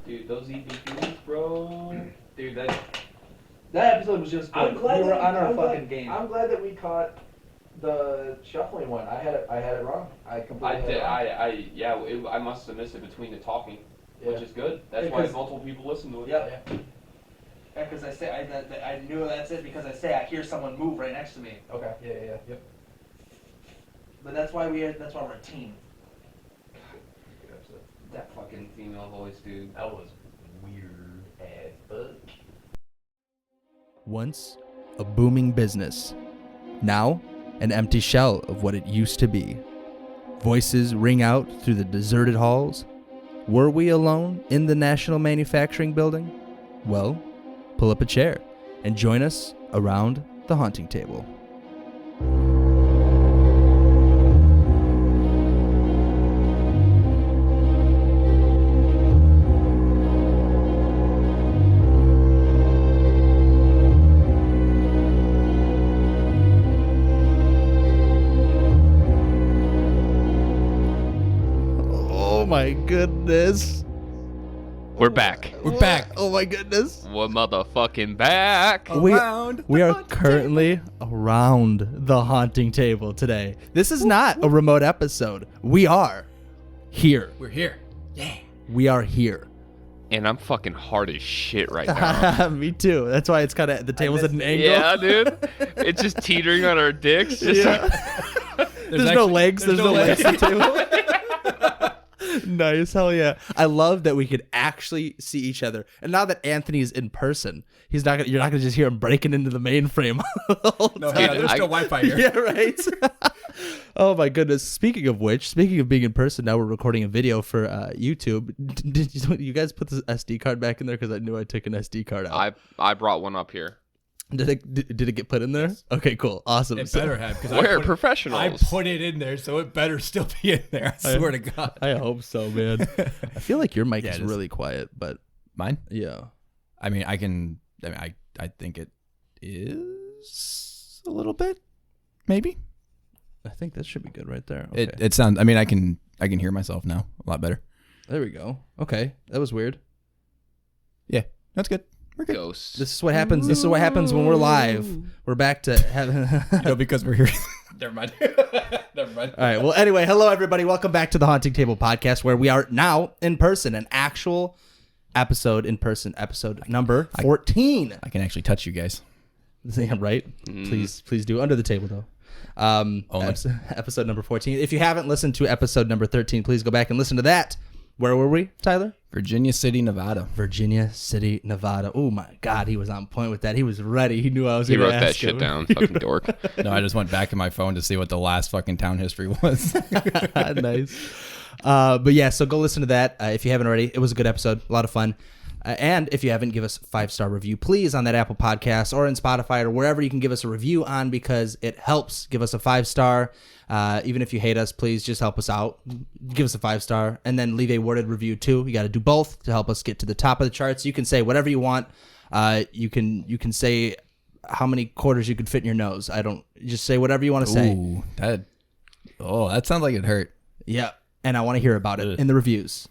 Dude, those EVPs, bro. Dude, that episode was just good. I'm glad we were that on our I'm fucking glad, game. I'm glad that we caught the shuffling one. I had it wrong. I completely had it wrong. I must have missed it between the talking, Yeah. which is good. That's why multiple people listen to it. Yeah. Because I knew that's it because I hear someone move right next to me. Okay. Yeah. Yep. But that's why we're a team. Good episode. That fucking female voice, dude. That was weird as fuck. Once a booming business, now an empty shell of what it used to be. Voices ring out through the deserted halls. Were we alone in the National Manufacturing Building? Well, pull up a chair and join us around the haunting table. Oh my goodness. We're back. We're back. Oh my goodness. We're motherfucking back. We are currently around the haunting table today. This is not a remote episode. We are here. We're here. Yeah. We are here. And I'm fucking hard as shit right now. Me too. That's why it's kind of the table's at an angle. Yeah, dude. It's just teetering on our dicks. Just There's no legs. There's no legs to the table. Nice, hell yeah! I love that we could actually see each other, and now that Anthony's in person, you're not gonna just hear him breaking into the mainframe. No, there's still Wi-Fi here. Yeah, right. Oh my goodness! Speaking of being in person, now we're recording a video for YouTube. Did you guys put the SD card back in there? Because I knew I took an SD card out. I brought one up here. Did it get put in there? Yes. Okay, cool, awesome. It better have because we're professionals. I put it in there, so it better still be in there. I swear to God. I hope so, man. I feel like your mic is really quiet, but mine? Yeah. I think it is a little bit, maybe. I think that should be good right there. Okay. It sounds. I mean, I can hear myself now a lot better. There we go. Okay, that was weird. Yeah, that's good. We're good. Ghosts. This is what happens. This is what happens when we're live. We're back to having. Because we're here. Never mind. Never mind. All right. Well, anyway, hello everybody. Welcome back to the Haunting Table podcast, where we are now in person, an actual episode in person, episode number 14. I can actually touch you guys. Yeah, right. Please do under the table though. Episode number 14. If you haven't listened to episode number 13, please go back and listen to that. Where were we, Tyler? Virginia City, Nevada. Virginia City, Nevada. Oh my God, he was on point with that. He was ready. He knew I was going to ask him. He wrote that shit down, fucking dork. No, I just went back in my phone to see what the last fucking town history was. Nice. But yeah, so go listen to that if you haven't already. It was a good episode, a lot of fun. And if you haven't, give us a 5-star review, please, on that Apple Podcast or in Spotify or wherever you can give us a review on, because it helps. Give us a 5-star. Even if you hate us, please just help us out. Give us a 5-star and then leave a worded review too. You got to do both to help us get to the top of the charts. You can say whatever you want. You can say how many quarters you could fit in your nose. Just say whatever you want to say. Ooh, that sounds like it hurt. Yeah. And I want to hear about it in the reviews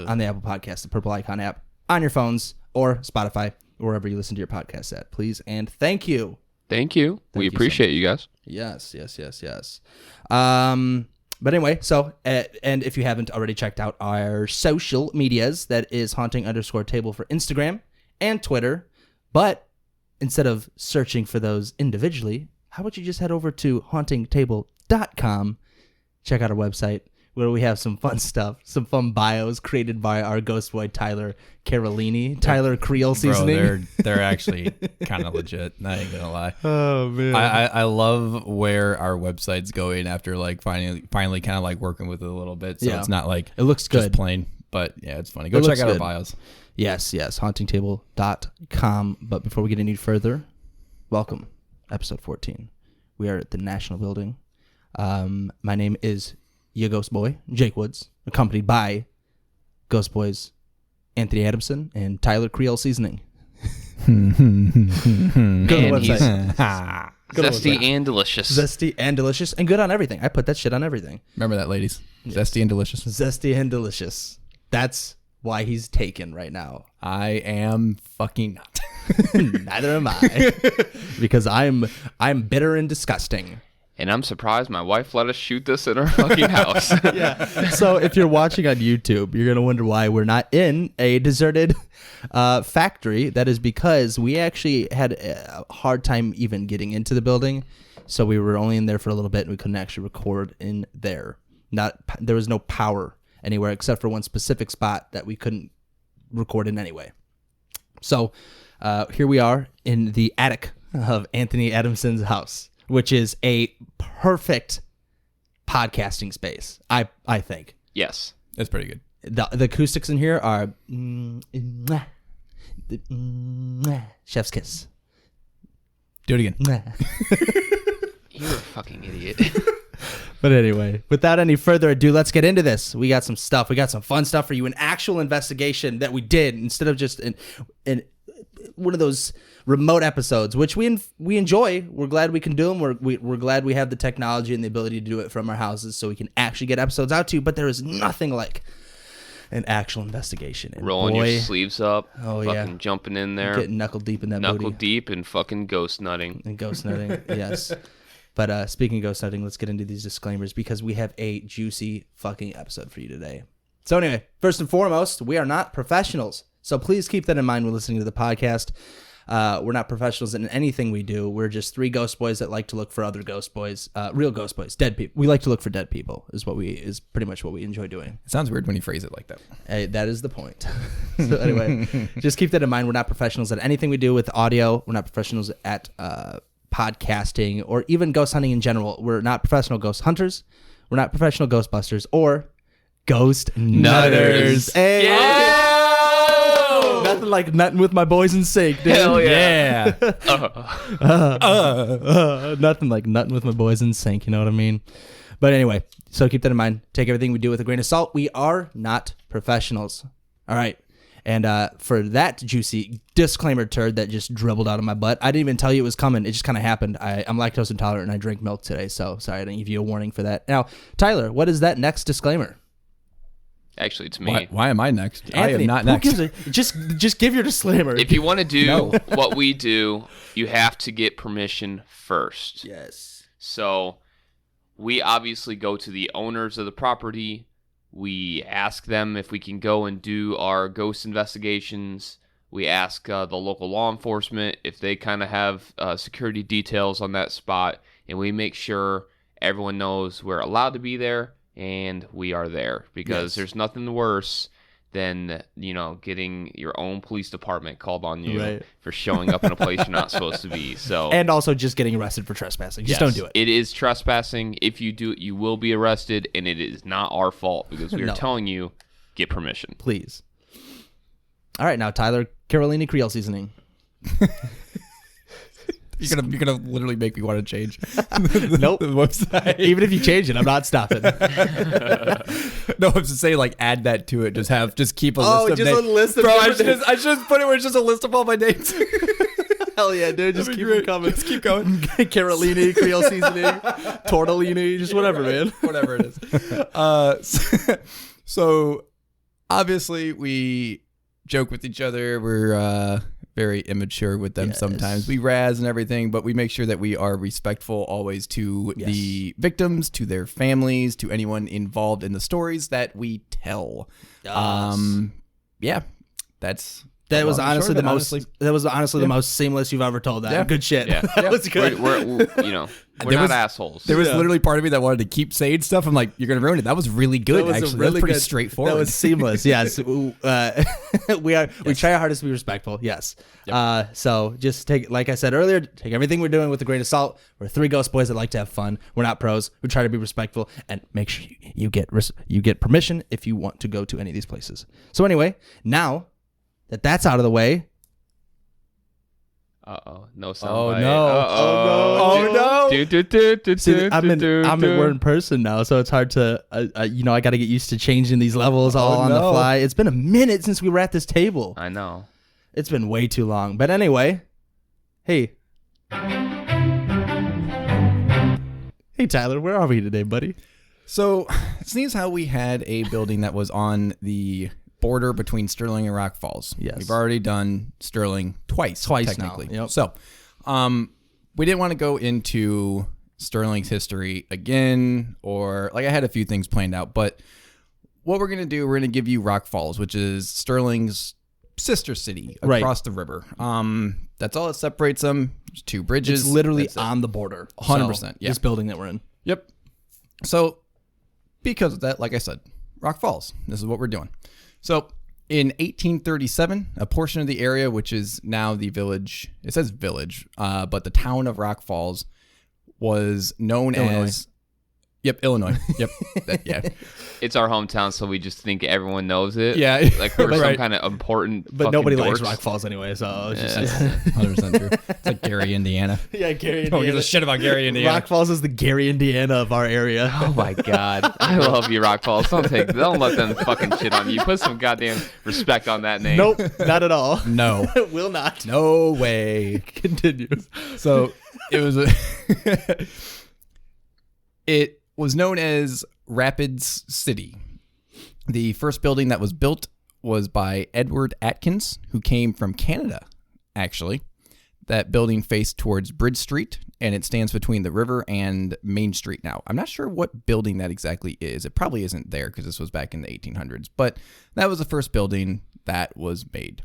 on the Apple Podcast, the purple icon app, on your phones or Spotify, wherever you listen to your podcast at, please. And thank you. Thank you. We appreciate you guys. Yes. But anyway, so, and if you haven't already checked out our social medias, that is haunting_table for Instagram and Twitter. But instead of searching for those individually, how about you just head over to hauntingtable.com, check out our website, where we have some fun stuff, some fun bios created by our ghost boy, Tyler Carolini, Tyler Creole Seasoning. Bro, they're actually kind of legit. I ain't gonna lie. Oh man, I love where our website's going after like finally kind of like working with it a little bit. So it's not like it looks just good, plain, but yeah, it's funny. Go check out our bios. Yes, hauntingtable.com. But before we get any further, welcome, episode 14. We are at the National Building. My name is your ghost boy, Jake Woods, accompanied by ghost boys Anthony Adamson and Tyler Creole Seasoning. Go to the website. Zesty and delicious. Zesty and delicious and good on everything. I put that shit on everything. Remember that, ladies. Zesty and delicious. Zesty and delicious. That's why he's taken right now. I am fucking not. Neither am I. Because I'm bitter and disgusting. And I'm surprised my wife let us shoot this in our fucking house. Yeah. So if you're watching on YouTube, you're going to wonder why we're not in a deserted factory. That is because we actually had a hard time even getting into the building. So we were only in there for a little bit and we couldn't actually record in there. There was no power anywhere except for one specific spot that we couldn't record in anyway. So here we are in the attic of Anthony Adamson's house, which is a perfect podcasting space, I think. Yes. That's pretty good. The acoustics in here are chef's kiss. Do it again. You're a fucking idiot. But anyway, without any further ado, let's get into this. We got some stuff. We got some fun stuff for you. An actual investigation that we did instead of just in one of those remote episodes, which we enjoy. We're glad we can do them. We're glad we have the technology and the ability to do it from our houses, so we can actually get episodes out to you. But there is nothing like an actual investigation. And rolling your sleeves up, fucking jumping in there, getting knuckle deep in that knuckle booty. deep and fucking ghost nutting. And ghost nutting, yes. But speaking of ghost nutting, let's get into these disclaimers because we have a juicy fucking episode for you today. So anyway, first and foremost, we are not professionals. So please keep that in mind when listening to the podcast. We're not professionals in anything we do. We're just three ghost boys that like to look for other ghost boys, real ghost boys, dead people. We like to look for dead people is pretty much what we enjoy doing. It sounds weird when you phrase it like that. Hey, that is the point. So anyway, just keep that in mind. We're not professionals at anything we do with audio. We're not professionals at podcasting or even ghost hunting in general. We're not professional ghost hunters. We're not professional ghostbusters or ghost nutters. Hey. Yeah! Nothing like nutting with my boys in sync, dude. Hell yeah. Nothing like nutting with my boys in sync, you know what I mean? But anyway, so keep that in mind. Take everything we do with a grain of salt. We are not professionals. All right. And for that juicy disclaimer turd that just dribbled out of my butt, I didn't even tell you it was coming. It just kind of happened. I'm lactose intolerant and I drink milk today, so sorry I didn't give you a warning for that. Now, Tyler, what is that next disclaimer? Actually, it's me. Why am I next? Anthony, I am not next. Just give your disclaimer. If you want to do what we do, you have to get permission first. Yes. So we obviously go to the owners of the property. We ask them if we can go and do our ghost investigations. We ask the local law enforcement if they kind of have security details on that spot. And we make sure everyone knows we're allowed to be there and we are there. Because there's nothing worse than, getting your own police department called on you for showing up in a place you're not supposed to be. So, and also just getting arrested for trespassing. Just don't do it. It is trespassing. If you do it, you will be arrested, and it is not our fault because we are telling you, get permission. Please. All right, now, Tyler, Carolina Creole seasoning. You're gonna literally make me want to change. Nope. The website. Even if you change it, I'm not stopping. No, I'm just saying, like, add that to it. Just keep a list of just names. a list of Bro, I different should just put it where it's just a list of all my names. Hell yeah, dude. Just keep them coming. Just keep going. Carolina Creole seasoning, tortellini, just whatever, man. Whatever it is. So obviously we joke with each other. We're very immature with them sometimes. We razz and everything, but we make sure that we are respectful always to the victims, to their families, to anyone involved in the stories that we tell. Yes. That was honestly the most seamless you've ever told that. Yeah. Good shit. Yeah. That was good. We're not assholes. There was literally part of me that wanted to keep saying stuff. I'm like, you're going to ruin it. That was really good, That was really pretty good. straightforward. That was seamless. Yes. We try our hardest to be respectful. Yes. Yep. So just take, like I said earlier, take everything we're doing with a grain of salt. We're three ghost boys that like to have fun. We're not pros. We try to be respectful and make sure you get permission if you want to go to any of these places. So anyway, now that's out of the way. No sound. Oh bite. no. Oh no. See, I'm at word in person now, so it's hard to, I got to get used to changing these levels all on the fly. It's been a minute since we were at this table. I know. It's been way too long. But anyway, hey. Hey, Tyler, where are we today, buddy? So, seeing as how we had a building that was on the border between Sterling and Rock Falls. Yes. We've already done Sterling twice technically. now. Yep. So, we didn't want to go into Sterling's history again, or like I had a few things planned out, but what we're going to do, we're going to give you Rock Falls, which is Sterling's sister city across the river. That's all that separates them. There's 2 bridges. It's literally on the border. 100%. Yeah. This building that we're in. Yep. So, because of that, like I said, Rock Falls. This is what we're doing. So, in 1837, a portion of the area, which is now the village, it says village, but the town of Rock Falls was known as... Yep, Illinois. Yep. Yeah. It's our hometown, so we just think everyone knows it. Yeah. Like we're some Right. kind of important. But nobody likes dorks. Rock Falls anyway, so it's Yeah. just 100% true. It's like Gary, Indiana. yeah, Gary, Don't give a shit about Gary, Indiana. Rock Falls is the Gary, Indiana of our area. Oh my god, I love you, Rock Falls. Don't let them fucking shit on you. Put some goddamn respect on that name. Nope, not at all. No. Will not. No way. Continue. So it was it was known as Rapids City. The first building that was built was by Edward Atkins, who came from Canada, actually. That building faced towards Bridge Street, and it stands between the river and Main Street now. I'm not sure what building that exactly is. It probably isn't there because this was back in the 1800s, but that was the first building that was made.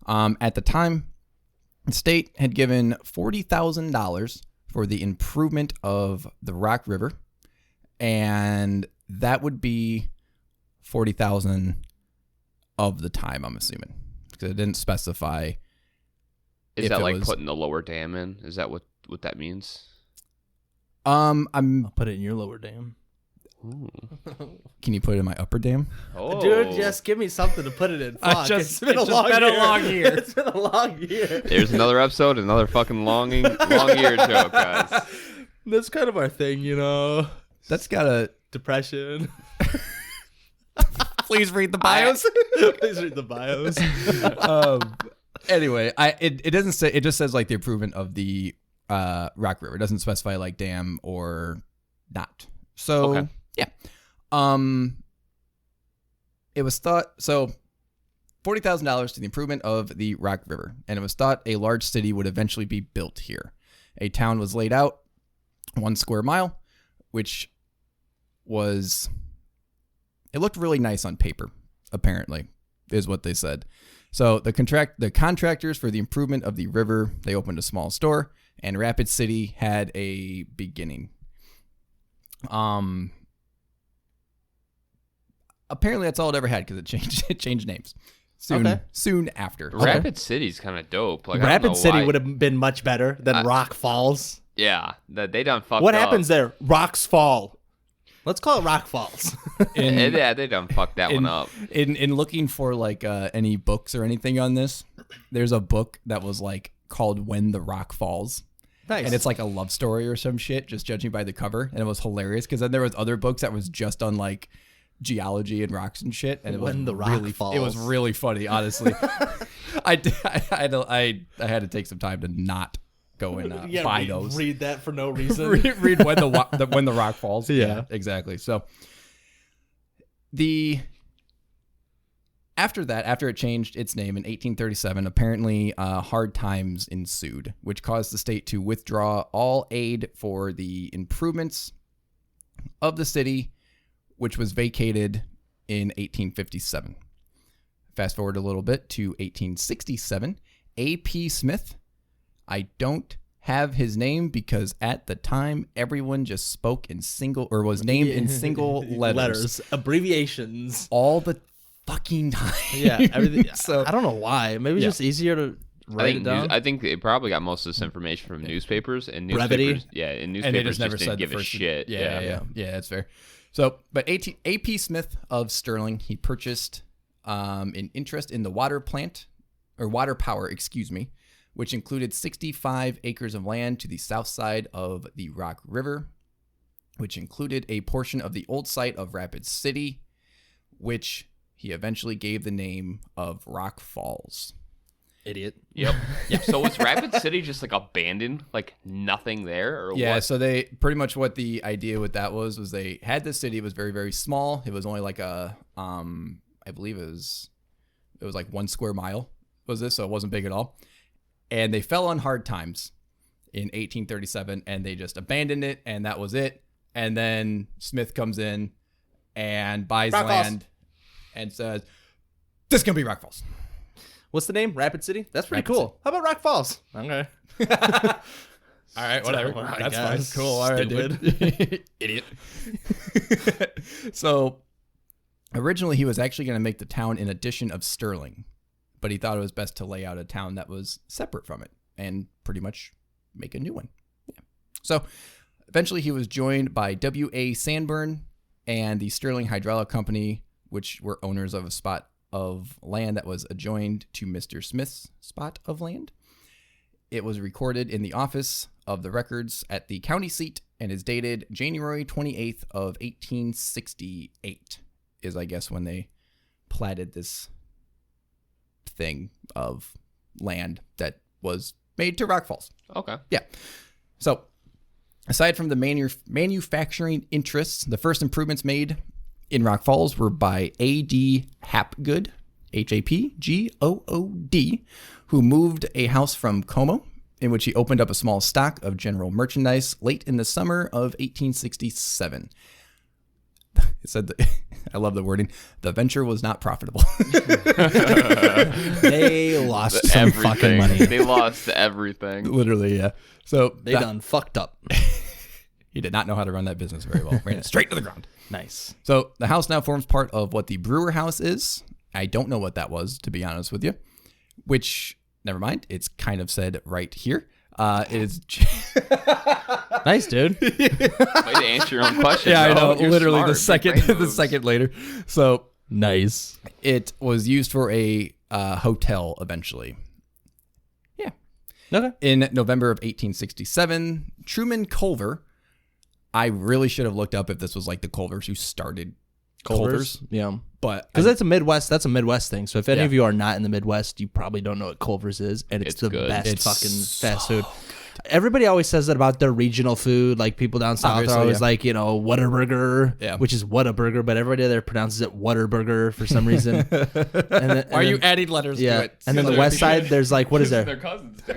At the time, the state had given $40,000 for the improvement of the Rock River, and that would be $40,000 of the time, I'm assuming, because it didn't specify. Is that like putting the lower dam in? Is that what that means? I'll put it in your lower dam. Ooh. Can you put it in my upper dam? Oh. Dude, just give me something to put it in. Fuck, It's been a long year. It's been a long year. There's another episode, another fucking long year joke, guys. That's kind of our thing, you know. That's got Depression. Please read the bios. Please read the bios. Anyway, it doesn't say. It just says like the improvement of the Rock River. It doesn't specify like dam or not. So Okay. yeah, it was thought so. $40,000 to the improvement of the Rock River, and it was thought a large city would eventually be built here. A town was laid out, 1 square mile, which was, it looked really nice on paper, apparently, is what they said. So the contractors for the improvement of the river, they opened a small store, and Rapid City had a beginning. Apparently that's all it ever had because it changed names. Soon after. Rapid City's kind of dope. Like, I don't Rapid know City why. would have been much better than Rock Falls. Yeah, they done fucked What up. happens there? Rocks fall. Let's call it Rock Falls. Yeah, they done fucked that one up. In looking for like any books or anything on this, there's a book that was like called When the Rock Falls. Nice. And it's like a love story or some shit, just judging by the cover. And it was hilarious because then there was other books that was just on like geology and rocks and shit. And it was When the Rock really, Falls. It was really funny, honestly. I had to take some time to not go and buy those. Read that for no reason. read when the Rock Falls. Yeah. Exactly. So after it changed its name in 1837, apparently hard times ensued, which caused the state to withdraw all aid for the improvements of the city, which was vacated in 1857. Fast forward a little bit to 1867. A.P. Smith, I don't have his name because at the time everyone just spoke in was named in single letters. Abbreviations. All the fucking time. Yeah, everything. So I don't know why. Maybe it's just easier to write it down. I think they probably got most of this information from newspapers and Brevity. newspapers. Yeah, and newspapers and they just never didn't said give the a first shit. Yeah, that's fair. So, but A.P. Smith of Sterling, he purchased an interest in the water power, which included 65 acres of land to the south side of the Rock River, which included a portion of the old site of Rapid City, which he eventually gave the name of Rock Falls. Idiot. Yep. So was Rapid City just like abandoned, like nothing there, or Yeah, what? so they pretty much what the idea with that was they had the city. It was very, very small. It was only like I believe it was It was like 1 square mile was this, so it wasn't big at all. And they fell on hard times in 1837, and they just abandoned it, and that was it. And then Smith comes in and buys Rock land and says, this can be Rock Falls. What's the name? Rapid City? That's pretty Rapid cool. City. How about Rock Falls? Okay. All right, whatever. I That's guess. fine. Cool. All right, dude. Idiot. So originally he was actually going to make the town an addition of Sterling, but he thought it was best to lay out a town that was separate from it and pretty much make a new one. Yeah. So eventually he was joined by W.A. Sanborn and the Sterling Hydraulic Company, which were owners of a spot of land that was adjoined to Mr. Smith's spot of land. It was recorded in the office of the records at the county seat and is dated January 28th of 1868 is, I guess, when they platted this thing of land that was made to Rock Falls. Okay. Yeah. So aside from the manufacturing interests, the first improvements made in Rock Falls were by A.D. Hapgood, Hapgood, who moved a house from Como, in which he opened up a small stock of general merchandise late in the summer of 1867. It said, I love the wording, the venture was not profitable. They lost some fucking money. They lost everything. Literally, yeah. So They done fucked up. he did not know how to run that business very well. Ran it straight to the ground. Nice. So the house now forms part of what the Brewer House is. I don't know what that was, to be honest with you. Which, never mind. It's kind of said right here. It is. Nice, dude. Way to answer your own question. Yeah, I know. You're Literally smart. the second, Big brain the moves. second later. So Nice. it was used for a hotel eventually. Yeah. Okay. In November of 1867, Truman Culver. I really should have looked up if this was like the Culvers who started Culver's. Yeah. But Because that's a Midwest thing. So if any Yeah. of you are not in the Midwest, you probably don't know what Culver's is, and it's the good. best It's fucking so fast food. Everybody always says that about their regional food. Like people down south Obviously, are always yeah. like, Whataburger, Yeah. which is Whataburger, but everybody there pronounces it Whataburger for some reason. And Why are you adding letters to Yeah, it? and then the west side, there's like, what is there? They're cousins, dude.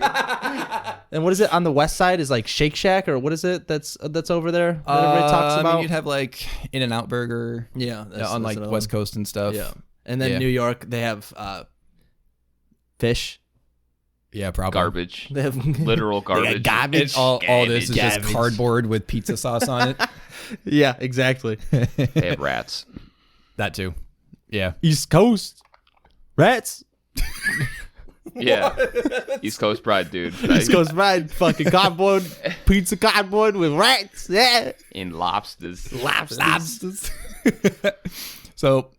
And what is it on the west side? Is like Shake Shack, or what is it that's over there that everybody talks about? You'd have like In-N-Out Burger. Yeah, On like another West one. Coast and stuff. Yeah, and then Yeah. New York, they have fish. Yeah, probably. Garbage. They have Literal garbage. And all this is just Garbage. cardboard with pizza sauce on it. Yeah, exactly. They have rats. That too. Yeah. East Coast rats. Yeah. East Coast pride, dude. East Coast fried fucking cardboard pizza cardboard with rats. Yeah, In lobsters. lobsters. So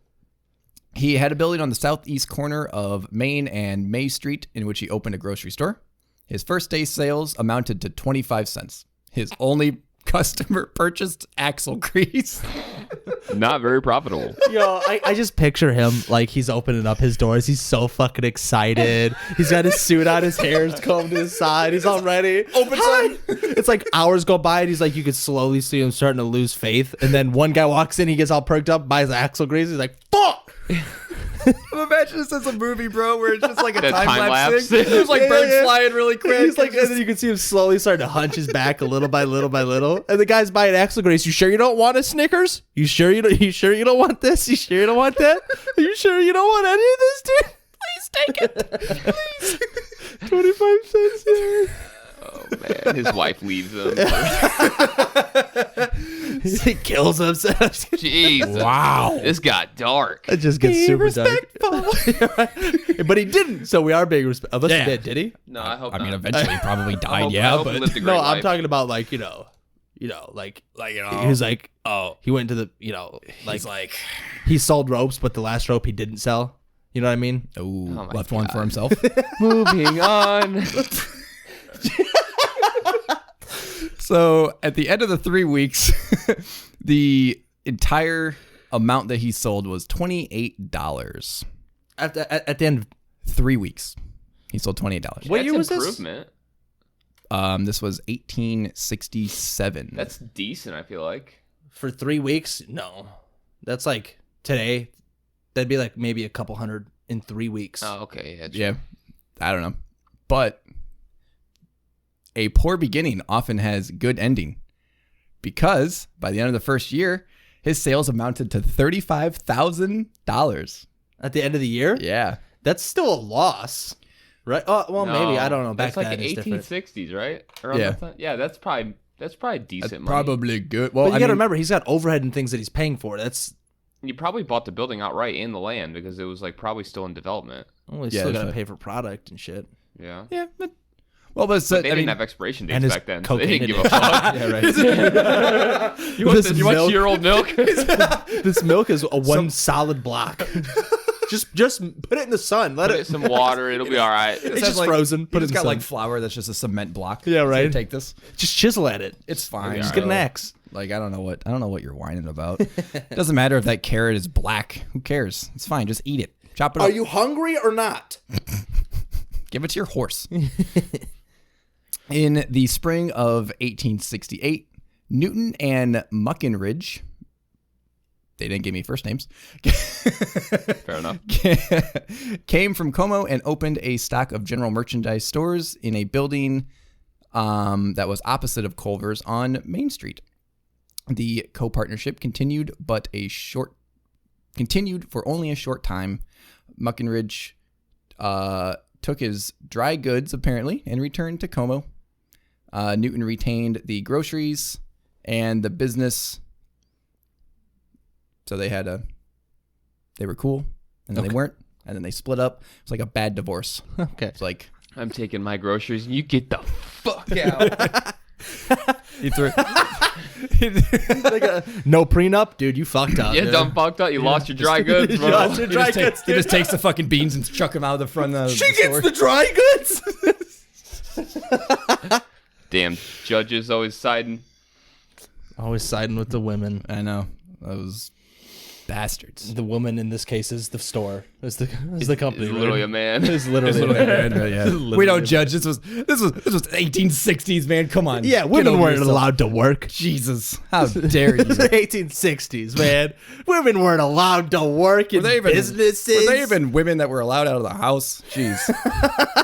he had a building on the southeast corner of Main and May Street in which he opened a grocery store. His first day sales amounted to 25 cents. His only customer purchased axle grease. Not very profitable. Yo, I just picture him like he's opening up his doors. He's so fucking excited. He's got his suit on, his hair's combed to his side. He's all ready. Open Hi. It's like hours go by and he's like, you could slowly see him starting to lose faith. And then one guy walks in, he gets all perked up, buys axle grease. He's like, fuck. Imagine this as a movie, bro, where it's just like a The time lapse time-lapse. thing. There's like Yeah, birds yeah. flying really quick. He's like, and then you can see him slowly starting to hunch his back a little by little by little. And the guy's buying axle grease. You sure you don't want a Snickers? You sure you don't want this? You sure you don't want that? Are you sure you don't want any of this, dude? Please take it. Please. 25 cents. Yeah. Oh, man. His wife leaves him. He kills himself. Jesus. Wow. This got dark. It just gets Be super respectful. dark. But he didn't, so we are being respectful. Unless Yeah. he did he? No, I hope I mean, not. eventually he probably I died, hope, I yeah, hope he but lived a great No, life. I'm talking about like, like he was like, oh, he went to the, like he's like, he sold ropes, but the last rope he didn't sell. You know what I mean? ooh, my left one for God. himself. Moving on. So at the end of the 3 weeks, the entire amount that he sold was $28. At the end, 3 weeks, he sold $28. What That's year was this? improvement. This was 1867. That's decent, I feel like. for 3 weeks? No, that's like today. That'd be like maybe a couple hundred in 3 weeks. Oh, okay. Yeah. Yeah, I don't know, but a poor beginning often has good ending, because by the end of the first year, his sales amounted to $35,000. At the end of the year? Yeah, That's still a loss. Right? Oh, well, maybe. I don't know. Back That's like then it's different. 1860s, right? Around Yeah. that time? Yeah, that's probably decent that's money. probably good. Well, But you I got to mean, remember, he's got overhead and things that he's paying for. That's You probably bought the building outright and the land because it was like probably still in development. well, he's Yeah, still that's got to right. pay for product and shit. Yeah. yeah, but But they I didn't mean, have expiration and dates his back then, so they cocaine didn't give a addiction. fuck. yeah, right. You want, This you want milk- year-old milk? This milk is a one solid block. just put it in the sun. Let Put it in it. some water. It'll be all right. It's just frozen. Put it It's in got the like sun. flour that's just a cement block. Yeah, So right. take this. Just chisel at it. It's fine. Just Yeah, get an axe. Like I don't know what you're whining about. It doesn't matter if that carrot is black. Who cares? It's fine. Just eat it. Chop it up. Are you hungry or not? Give it to your horse. In the spring of 1868, Newton and Muckenridge, they didn't give me first names, Fair enough. came from Como and opened a stock of general merchandise stores in a building that was opposite of Culver's on Main Street. The co-partnership continued for only a short time. Muckenridge took his dry goods, apparently, and returned to Como. Newton retained the groceries and the business. So they were cool, and then they weren't, and then they split up. It's like a bad divorce. Okay. It's like, I'm taking my groceries, and you get the fuck out. he threw No prenup, dude. You fucked up. You dude. done fucked up. You lost your dry goods, You bro. lost your dry goods, he just takes the fucking beans and chuck them out of the front of the She store. gets the dry goods. Damn, judges always siding. Always siding with the women. I know. Those bastards. The woman in this case is the store. Is the company. It's right? literally a man. It's literally. We don't judge. This was 1860s, man. Come on. Yeah, Get women over weren't yourself. allowed to work. Jesus, how dare you? This is the 1860s, man. Women weren't allowed to work in businesses. Were they even women that were allowed out of the house? Jeez.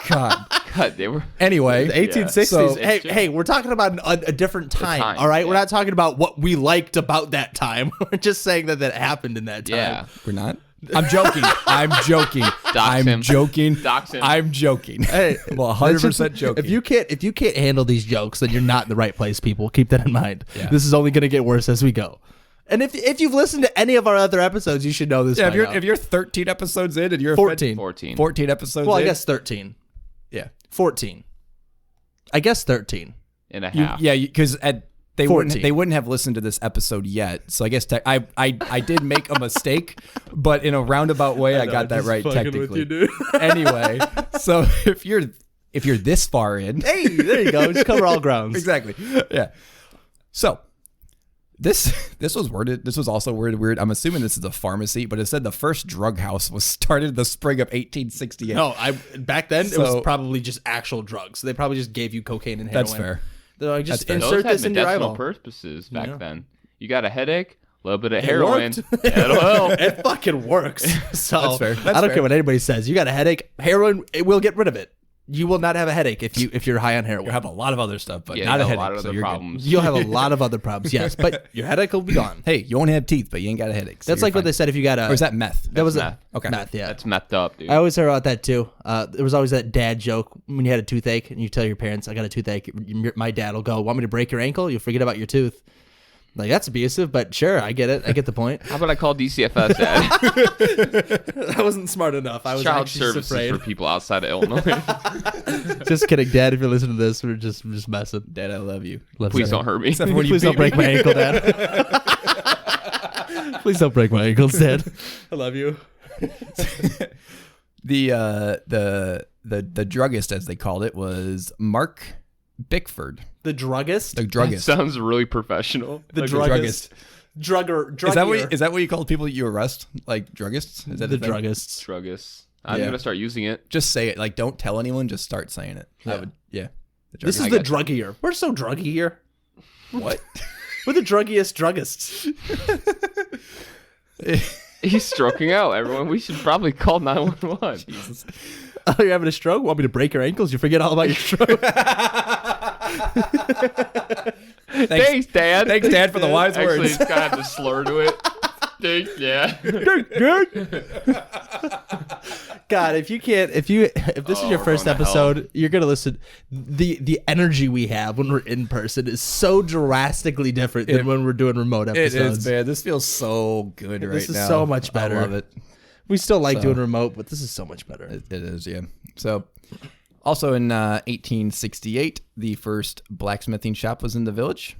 God. God, they were. Anyway, The 1860s. So- hey, we're talking about a different time, time, all right? We're yeah. not talking about what we liked about that time. We're just saying that happened in that time. Yeah. we're not. I'm joking. I'm joking. I'm him. joking. Dox him. I'm joking. Hey, well, that's 100% joking. If you can't handle these jokes, then you're not in the right place, people. Keep that in mind. Yeah. This is only going to get worse as we go. And if you've listened to any of our other episodes, you should know this. yeah, by now. if you're 13 episodes in and you're 14. 14 episodes Well, in. I guess 13. Yeah. 14. I guess 13. And a half. Yeah, because they 14. wouldn't have listened to this episode yet. So I guess I did make a mistake, but in a roundabout way, I got that right technically. Anyway, so if you're this far in, Hey, there you go. Just cover all grounds. exactly. Yeah. So this was also worded weird. I'm assuming this is a pharmacy, but it said the first drug house was started in the spring of 1868. No, back then it So- was probably just actual drugs. They probably just gave you cocaine and heroin. That's fair. They're like, just That's fair. Those insert had this in your medicinal eyeball. purposes back Yeah. then. You got a headache, a little bit of It heroin. worked. That'll help. It fucking works. So That's fair. That's I don't fair. care what anybody says. You got a headache, heroin, it will get rid of it. You will not have a headache if you're high on heroin. You have a lot of other stuff, but Yeah, not you a got headache. a lot of so other you're good. problems. You'll have a lot of other problems, yes, but your headache will be gone. Hey, you won't have teeth, but you ain't got a headache. So That's you're like what fine. they said if you got a. Or is that meth? that was meth. Okay. meth, yeah. That's methed up, dude. I always heard about that too. There was always that dad joke when you had a toothache and you tell your parents, "I got a toothache." My dad will go, "Want me to break your ankle?" You'll forget about your tooth. Like, that's abusive, but sure, I get it. I get the point. How about I call DCFS, Dad? I wasn't smart enough. I was Child actually just services afraid. for people outside of Illinois. Just kidding, Dad. If you're listening to this, we're just messing. Dad, I love you. Please don't hurt me. Except for when you Please don't beat break my ankle, Dad. Please don't break my ankles, Dad. I love you. The druggist, as they called it, was Mark Bickford. The druggist. The That druggist. sounds really professional. The Like, druggist. Drugger. Is that what you call people that you arrest? Like druggists? Is that the thing? druggists? Druggist. I'm Yeah. gonna start using it. Just say it. Like, don't tell anyone. Just start saying it. Yeah. The This is druggist. the got druggy year. We're so druggy here. What? We're the druggiest druggists. He's stroking out, everyone. We should probably call 911. Jesus. Oh, you're having a stroke? Want me to break your ankles? You forget all about your stroke. Thanks, Dad. Thanks, Dad, for the wise Actually, words. it's kind of a slur to it. Thanks, yeah. God, if this is your first going to episode, you're gonna listen. The energy we have when we're in person is so drastically different than when we're doing remote It episodes. is, man. This feels so good right now. This is so much better. I love it. We still like doing remote, but this is so much better. It is, yeah. So, also in 1868, the first blacksmithing shop was in the village,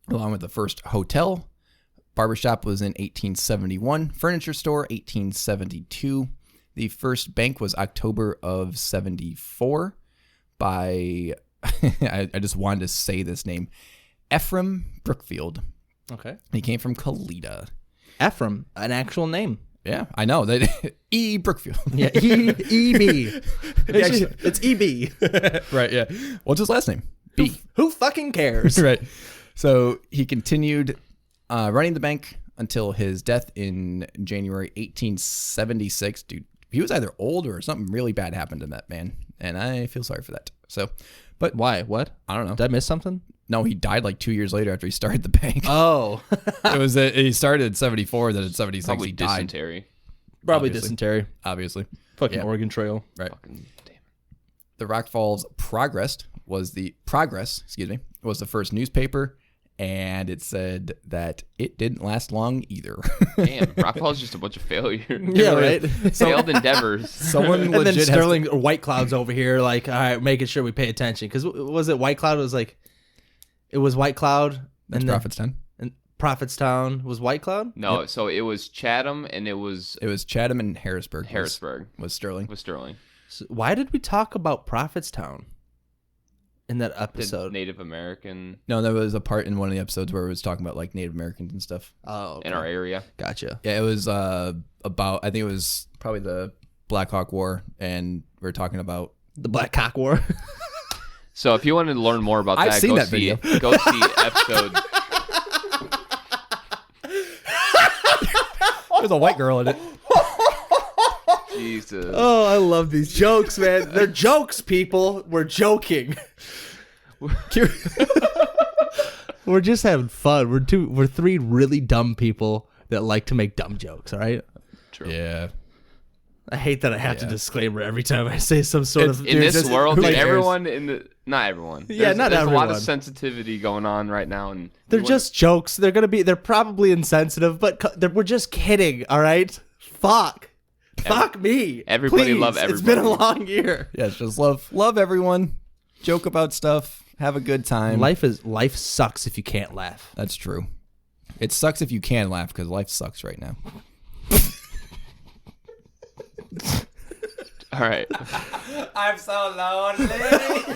along with the first hotel. Barbershop was in 1871. Furniture store, 1872. The first bank was October of 74 by, I just wanted to say this name, Ephraim Brookfield. Okay. He came from Kalita. Ephraim, an actual name. Yeah, I know. E. Brookfield. Yeah, E.B. It's E.B. Right, yeah. What's his last name? B. Who fucking cares? Right. So he continued running the bank until his death in January 1876. Dude, he was either old or something really bad happened to that man, and I feel sorry for that. So, but Why? What? I don't know. Did I miss something? No, he died like 2 years later after he started the bank. Oh. It was he started in 74, then in 76 Probably he died. dysentery. Probably Obviously. dysentery. Obviously, Fucking Yeah. Oregon Trail. right. Fucking damn. The Rock Falls Progress was the first newspaper, and it said that it didn't last long either. Damn, Rockfall's just a bunch of failure. Yeah, right. Failed endeavors. Someone And then legit Sterling White Cloud's over here, like, all right, making sure we pay attention. Because was it White Cloud? It was White Cloud. That's and then- Prophetstown. And Prophetstown was White Cloud? No, so it was Chatham and it was It was Chatham and Harrisburg. Harrisburg was Sterling. with Sterling. So why did we talk about Prophetstown in that The episode? Native American No, there was a part in one of the episodes where it was talking about like Native Americans and stuff. Oh, okay. in our area. Gotcha. Yeah, it was about, I think it was probably the Black Hawk War, and we are talking about. The Black Cock War. So if you wanted to learn more about I've that, seen go that see video. go see episode. There's a white girl in it. Jesus. Oh, I love these jokes, man. They're jokes, people. We're joking. We're just having fun. We're three really dumb people that like to make dumb jokes, all right? True. Yeah. I hate that I have to Yeah. disclaimer every time I say some sort of... In this just- world, who dude, cares? everyone in the not everyone. Yeah, not there's a lot everyone. of sensitivity going on right now, and They're just jokes. They're probably insensitive, but we're just kidding, all right? Fuck me. everybody Please. love It's been a everybody. long year. Yeah, it's just love everyone. Joke about stuff. Have a good time. Life sucks if you can't laugh. That's true. It sucks if you can laugh because life sucks right now. all right. I'm so lonely.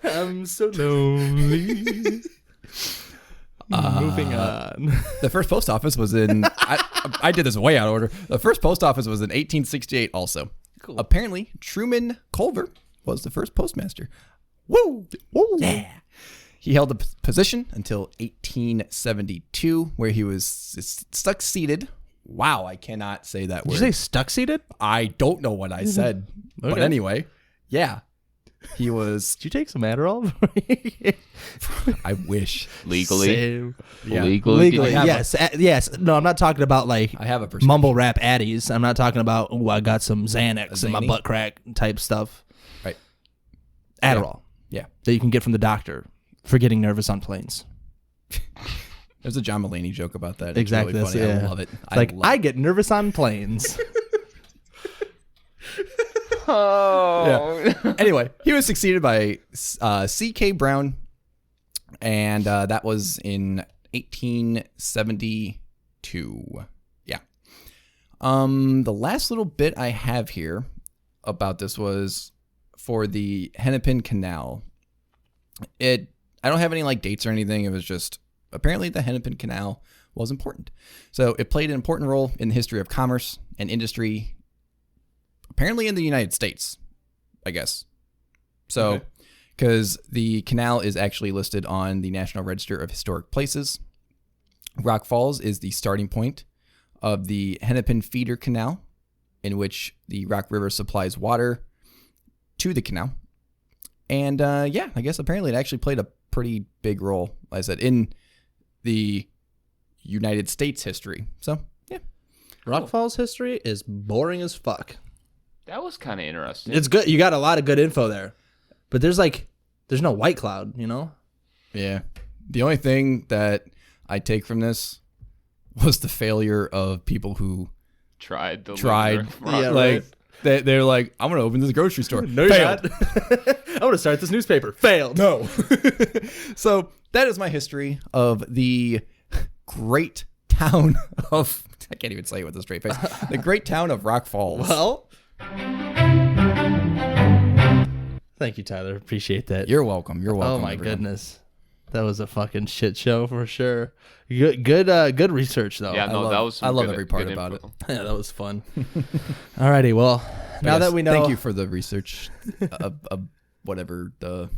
I'm so lonely. Moving on. The first post office was in. I did this way out of order. The first post office was in 1868. Also, Cool. Apparently, Truman Culver was the first postmaster. Woo! Woo! Yeah. He held the position until 1872, where he was succeeded. Wow, I cannot say that Did word. you say stuck seated? I don't know what I said, but Okay. anyway, yeah, he was. Did you take some Adderall? I wish. Legally, Same. Yeah. Legally, I have yes. Yes. No, I'm not talking about like I have a prescription. mumble rap addies. I'm not talking about, oh, I got some Xanax in my Xanny? butt crack type stuff. Right. Adderall. Yeah. That you can get from the doctor for getting nervous on planes. There's a John Mulaney joke about that. It's Exactly. Really That's, funny. yeah. I love it. I get nervous on planes. Oh. Anyway, he was succeeded by C.K. Brown, and that was in 1872. Yeah. The last little bit I have here about this was for the Hennepin Canal. I don't have any like dates or anything. It was just apparently the Hennepin Canal was important. So it played an important role in the history of commerce and industry, apparently in the United States, I guess. So, because the canal is actually listed on the National Register of Historic Places. Rock Falls is the starting point of the Hennepin Feeder Canal, in which the Rock River supplies water to the canal. And I guess apparently it actually played a pretty big role, like I said, in the United States history. So, yeah. Rock Falls history is boring as fuck. That was kind of interesting. It's good. You got a lot of good info there. But there's no White Cloud, you know? Yeah. The only thing that I take from this was the failure of people who tried. Yeah, like right. they're like, I'm gonna open this grocery store. No, you're not. I'm gonna start this newspaper. Failed. No. So that is my history of the great town of, I can't even say it with a straight face, the great town of Rock Falls. Well, thank you, Tyler. Appreciate that. You're welcome. You're welcome. Oh my everyone. goodness, that was a fucking shit show for sure. Good research though. Yeah, no, that was. I love good- every part good about info. Yeah, that was fun. Alrighty, well, now Yes, that we know, thank you for the research. Whatever the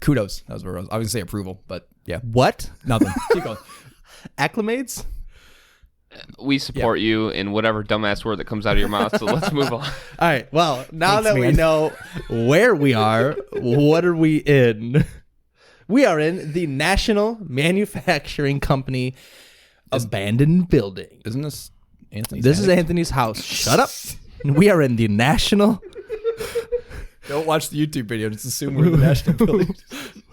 kudos. That was where I was gonna say approval, but yeah, what nothing. Keep going. acclimates. We support you in whatever dumbass word that comes out of your mouth. So let's move on. All right. Well, now Thanks, that we man. know where we are, what are we in? We are in the National Manufacturing Company abandoned building. Isn't this Anthony's? This is attic? Anthony's house. Shut up. We are in the National. Don't watch the YouTube video. Just assume we're in the National Building.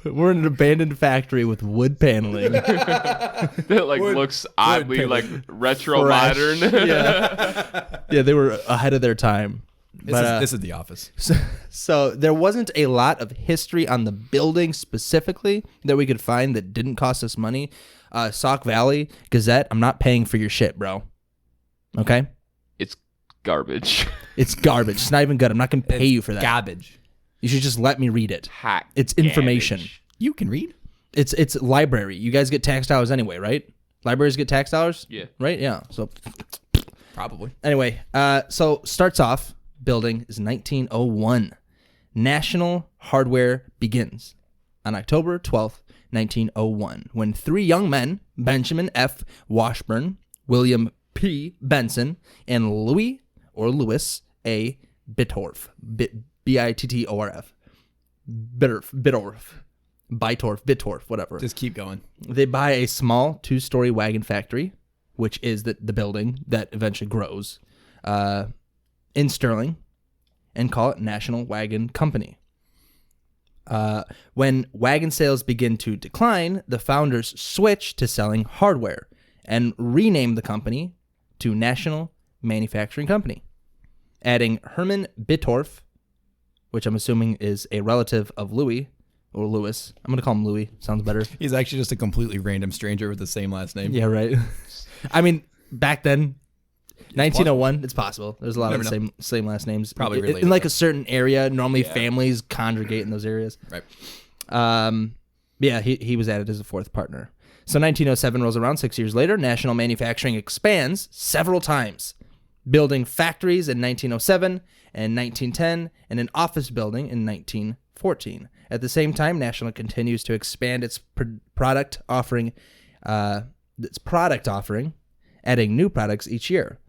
We're in an abandoned factory with wood paneling. That looks oddly paneling. retro Fresh. modern. Yeah, they were ahead of their time. This is the office. So there wasn't a lot of history on the building specifically that we could find that didn't cost us money. Sauk Valley Gazette, I'm not paying for your shit, bro. Okay? It's garbage. It's garbage. It's not even good. I'm not going to pay you for that. Garbage. You should just let me read it. Hack. It's information. Garbage. You can read. It's library. You guys get tax dollars anyway, right? Libraries get tax dollars? Yeah. Right? Yeah. So Probably. anyway, so starts off, building is 1901. National Hardware begins on October 12th, 1901, when three young men, Benjamin F. Washburn, William P. Benson, and Louis A. Bittorf, Bittorf, Bittorf, whatever. Just keep going. They buy a small 2-story wagon factory, which is the building that eventually grows, in Sterling, and call it National Wagon Company. When wagon sales begin to decline, the founders switch to selling hardware and rename the company to National Manufacturing Company, adding Herman Bittorf, which I'm assuming is a relative of Louis, or Louis. I'm going to call him Louis. Sounds better. He's actually just a completely random stranger with the same last name. Yeah, right. I mean, back then, 1901, it's possible. There's a lot of Never the same last names. Probably in related, like though. a certain area. Normally, families congregate in those areas. Right. Yeah, he was added as a fourth partner. So 1907 rolls around. 6 years later, National Manufacturing expands several times, building factories in 1907 and 1910, and an office building in 1914. At the same time, National continues to expand its product offering, adding new products each year.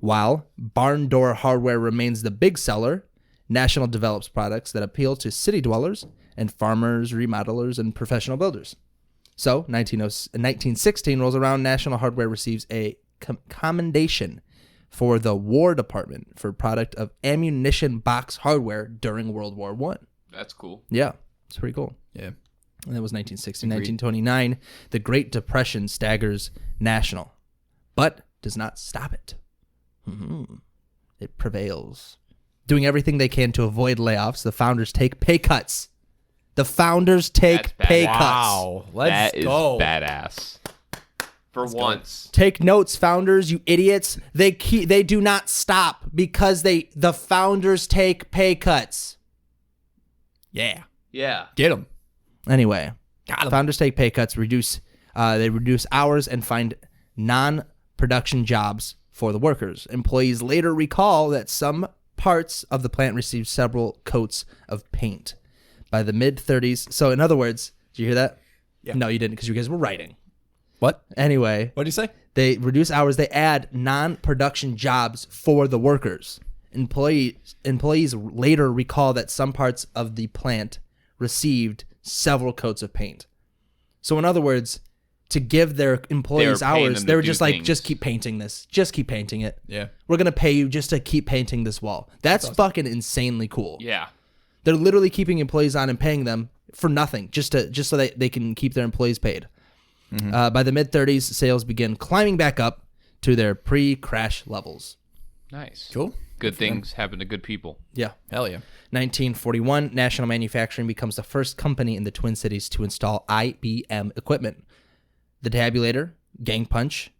While barn door hardware remains the big seller, National develops products that appeal to city dwellers and farmers, remodelers, and professional builders. So, 1916 rolls around. National Hardware receives a commendation for the War Department for product of ammunition box hardware during World War I. That's cool. Yeah, it's pretty cool. Yeah. And that was 1960. Agreed. 1929, the Great Depression staggers National, but does not stop it. It prevails. Doing everything they can to avoid layoffs, the founders take pay cuts. That's badass. Wow. Let's That go. is badass. For once. Take notes, founders, you idiots. They do not stop because the founders take pay cuts. Yeah. Yeah. Get him. Anyway, Got 'em. founders take pay cuts, they reduce hours and find non-production jobs for the workers. Employees later recall that some parts of the plant received several coats of paint. By the mid-30s, so in other words, did you hear that? Yeah. No, you didn't because you guys were writing. What? Anyway, What did you say? they reduce hours. They add non-production jobs for the workers. Employees later recall that some parts of the plant received several coats of paint. So in other words, to give their employees hours, they were just like, just keep painting this. Just keep painting it. Yeah. We're going to pay you just to keep painting this wall. That's fucking insanely cool. Yeah. They're literally keeping employees on and paying them for nothing, just so that they can keep their employees paid. By the mid-30s, sales begin climbing back up to their pre-crash levels. Nice. Cool. Good things happen to good people. Yeah. Hell yeah. 1941, National Manufacturing becomes the first company in the Twin Cities to install IBM equipment. The tabulator, gang punch,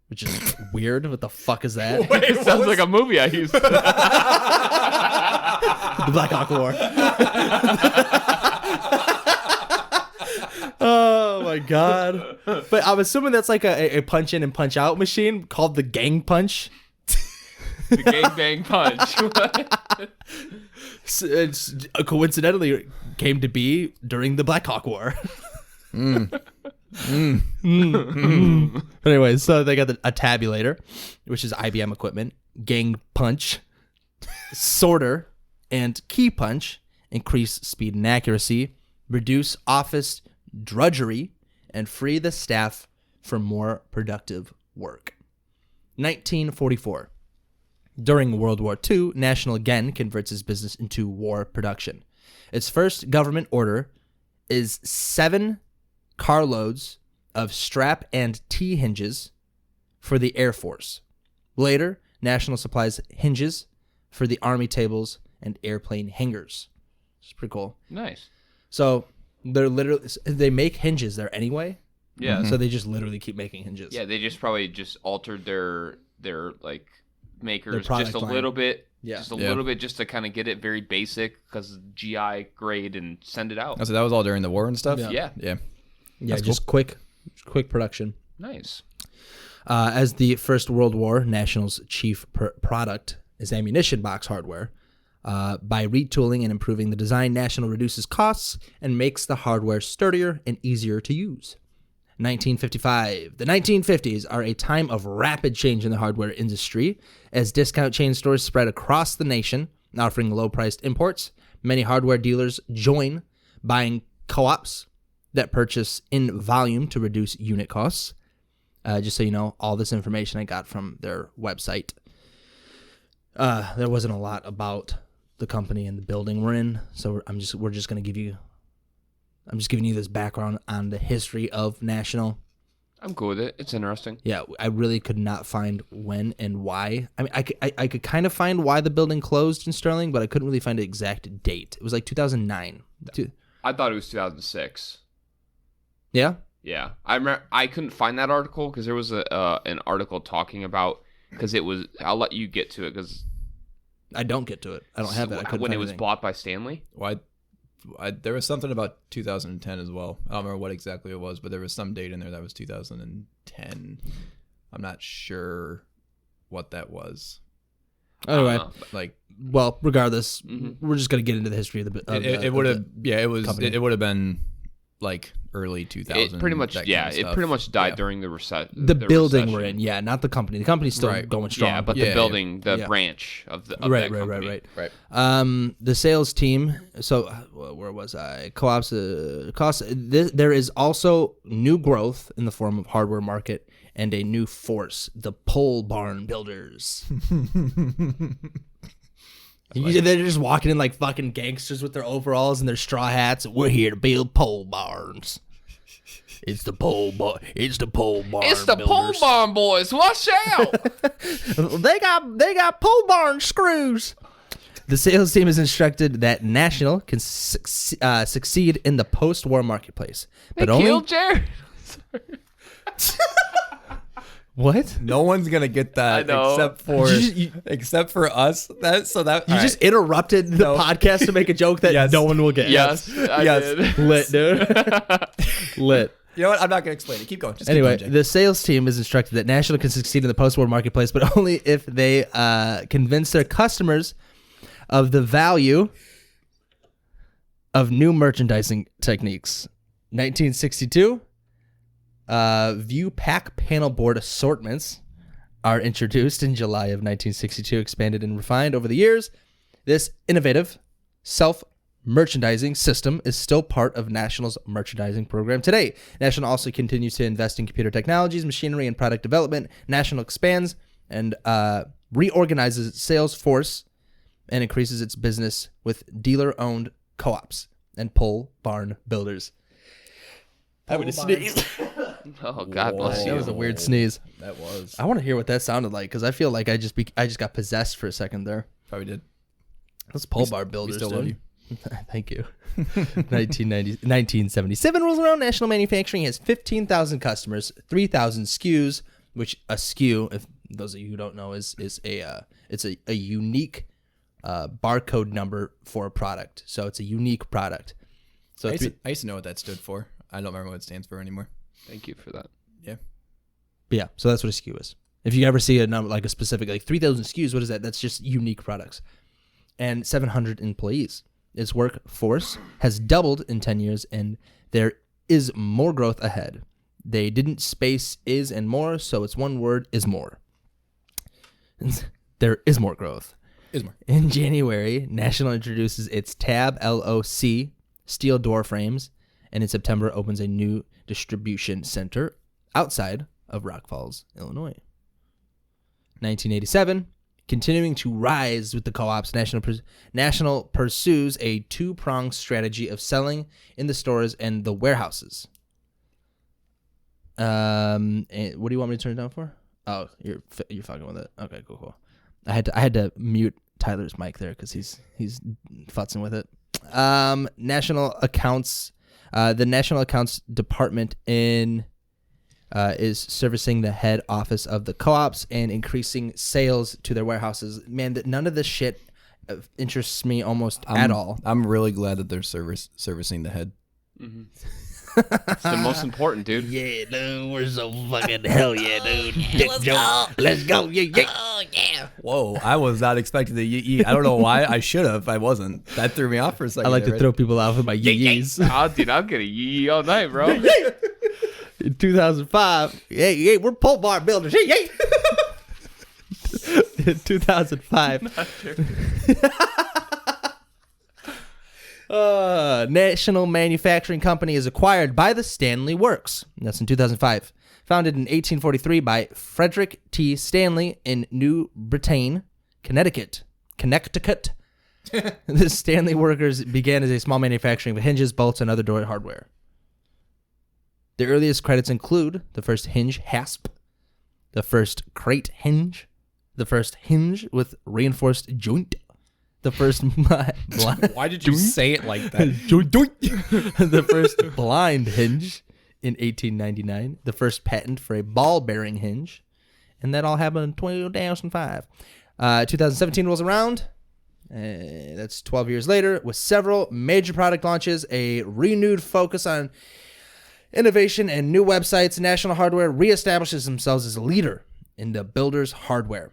which is weird. What the fuck is that? It sounds like a movie I used. The Black Hawk War. Oh my god! But I'm assuming that's like a punch in and punch out machine called the gang punch. The gang bang punch. It's coincidentally came to be during the Black Hawk War. But anyway, so they got a tabulator, which is IBM equipment, gang punch, sorter, and key punch, increase speed and accuracy, reduce office drudgery, and free the staff for more productive work. 1944. During World War II, National again converts its business into war production. Its first government order is 7 carloads of strap and T-hinges for the Air Force. Later, National supplies hinges for the Army tables and airplane hangars. It's pretty cool. Nice. So they make hinges there anyway. Yeah. So they just literally keep making hinges. Yeah, they just probably just altered their like makers product just a line. little bit. Yeah. Just a little bit just to kind of get it very basic because GI grade and send it out. Oh, so that was all during the war and stuff? Yeah. Yeah. Yeah, That's just quick production. Nice. As the First World War, National's chief product is ammunition box hardware. By retooling and improving the design, National reduces costs and makes the hardware sturdier and easier to use. 1955. The 1950s are a time of rapid change in the hardware industry as discount chain stores spread across the nation, offering low-priced imports. Many hardware dealers join buying co-ops that purchase in volume to reduce unit costs. Just so you know, all this information I got from their website. There wasn't a lot about the company and the building we're in, so I'm just giving you this background on the history of National. I'm cool with it. It's interesting. Yeah, I really could not find when and why. I mean, I could kind of find why the building closed in Sterling, but I couldn't really find an exact date. It was like 2009. I thought it was 2006. Yeah? Yeah. I remember I couldn't find that article because there was an article talking about because it was. I'll let you get to it because I don't get to it. I don't have it. I couldn't when find it was anything. bought by Stanley. Well, there was something about 2010 as well. I don't remember what exactly it was, but there was some date in there that was 2010. I'm not sure what that was. Anyway, Like, well, regardless, we're just going to get into the history of the it would have, company. it would have been like early 2000s. It pretty much, it pretty much died during the recession. the building we're in, not the company. The company's still Right. going strong. Yeah, but the building, the branch of the right. Right. The sales team. So where was I? Co-ops. Cost. There is also new growth in the form of hardware market and a new force: the pole barn builders. They're just walking in like fucking gangsters with their overalls and their straw hats. We're here to build pole barns. It's the pole barn. It's the pole barn. It's the pole barn boys. Watch out! They got pole barn screws. The sales team is instructed that National can succeed in the post-war marketplace, They but killed Jared. What? No one's gonna get that I know. except for us. You just interrupted the podcast to make a joke that no one will get. Yes, I did. Lit, dude. Lit. You know what? I'm not gonna explain it. Keep going. Just Anyway, keep going, Jay. the sales team is instructed that National can succeed in the post-war marketplace, but only if they convince their customers of the value of new merchandising techniques. 1962, View pack panel board assortments are introduced in July of 1962, expanded and refined over the years. This innovative self-merchandising system is still part of National's merchandising program today. National also continues to invest in computer technologies, machinery, and product development. National expands and reorganizes its sales force and increases its business with dealer-owned co-ops and pole barn builders. I would have sneezed. Oh, God bless you. That was a weird sneeze. That was. I want to hear what that sounded like because I feel like I just got possessed for a second there. Probably did. Those pole bar builders, we still love you. Thank you. 1977 rolls around. National Manufacturing has 15,000 customers, 3,000 SKUs, which a SKU, if those of you who don't know, is a unique barcode number for a product. So it's a unique product. So I used to know what that stood for. I don't remember what it stands for anymore. Thank you for that. Yeah. Yeah, so that's what a SKU is. If you ever see a number like a specific, like 3,000 SKUs, what is that? That's just unique products. And 700 employees. Its workforce has doubled in 10 years, and there is more growth ahead. They didn't space is and more, so it's one word, is more. There is more growth. Is more. In January, National introduces its Tab LOC steel door frames, and in September opens a new distribution center outside of Rock Falls, Illinois. 1987, continuing to rise with the co-ops, National pursues a two-pronged strategy of selling in the stores and the warehouses. And what do you want me to turn it down for? Oh, you're fucking with it. Okay, cool. I had to mute Tyler's mic there because he's futzing with it. National accounts. The National Accounts Department is servicing the head office of the co-ops and increasing sales to their warehouses. Man, none of this shit interests me almost at all. I'm really glad that they're servicing the head. Mm-hmm. It's the most important, dude. Yeah, dude, we're so fucking hell yeah, dude. Let's go. Yeah. Oh, yeah. Whoa, I was not expecting the yee. I don't know why. I should have. I wasn't. That threw me off for a second. I like to throw people off with my yee-yees. Oh, dude, I'll get a yee all night, bro. In 2005, hey, we're pole bar builders. Hey. In 2005, National Manufacturing Company is acquired by the Stanley Works. That's in 2005. Founded in 1843 by Frederick T. Stanley in New Britain, Connecticut. The Stanley Workers began as a small manufacturing of hinges, bolts, and other door hardware. The earliest credits include the first hinge hasp, the first crate hinge, the first hinge with reinforced joint, the first Why did you say it like that? The first blind hinge in 1899, the first patent for a ball bearing hinge, and that all happened in 2005. 2017 rolls around. That's 12 years later, with several major product launches, a renewed focus on innovation and new websites. National Hardware reestablishes themselves as a leader in the builder's hardware.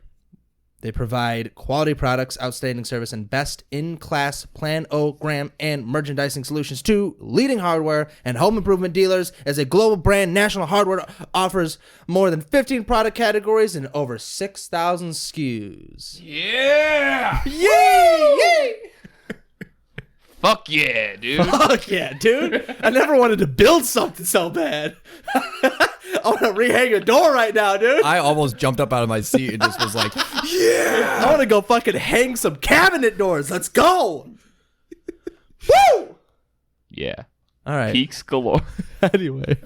They provide quality products, outstanding service, and best-in-class planogram and merchandising solutions to leading hardware and home improvement dealers. As a global brand, National Hardware offers more than 15 product categories and over 6,000 SKUs. Yeah! Yay! Fuck yeah, dude. Fuck yeah, dude. I never wanted to build something so bad. I want to rehang a door right now, dude. I almost jumped up out of my seat and just was like, yeah! I want to go fucking hang some cabinet doors. Let's go. Woo! Yeah. All right. Peaks galore. Anyway,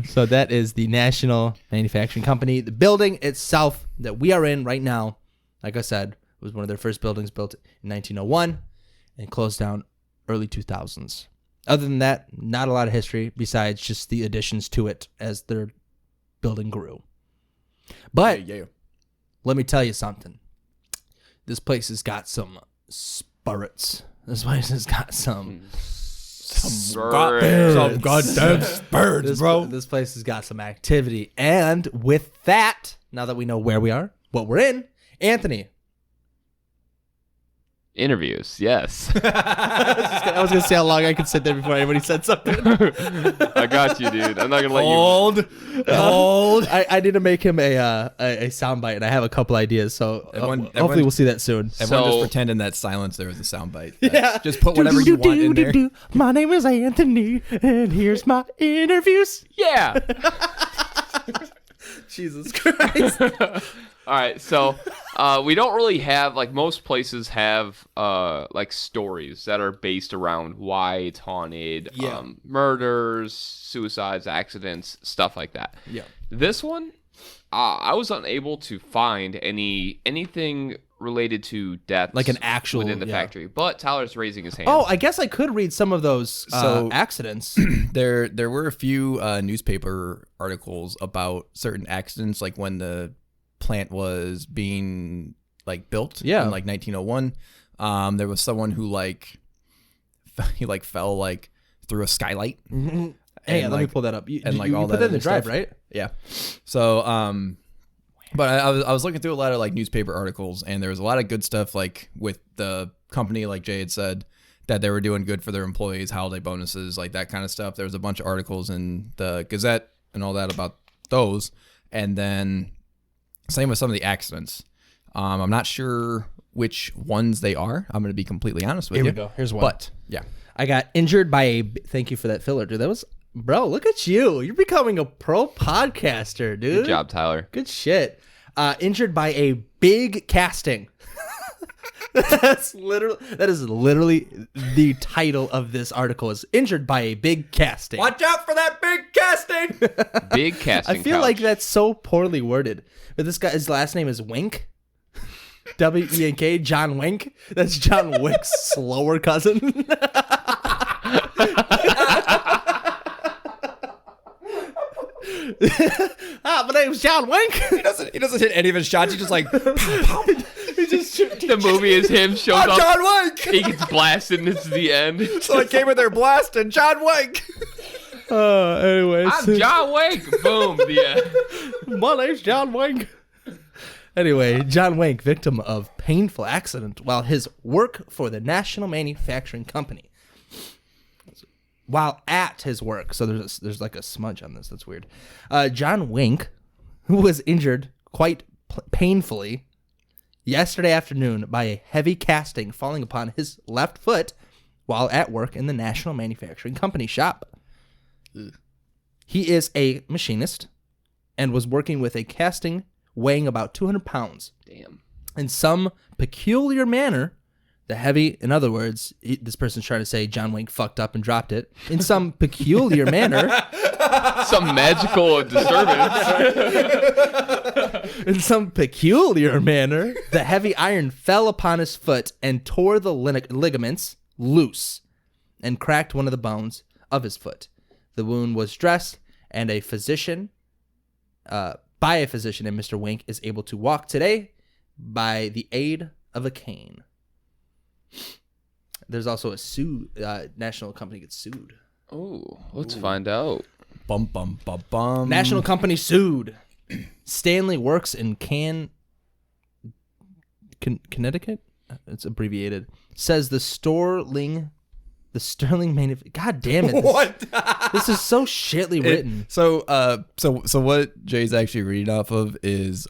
so that is the National Manufacturing Company. The building itself that we are in right now, like I said, was one of their first buildings built in 1901 and closed down early 2000s. Other than that, not a lot of history besides just the additions to it as their building grew. But let me tell you something. This place has got some spirits. This place has got some goddamn spirits, bro. This place has got some activity. And with that, now that we know where we are, what we're in, Anthony, Interviews, yes. I was gonna say how long I could sit there before anybody said something. I got you, dude. I'm not gonna let Hold. I need to make him a soundbite, and I have a couple ideas. So hopefully we'll see that soon. Everyone just pretending that silence there was a soundbite. Yeah. Just put whatever you want in there. My name is Anthony, and here's my interviews. Yeah. Jesus Christ. All right, so we don't really have, like, most places have like stories that are based around why it's haunted, murders, suicides, accidents, stuff like that. Yeah. This one, I was unable to find anything related to deaths, like an actual within the factory. But Tyler's raising his hand. Oh, I guess I could read some of those accidents. There were a few newspaper articles about certain accidents, like when the plant was being like built in like 1901. There was someone who fell like through a skylight. Mm-hmm. Hey, let me pull that up. You all put that in the drive, right? Yeah. So but I was looking through a lot of like newspaper articles, and there was a lot of good stuff, like with the company, like Jay had said, that they were doing good for their employees, holiday bonuses, like that kind of stuff. There was a bunch of articles in the Gazette and all that about those. And then same with some of the accidents. I'm not sure which ones they are. I'm going to be completely honest with you. Here we go. Here's one. But yeah, I got injured by a. Thank you for that filler, dude. That was, bro. Look at you. You're becoming a pro podcaster, dude. Good job, Tyler. Good shit. Injured by a big casting. That is literally the title of this article. Is injured by a big casting. Watch out for that big casting. Big casting. I feel like that's so poorly worded. But this guy, his last name is Wink. W-E-N-K, John Wink. That's John Wick's slower cousin. My name's John Wink. He doesn't hit any of his shots. He just like the movie is him shows I'm up. John Wink. He gets blasted and it's the end. So I came in there blasting John Wink. Anyways. I'm John Wink. Boom. The end. My name's John Wink. Anyway, John Wink, victim of painful accident while his work for the National Manufacturing Company. While at his work, so there's like a smudge on this. That's weird. John Wink, who was injured quite painfully yesterday afternoon by a heavy casting falling upon his left foot while at work in the National Manufacturing Company shop. Ugh. He is a machinist and was working with a casting weighing about 200 pounds. Damn. In some peculiar manner, the heavy, in other words, this person's trying to say John Wink fucked up and dropped it. In some peculiar manner. Some magical disturbance. In some peculiar manner, the heavy iron fell upon his foot and tore the ligaments loose and cracked one of the bones of his foot. The wound was dressed, and by a physician, and Mr. Wink is able to walk today by the aid of a cane. There's also a national company gets sued. Oh, let's find out. Bum bum bum bum. National company sued. Stanley works in Connecticut. It's abbreviated. Says the Sterling God damn it! What? This is so shitly written. So what Jay's actually reading off of is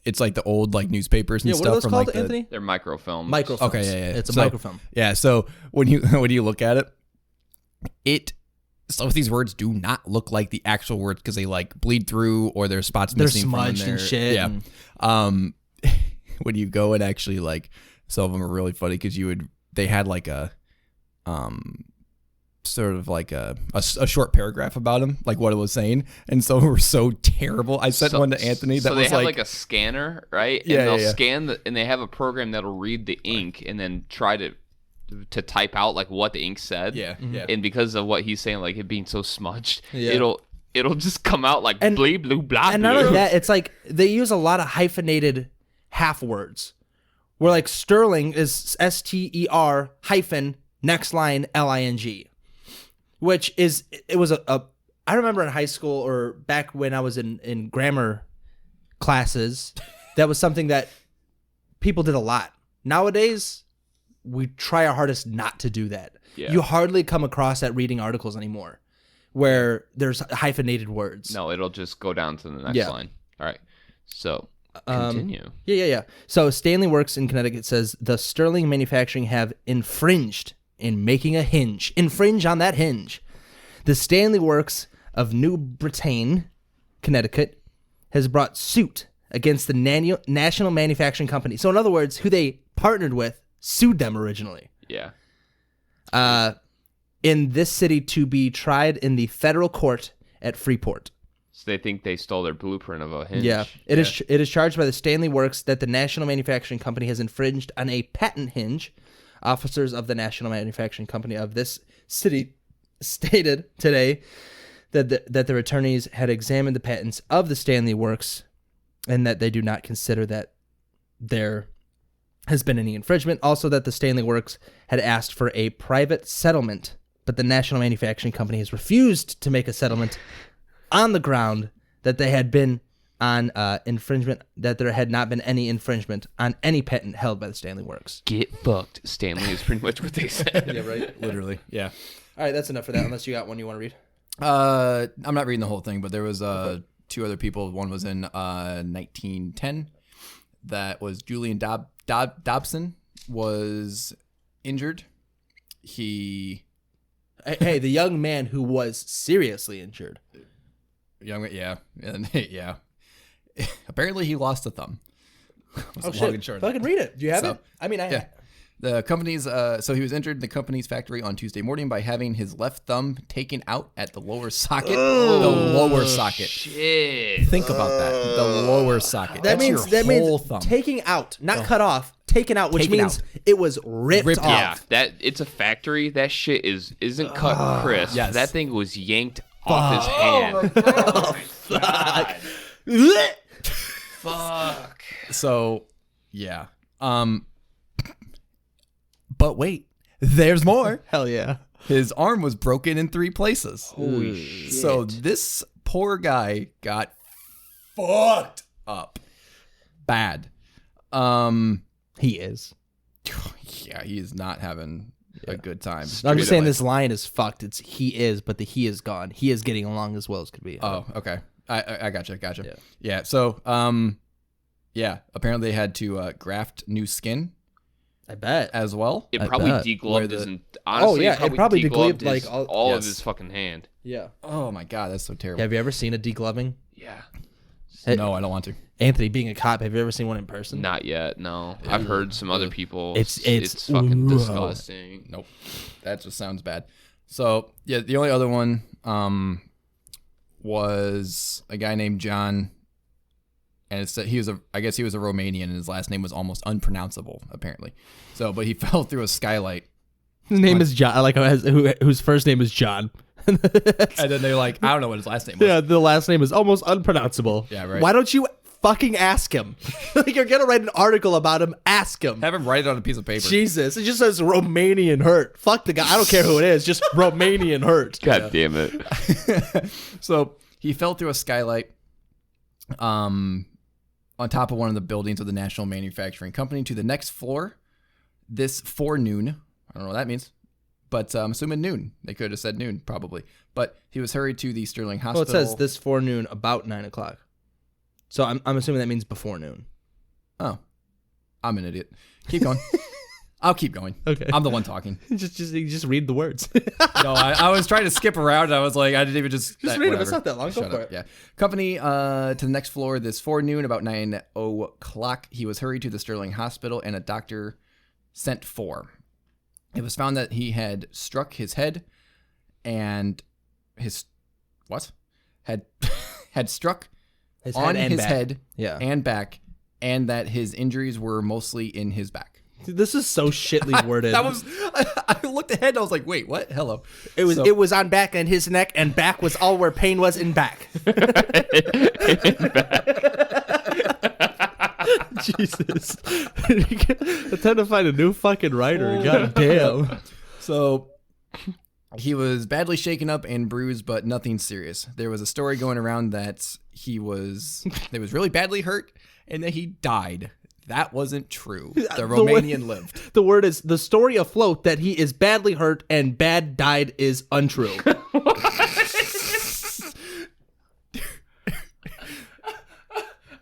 it's like the old like newspapers and what stuff are those from called, like Anthony? They're microfilms. Microfilms. Okay, yeah. It's a microfilm. Yeah, so when you look at it, some of these words do not look like the actual words because they like bleed through or there's spots They're missing smudged from in and there. shit. Yeah. When you go and actually like some of them are really funny because they had like a sort of like a short paragraph about him, like what it was saying, and some were so terrible. I sent one to Anthony that so was they have like a scanner, right? Yeah, and they'll scan and they have a program that'll read the ink and then try to type out like what the ink said. Yeah, yeah. And because of what he's saying, like it being so smudged, Yeah. it'll just come out like blee blue blah. And not only that, it's like they use a lot of hyphenated half words. Where like Sterling is STER hyphen next line LING, which is it was a I remember in high school or back when I was in grammar classes, that was something that people did a lot. Nowadays, we try our hardest not to do that. Yeah. You hardly come across that reading articles anymore where there's hyphenated words. No, it'll just go down to the next Yeah. line. All right. So continue. Yeah. So Stanley Works in Connecticut says the Sterling Manufacturing have infringed in making a hinge. Infringe on that hinge. The Stanley Works of New Britain, Connecticut, has brought suit against the National Manufacturing Company. So in other words, who they partnered with sued them originally. Yeah. In this city to be tried in the federal court at Freeport. So they think they stole their blueprint of a hinge. Yeah. It is charged by the Stanley Works that the National Manufacturing Company has infringed on a patent hinge. Officers of the National Manufacturing Company of this city stated today that their attorneys had examined the patents of the Stanley Works and that they do not consider that there has been any infringement. Also, that the Stanley Works had asked for a private settlement, but the National Manufacturing Company has refused to make a settlement on the ground that they had been on infringement, that there had not been any infringement on any patent held by the Stanley Works. Get fucked, Stanley is pretty much what they said. Yeah, right. Literally. Yeah. All right, that's enough for that. Unless you got one you want to read. I'm not reading the whole thing, but there was two other people. One was in 1910. That was Julian Dobson was injured. Hey, the young man who was seriously injured. Yeah. Apparently he lost a thumb. Oh shit! Fucking read it. Do you have it? I mean, yeah. The company's so he was injured in the company's factory on Tuesday morning by having his left thumb taken out at the lower socket. The lower socket. Shit. Think about that. The lower socket. That That's means your whole thumb. taking out, not cut off, taken out, which Taken means out. it was ripped off. Yeah, that it's a factory. That shit isn't cut crisp. Yes. That thing was yanked off his hand. God. Fuck. So, yeah. But wait, there's more. Hell yeah. His arm was broken in 3 places. Holy shit. So this poor guy got fucked up bad. He is. Yeah, he is not having a good time. I'm just saying this line is fucked. It's he is, but the he is gone. He is getting along as well as could be. Oh, okay. I gotcha. Yeah. Yeah. So, yeah. Apparently, they had to graft new skin I bet. as well. It I probably bet. degloved his. Honestly, yeah, it probably degloved, like, all all- of Yes. his fucking hand. Yeah. Oh my god, that's so terrible. Have you ever seen a degloving? Yeah. No, I don't want to. Anthony, being a cop, have you ever seen one in person? Not yet. No, I've heard some other people. It's fucking whoa. disgusting. Nope. That just sounds bad. So yeah, the only other one was a guy named John, and it said I guess he was a Romanian, and his last name was almost unpronounceable apparently. So, but he fell through a skylight, His name is John. I like whose first name is John. and then they're like, I don't know what his last name was. Yeah, the last name is almost unpronounceable. Yeah, right. Why don't you fucking ask him? Like, you're gonna write an article about him. Ask him. Have him write it on a piece of paper. Jesus, it just says Romanian hurt. Fuck the guy. I don't care who it is. Just Romanian hurt. God damn it. So he fell through a skylight, on top of one of the buildings of the National Manufacturing Company to the next floor. This forenoon. I don't know what that means, but I'm assuming noon. They could have said noon, probably. But he was hurried to the Sterling Well, Hospital. it says this forenoon about 9 o'clock. So I'm assuming that means before noon. Oh, I'm an idiot. Keep going. I'll keep going. Okay. I'm the one talking. just read the words. No, I was trying to skip around. And I was like, I didn't even just Just read them. It's not that long. Go Shut for up. it. Yeah. Company to the next floor this forenoon about 9 o'clock. He was hurried to the Sterling Hospital and a doctor sent for. It was found that he had struck his head and his had struck His on head and his back. head Yeah. and back, and that his injuries were mostly in his back. Dude, this is so shitly worded. That was I looked ahead and I was like, wait, what? Hello. It was on back and his neck, and back was all where pain was in back. Jesus. Attempt to find a new fucking writer. God damn. So he was badly shaken up and bruised, but nothing serious. There was a story going around that he was really badly hurt and that he died That wasn't true. The Romanian lived. The word is the story afloat that he is badly hurt and bad died is untrue.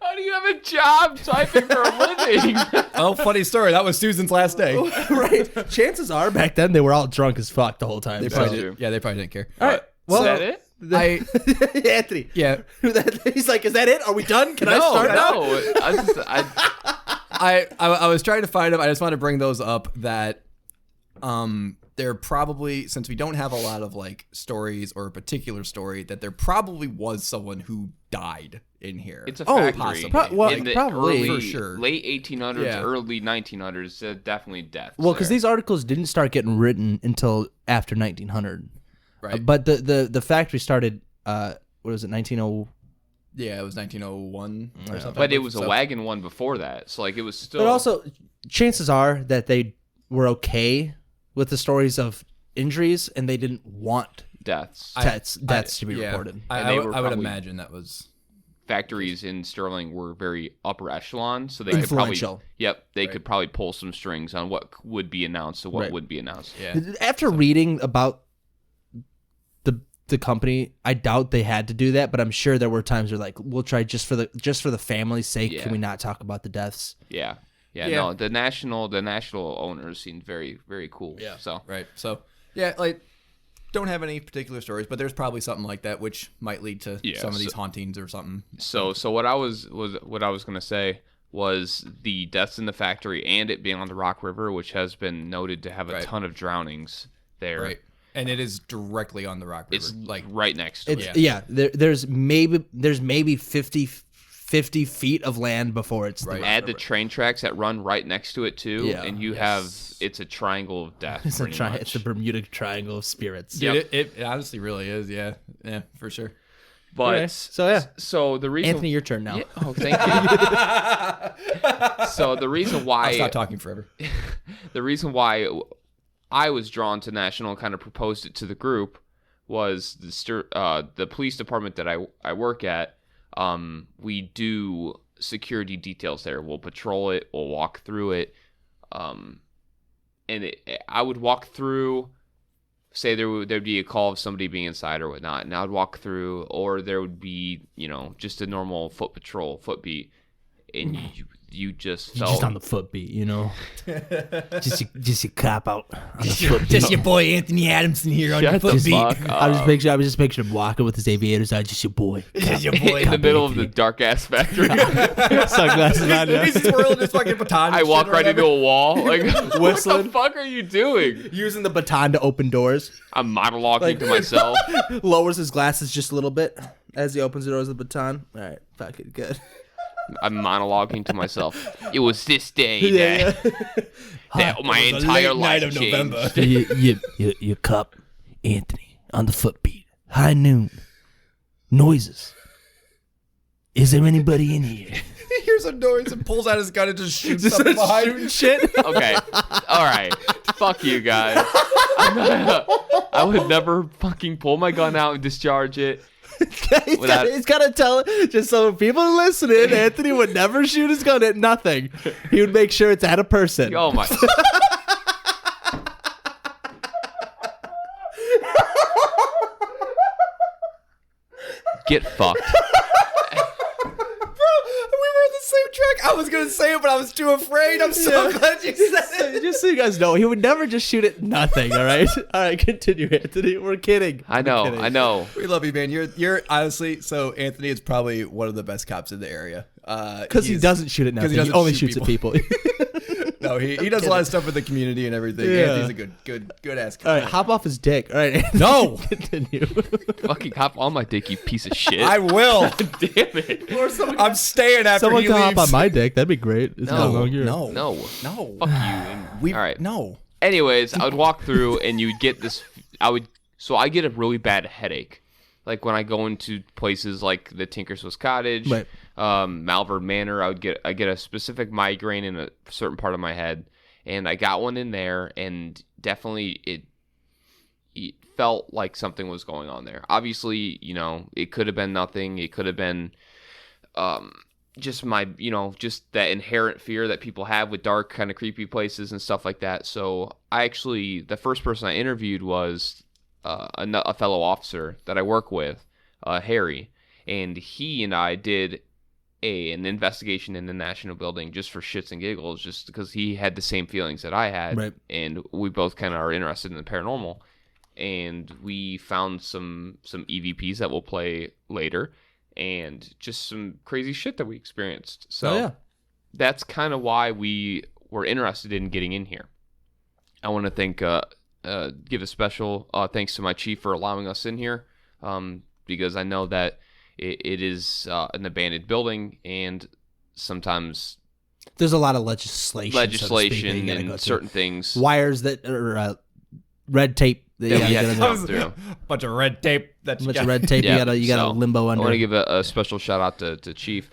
How do you have a job typing for a living? Oh, funny story. That was Susan's last day. Right. Chances are back then they were all drunk as fuck the whole time. They so. probably they probably didn't care. All right. Well, Is that it? Anthony. Yeah. He's like, is that it? Are we done? Can I start now? No. I was trying to find them. I just want to bring those up that there probably, since we don't have a lot of like stories or a particular story, that there probably was someone who died in here. It's a factory. possibly. In the probably. early, For sure. late 1800s, Yeah. early 1900s, definitely deaths. Well, because there. these articles didn't start getting written until after 1900. Right. But the factory started, what was it, 1900? Yeah, it was 1901 or something. But it was a So- wagon one before that, so like it was still. But also, chances are that they were okay with the stories of injuries and they didn't want deaths. deaths to be reported. And they were I would probably- imagine that was. Factories in Sterling were very upper echelon, so they could probably. Influential. Yep, they could probably pull some strings on what would be announced and what Right. would be announced. Yeah. After reading about the company, I doubt they had to do that, but I'm sure there were times where like we'll try just for the family's sake. Yeah. Can we not talk about the deaths? Yeah. Yeah. No, the national owners seemed very, very cool. Yeah. So Right. So, yeah, like, don't have any particular stories, but there's probably something like that which might lead to Yeah, some of so- these hauntings or something. So what I was gonna say was the deaths in the factory and it being on the Rock River, which has been noted to have a Right. ton of drownings there. Right. And it is directly on the Rock River. It's like, right next to It's, it. yeah. There's maybe 50 feet of land before it's the Right. Rock Add the River. train tracks that run right next to it too, Yeah. and you have it's a triangle of death. It's pretty much. it's the Bermuda Triangle of spirits. dude, it honestly really is. Yeah. Yeah, for sure. But Okay, so yeah. so the reason Anthony, your turn now. Yeah, oh, thank you. So the reason I'll why stop talking forever. the reason why I was drawn to National and kind of proposed it to the group was the police department that I work at. We do security details there. We'll patrol it. We'll walk through it. And I would walk through. Say there'd be a call of somebody being inside or whatnot, and I would walk through, or there would be just a normal foot patrol, foot beat, and you just You're felt just on the foot beat, just a cop out on the foot beat. Just your boy Anthony Adamson here on your Shut foot the beat. fuck I was up. just picturing him walking with his aviators on, just your boy. Just your boy. in the middle of the dark ass factory. Sunglasses on, yeah. He's twirling his fucking baton. I and walk shit or right into whatever. a wall. Like, what the Whistling. fuck are you doing? Using the baton to open doors. I'm monologuing to myself. Lowers his glasses just a little bit as he opens the doors of the baton. All right, fuck it, good. I'm monologuing to myself. It was this day that my entire life changed. you cop, Anthony, on the foot beat. High noon. Noises. Is there anybody in here? He hears a noise and pulls out his gun and just shoots something behind him. shit. Okay, all right. Fuck you guys. I would never fucking pull my gun out and discharge it. He's gotta tell just so people are listening. Anthony would never shoot his gun at nothing. He would make sure it's at a person. Oh my. Get fucked. We were in the same track. I was gonna say it, but I was too afraid. I'm so glad you said it. Just so you guys know, he would never just shoot at nothing. All right, all right. Continue, Anthony. We're kidding. I know. We love you, man. You're honestly. So Anthony is probably one of the best cops in the area. Because he doesn't shoot at nothing. He doesn't only shoot shoots at people. No, he does a lot of stuff with the community and everything. Yeah. Anthony's a good ass cop. All right, hop off his dick. All right, Anthony, No. continue. Fucking hop on my dick, you piece of shit. I will. Damn it. I'm staying after Someone he can leaves. hop on my dick. That'd be great. It's No, no longer. No. No. No. Fuck you. And, We, all right. No. Anyways, I would walk through and you would get this. I get a really bad headache. Like when I go into places like the Tinkerswill's Cottage, Right. Malvern Manor, I get a specific migraine in a certain part of my head, and I got one in there, and definitely it felt like something was going on there. Obviously, it could have been nothing. It could have been, just my, just that inherent fear that people have with dark, kind of creepy places and stuff like that. So the first person I interviewed was a fellow officer that I work with, Harry, and he and I did an investigation in the National Building just for shits and giggles, just because he had the same feelings that I had, Right. and we both kind of are interested in the paranormal, and we found some EVPs that we'll play later, and just some crazy shit that we experienced. So that's kind of why we were interested in getting in here. I want to give a special thanks to my chief for allowing us in here, because I know that it is an abandoned building, and sometimes there's a lot of legislation and certain things, wires that are red tape that you gotta get in there. Through. Bunch of red tape. You gotta limbo under. I want to give a special shout out to Chief.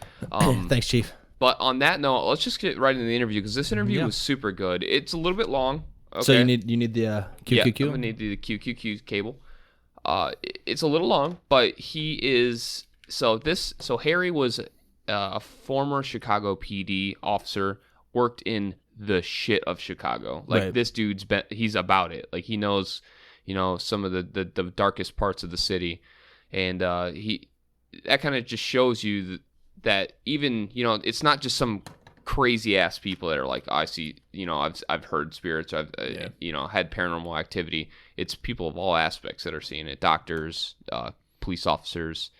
Thanks, Chief. But on that note, let's just get right into the interview, because this interview was super good. It's a little bit long. Okay. So you need the QQQ? Yeah, I'm gonna need the QQQ cable. It's a little long, but he is so Harry was a former Chicago PD officer, worked in the shit of Chicago. Like, this dude's he's about it. Like, he knows, some of the darkest parts of the city, and that kind of just shows you that even, it's not just some crazy ass people that are like, I see, I've heard spirits, I've had paranormal activity. It's people of all aspects that are seeing it: doctors, police officers,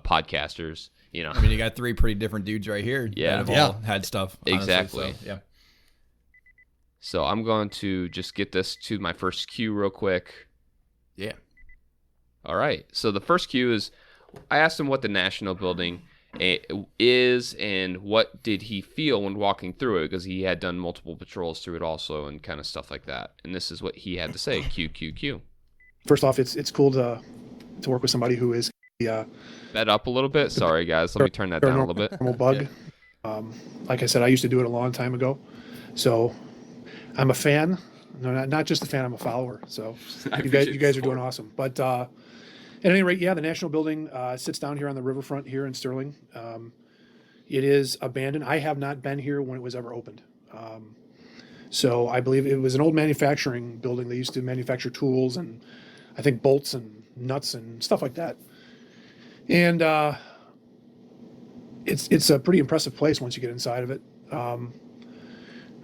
podcasters. I mean, you got three pretty different dudes right here. Yeah, that have all had stuff. Honestly, exactly. So, yeah. So I'm going to just get this to my first cue real quick. Yeah. All right. So the first cue is, I asked him what the National Building is and what did he feel when walking through it, because he had done multiple patrols through it also and kind of stuff like that. And this is what he had to say. QQQ. First off, it's cool to work with somebody who is that up a little bit. Sorry guys, let me turn that down a little bit. Paranormal bug. Yeah. Like I said, I used to do it a long time ago, so I'm a fan. No, not just a fan. I'm a follower. So you guys are doing awesome. But at any rate, the National Building sits down here on the riverfront here in Sterling. It is abandoned. I have not been here when it was ever opened. So I believe it was an old manufacturing building. They used to manufacture tools and I think bolts and nuts and stuff like that. And it's a pretty impressive place once you get inside of it.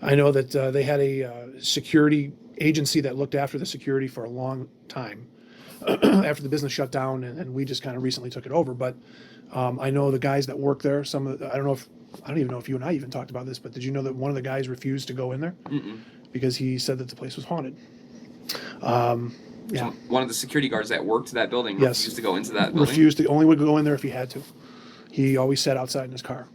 I know that they had a security agency that looked after the security for a long time after the business shut down, and we just kind of recently took it over. But I know the guys that work there. I don't even know if you and I even talked about this, but did you know that one of the guys refused to go in there because he said that the place was haunted? So one of the security guards that worked that building refused to go into that building? Only would go in there if he had to. He always sat outside in his car.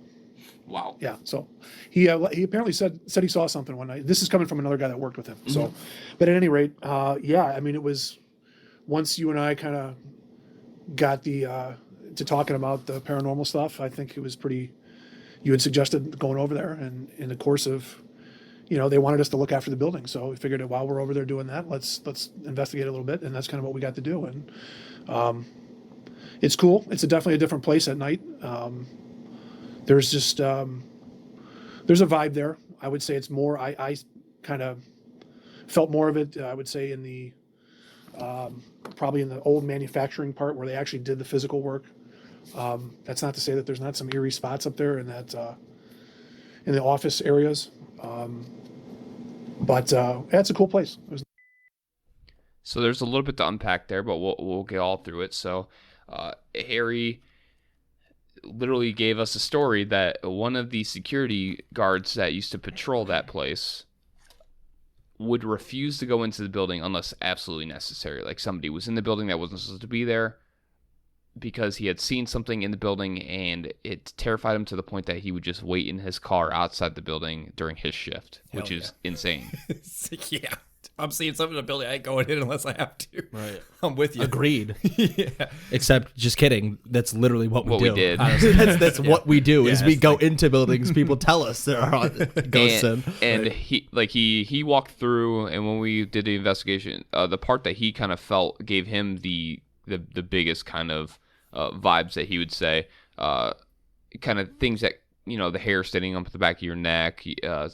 Wow. Yeah, so he apparently said he saw something one night. This is coming from another guy that worked with him. So, but at any rate, I mean, it was, once you and I kind of got to talking about the paranormal stuff, I think it was pretty, you had suggested going over there, and in the course of, they wanted us to look after the building. So we figured that while we're over there doing that, let's investigate a little bit, and that's kind of what we got to do. And it's cool. It's definitely a different place at night. There's just there's a vibe there. I would say it's more. I kind of felt more of it. I would say in the probably in the old manufacturing part where they actually did the physical work. That's not to say that there's not some eerie spots up there in that in the office areas. But it's a cool place. So there's a little bit to unpack there, but we'll get all through it. So Harry literally gave us a story that one of the security guards that used to patrol that place would refuse to go into the building unless absolutely necessary. Like somebody was in the building that wasn't supposed to be there because he had seen something in the building, and it terrified him to the point that he would just wait in his car outside the building during his shift, which is insane. Yeah. I'm seeing something in the building. I ain't going in unless I have to. Right. I'm with you. Agreed. Yeah. Except, just kidding. That's literally what we do. We did. That's what we do. Is we go into buildings. People tell us there are ghosts in. And he walked through, and when we did the investigation, the part that he kind of felt gave him the biggest kind of vibes that he would say, kind of things that the hair standing up at the back of your neck,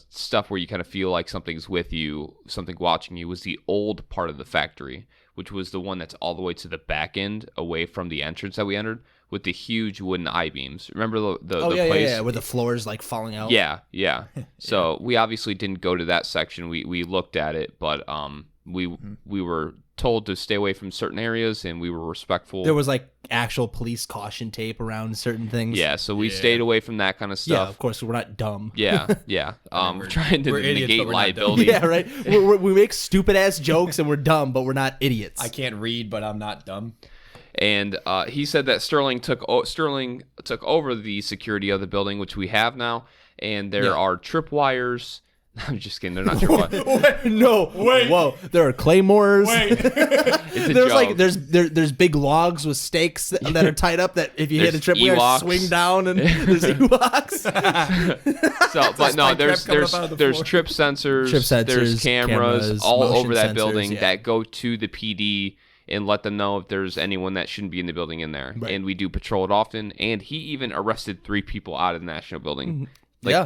stuff where you kind of feel like something's with you, something watching you, was the old part of the factory, which was the one that's all the way to the back end, away from the entrance that we entered, with the huge wooden I-beams. Remember the place? Yeah, where the floor is like falling out. Yeah. So we obviously didn't go to that section. We looked at it, but we were told to stay away from certain areas, and we were respectful. There was like actual police caution tape around certain things. Yeah, so we stayed away from that kind of stuff. Yeah, of course, we're not dumb. Yeah. We're trying to we're idiots, negate but we're not liability. Yeah, right. We make stupid ass jokes and we're dumb, but we're not idiots. I can't read, but I'm not dumb. And he said that Sterling took over the security of the building, which we have now, and there are tripwires. I'm just kidding. They're not tripwires. No, wait. Whoa, there are claymores. It's a There's joke. there's big logs with stakes that are tied up that if you hit a There's tripwire, Ewoks. swing down and there's Ewoks. So, but no, there's coming up out of the there's floor. trip sensors, there's cameras, cameras all motion over that sensors, building yeah. that go to the PD and let them know if there's anyone that shouldn't be in the building in there. Right. And we do patrol it often. And he even arrested 3 people out of the National Building,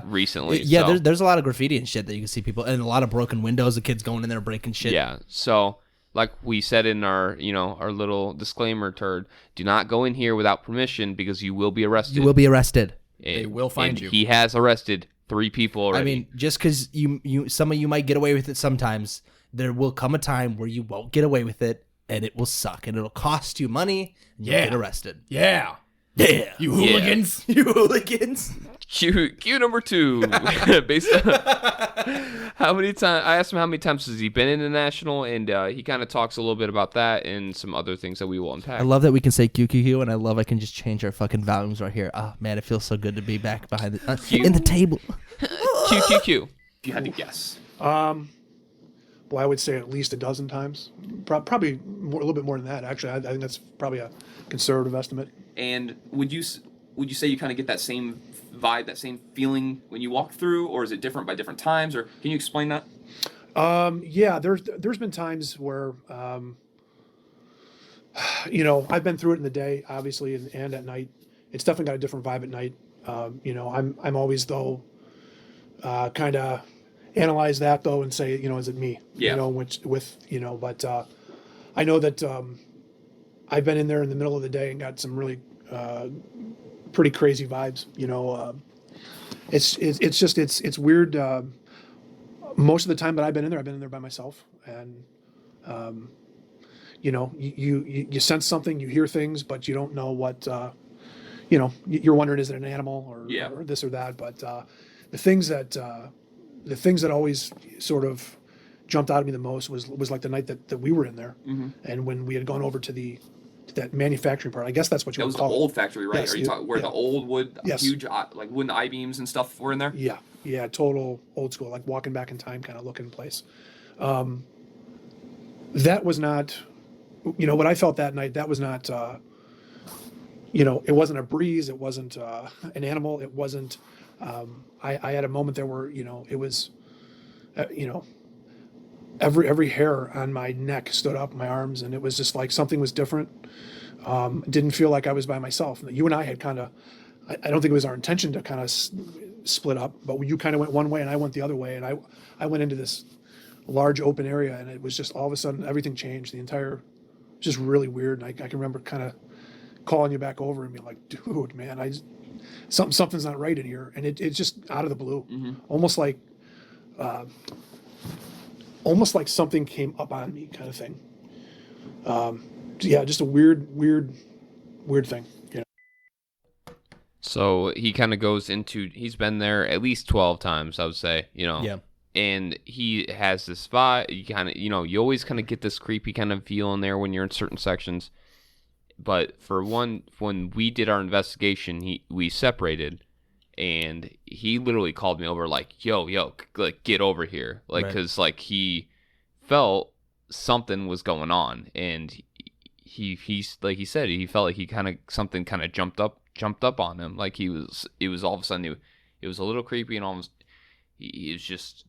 recently. Yeah, So, there's a lot of graffiti and shit that you can see people, and a lot of broken windows. The kids going in there breaking shit. yeah. So, like we said in our our little disclaimer turd, do not go in here without permission because you will be arrested. You will be arrested. They will find and you. He has arrested 3 people already. I mean, just because you some of you might get away with it sometimes, there will come a time where you won't get away with it, and it will suck, and it'll cost you money, and you'll get arrested. Yeah. Yeah. You hooligans. You hooligans. Cue number 2. Based on how many times I asked him how many times has he been in the National, and he kind of talks a little bit about that and some other things that we will unpack. I love that we can say QQQ, and I love I can just change our fucking volumes right here. Oh, man, it feels so good to be back behind the in the table. QQQ. If you had to guess. Well, I would say at least a dozen times. Probably more, a little bit more than that. Actually, I think that's probably a conservative estimate. And would you say you kind of get that same vibe, that same feeling when you walk through, or is it different by different times? Or can you explain that? Yeah, there's been times where, I've been through it in the day, obviously, and at night. It's definitely got a different vibe at night. I'm always though, kind of analyze that though and say, is it me? Yeah. But I know that I've been in there in the middle of the day and got some really pretty crazy vibes. It's weird. Most of the time that I've been in there by myself, and you sense something, you hear things, but you don't know what. You're wondering, is it an animal or this or that? But the things that always sort of jumped out at me the most was like the night that we were in there, and when we had gone over to that manufacturing part. I guess that's what you That would was the call old it. factory, right? Yes, Are you talking where the old wood, Yes. huge like wooden I-beams and stuff were in there? Yeah, total old school, like walking back in time kind of looking place. That was not, what I felt that night. That was not, it wasn't a breeze. It wasn't an animal. It wasn't. I had a moment there where it was, every hair on my neck stood up, my arms, and it was just like something was different. Didn't feel like I was by myself. You and I had kind of, I don't think it was our intention to kind of split up, but you kind of went one way and I went the other way, and I went into this large open area, and it was just all of a sudden everything changed. The entire, just really weird. And I can remember kind of calling you back over and being like, dude, man, something's not right in here, and it's just out of the blue, almost like something came up on me, kind of thing. Just a weird thing. So he kind of goes into, he's been there at least 12 times, I would say, Yeah. And he has this vibe, you kind of, you always kind of get this creepy kind of feel in there when you're in certain sections. But for one, when we did our investigation, we separated, and he literally called me over like, yo, like, get over here. Like, because like he felt something was going on, and he's like he said, he felt like something kind of jumped up on him. Like it was all of a sudden, it was a little creepy, and almost, he was just,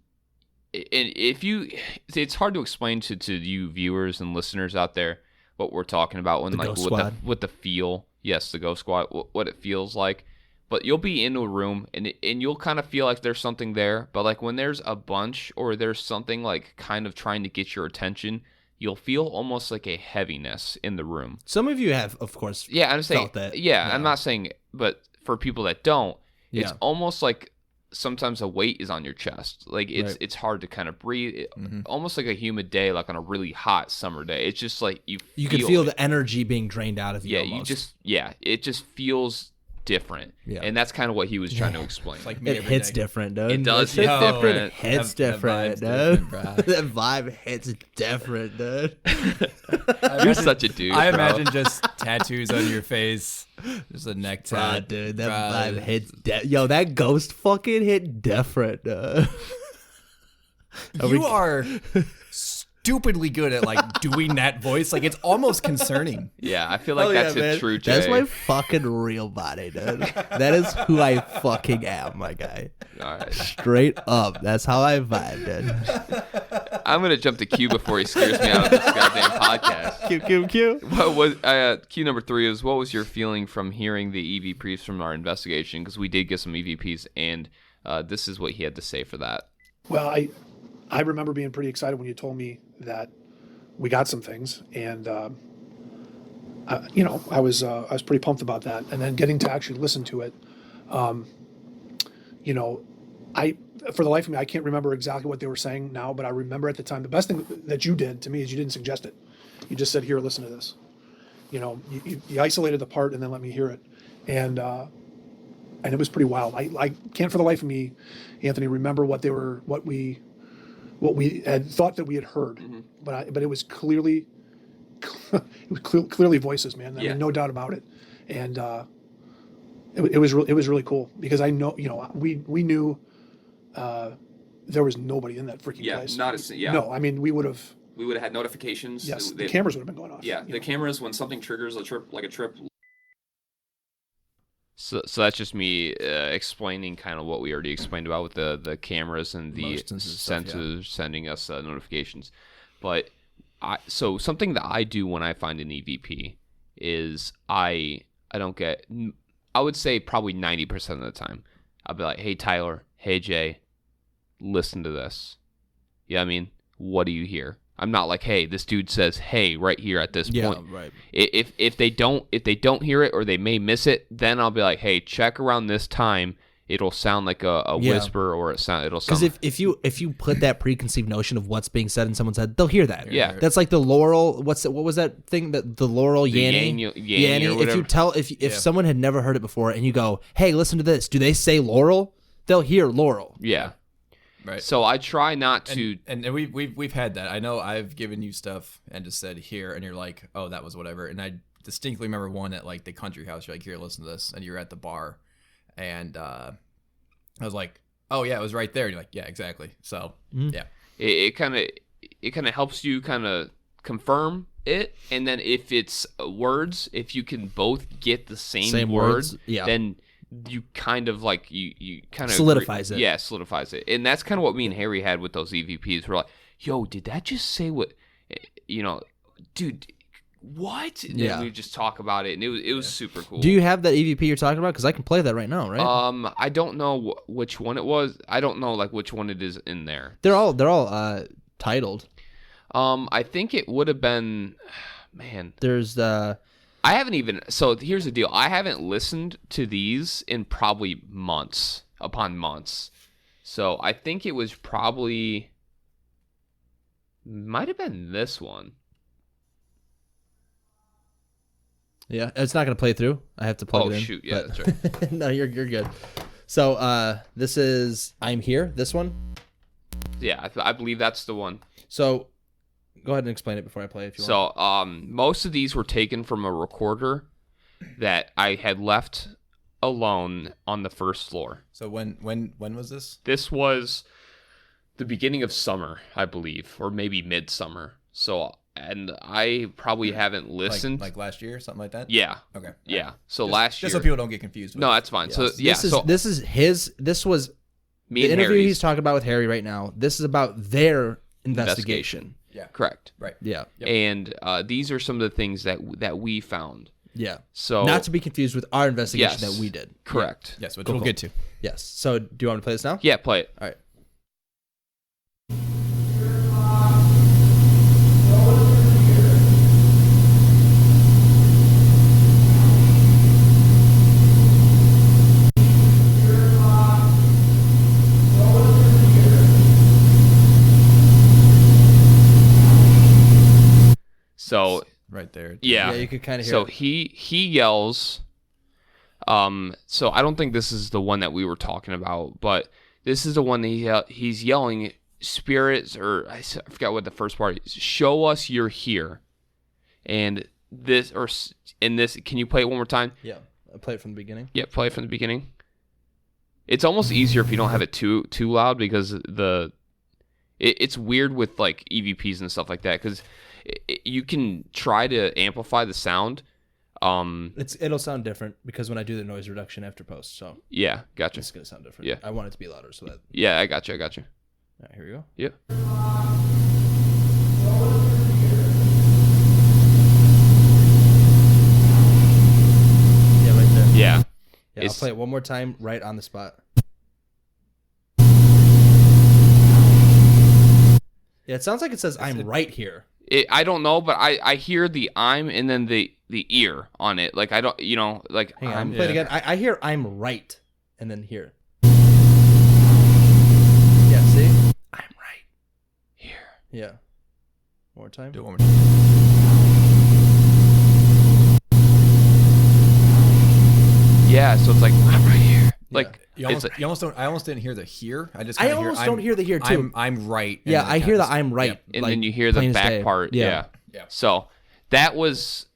and it's hard to explain to you viewers and listeners out there what we're talking about when The like Ghost Squad. with the feel. Yes, the Ghost Squad, what it feels like but you'll be in a room and you'll kind of feel like there's something there. But like when there's a bunch or there's something like kind of trying to get your attention, you'll feel almost like a heaviness in the room. Some of you have, of course, Yeah, I'm saying felt that. Yeah, I'm not saying, but for people that don't, it's Yeah. almost like sometimes a weight is on your chest. Like Right. it's hard to kind of breathe. Almost like a humid day, like on a really hot summer day. It's just like you can feel it. the energy being drained out of you. Yeah, almost. it just feels different. Yeah. And that's kind of what he was trying to explain. Like me It every hits day. different, dude. It does It hit hits different. It hits That different, vibe's dude. different, bro. That vibe hits different, dude. You're such a dude. I bro. imagine just tattoos on your face, just a neck tat. Dude, that Bro. vibe hits. Yo, that ghost fucking hit different, dude. You are stupidly good at like doing that voice. Like it's almost concerning. Yeah, I feel like Oh, yeah, that's man. a true Jay. That's my fucking real body, dude. That is who I fucking am, my guy. All right. Straight up. That's how I vibe, dude. I'm gonna jump to Q before he scares me out of this goddamn podcast. Q. What was Q number 3 is what was your feeling from hearing the EVPs from our investigation? Because we did get some EVPs, and this is what he had to say for that. Well, I remember being pretty excited when you told me that we got some things, and I was pretty pumped about that. And then getting to actually listen to it, for the life of me, I can't remember exactly what they were saying now, but I remember at the time the best thing that you did to me is you didn't suggest it. You just said, "Here, listen to this." You isolated the part and then let me hear it, and it was pretty wild. I can't for the life of me, Anthony, remember what we had thought that we had heard, but it was clearly voices, man. I mean, no doubt about it, and it was really cool because I know we knew there was nobody in that freaking place. No, I mean we would have had notifications. Yes, the cameras would have been going off. Yeah, the cameras when something triggers a trip. So that's just me explaining kind of what we already explained about with the cameras and the Motion sensors sensors sending us notifications. But so something that I do when I find an EVP is I don't get. I would say probably 90% of the time I'll be like, "Hey Tyler, hey Jay, listen to this." Yeah, I mean, what do you hear? I'm not like, "Hey, this dude says hey right here at this point." Right. If they don't hear it or they may miss it, then I'll be like, "Hey, check around this time. It'll sound like a whisper or it'll sound." Because if you put that preconceived notion of what's being said in someone's head, they'll hear that. Yeah. That's like the Laurel. What was that thing that the Laurel Yanny? Yanny or whatever. If someone had never heard it before and you go, "Hey, listen to this," do they say Laurel? They'll hear Laurel. Yeah. Right. So I try not to. And we've had that. I know I've given you stuff and just said here, and you're like, oh, that was whatever. And I distinctly remember one at like the country house. You're like, here, listen to this, and you're at the bar, and I was like, oh yeah, it was right there. And you're like, yeah, exactly. So yeah, It kind of helps you kind of confirm it, and then if it's words, if you can both get the same words, word, then you kind of like you kind of solidifies it. Yeah, solidifies it. And that's kind of what me and Harry had with those EVPs. We're like, "Yo, did that just say what? Dude, what?" And then we just talk about it, and it was super cool. Do you have that EVP you're talking about? Because I can play that right now, right? I don't know which one it was. I don't know like which one it is in there. They're all titled. I think it would have been, man. There's the. I haven't even. So here's the deal. I haven't listened to these in probably months upon months. So I think it was probably might have been this one. Yeah, it's not gonna play through. I have to plug it in. Oh shoot! Yeah, that's right. No, you're good. So this is I'm Here. This one. Yeah, I believe that's the one. So go ahead and explain it before I play it if you want. So most of these were taken from a recorder that I had left alone on the first floor. So when was this? This was the beginning of summer, I believe, or maybe midsummer. So, and I probably haven't listened. Like last year, something like that? Yeah. Okay. Yeah. So last year. Just so people don't get confused. No, that's fine. So yeah. This was me the and interview Harry's he's talking about with Harry right now. This is about their investigation. Yeah. Correct. Right. Yeah. Yep. And these are some of the things that we found. Yeah. So not to be confused with our investigation that we did. Correct. Yes, which Cool, we'll cool. get to. Yes. So do you want to play this now? Yeah, play it. All right. So Right there. yeah, you could kind of hear. so it. he yells. So I don't think this is the one that we were talking about, but this is the one that he's yelling, spirits, or I forgot what the first part is. Show us you're here, and this or in this. Can you play it one more time? Yeah. I'll play it from the beginning. Yeah, play it from the beginning. It's almost easier if you don't have it too loud because it's weird with like EVPs and stuff like that because you can try to amplify the sound. It'll sound different because when I do the noise reduction after post, so Yeah, gotcha. it's gonna sound different. Yeah. I want it to be louder, so that. Yeah, I got you. All right, here we go. Yeah. Yeah, right there. Yeah. Yeah, I'll play it one more time, right on the spot. Yeah, it sounds like it says "I'm right here." I don't know, but I hear the I'm and then the ear on it. Like I don't, like Hang on, I'm, play it again. I hear "I'm right," and then here. Yeah, see? I'm right here. Yeah. One more time. Do it one more time. Yeah, so it's like I'm right here. Like You almost don't. I almost didn't hear the here. I just. I kinda almost don't hear the here too. I'm right. and Yeah, then I it hear the kinda- "I'm right," Yep. and like, then you hear the plain as back day. part. Yeah. Yeah. So that was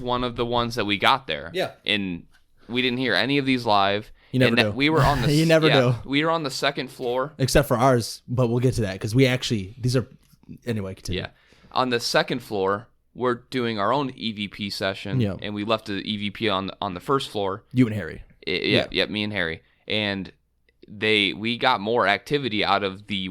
one of the ones that we got there. Yeah. And we didn't hear any of these live. You never and do. We were on the You never do. We were on the second floor. Except for ours, but we'll get to that because we actually these are anyway. Continue. Yeah. On the second floor, we're doing our own EVP session. Yeah. And we left the EVP on the first floor. You and Harry. Yeah, me and Harry. And we got more activity out of the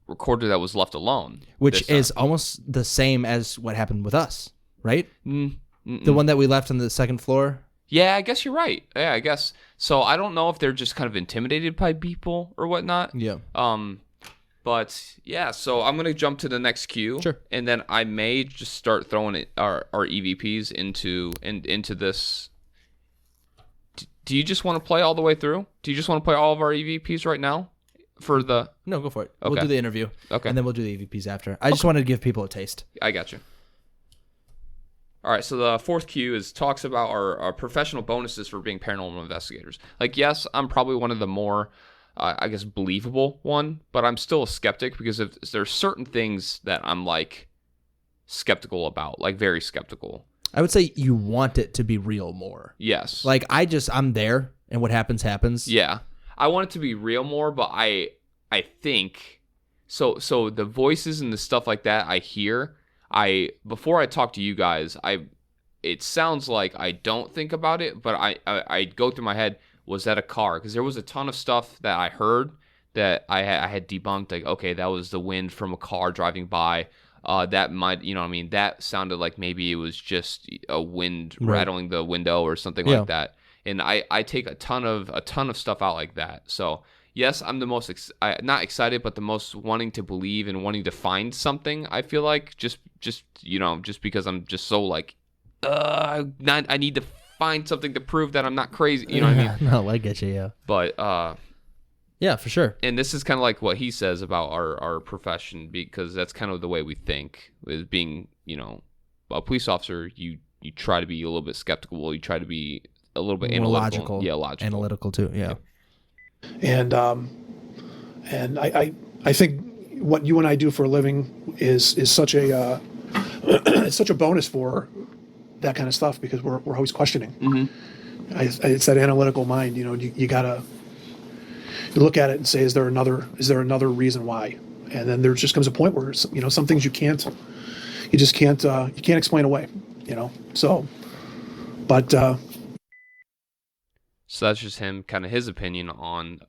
recorder that was left alone. Which this is time. almost the same as what happened with us, right? Mm-mm. The one that we left on the second floor. Yeah, I guess you're right. Yeah, I guess. So I don't know if they're just kind of intimidated by people or whatnot. Yeah. But yeah, so I'm gonna jump to the next queue. Sure. And then I may just start throwing our EVPs into this. Do you just want to play all the way through? Do you just want to play all of our EVPs right now? For the No, go for it. Okay. We'll do the interview. Okay. And then we'll do the EVPs after. I just wanted to give people a taste. I got you. All right, so the fourth cue talks about our professional bonuses for being paranormal investigators. Like, yes, I'm probably one of the more, I guess, believable one, but I'm still a skeptic because if there's certain things that I'm like skeptical about, like very skeptical. I would say you want it to be real more. Yes. Like I'm there, and what happens happens. Yeah, I want it to be real more, but I think so. The voices and the stuff like that I hear. Before I talk to you guys, it sounds like I don't think about it, but I go through my head, was that a car? Because there was a ton of stuff that I heard that I had debunked. Like, okay, that was the wind from a car driving by. That might, that sounded like maybe it was just a wind rattling the window or something like that. And I take a ton of stuff out like that. So yes, I'm the most not excited, but the most wanting to believe and wanting to find something. I feel like just because I'm just so like, I need to find something to prove that I'm not crazy. You know what I mean? No, I get you. Yeah. But yeah, for sure. and this is kind of like what he says about our profession, because that's kind of the way we think. Is being a police officer, you try to be a little bit skeptical. You try to be a little bit More analytical. logical. Yeah, logical. Analytical too. Yeah. And I think what you and I do for a living is such a it's such a bonus for that kind of stuff because we're always questioning. Mm-hmm. It's that analytical mind. You gotta look at it and say, is there another reason why? And then there just comes a point where some things you just can't explain away. So, but. So that's just him, kind of his opinion on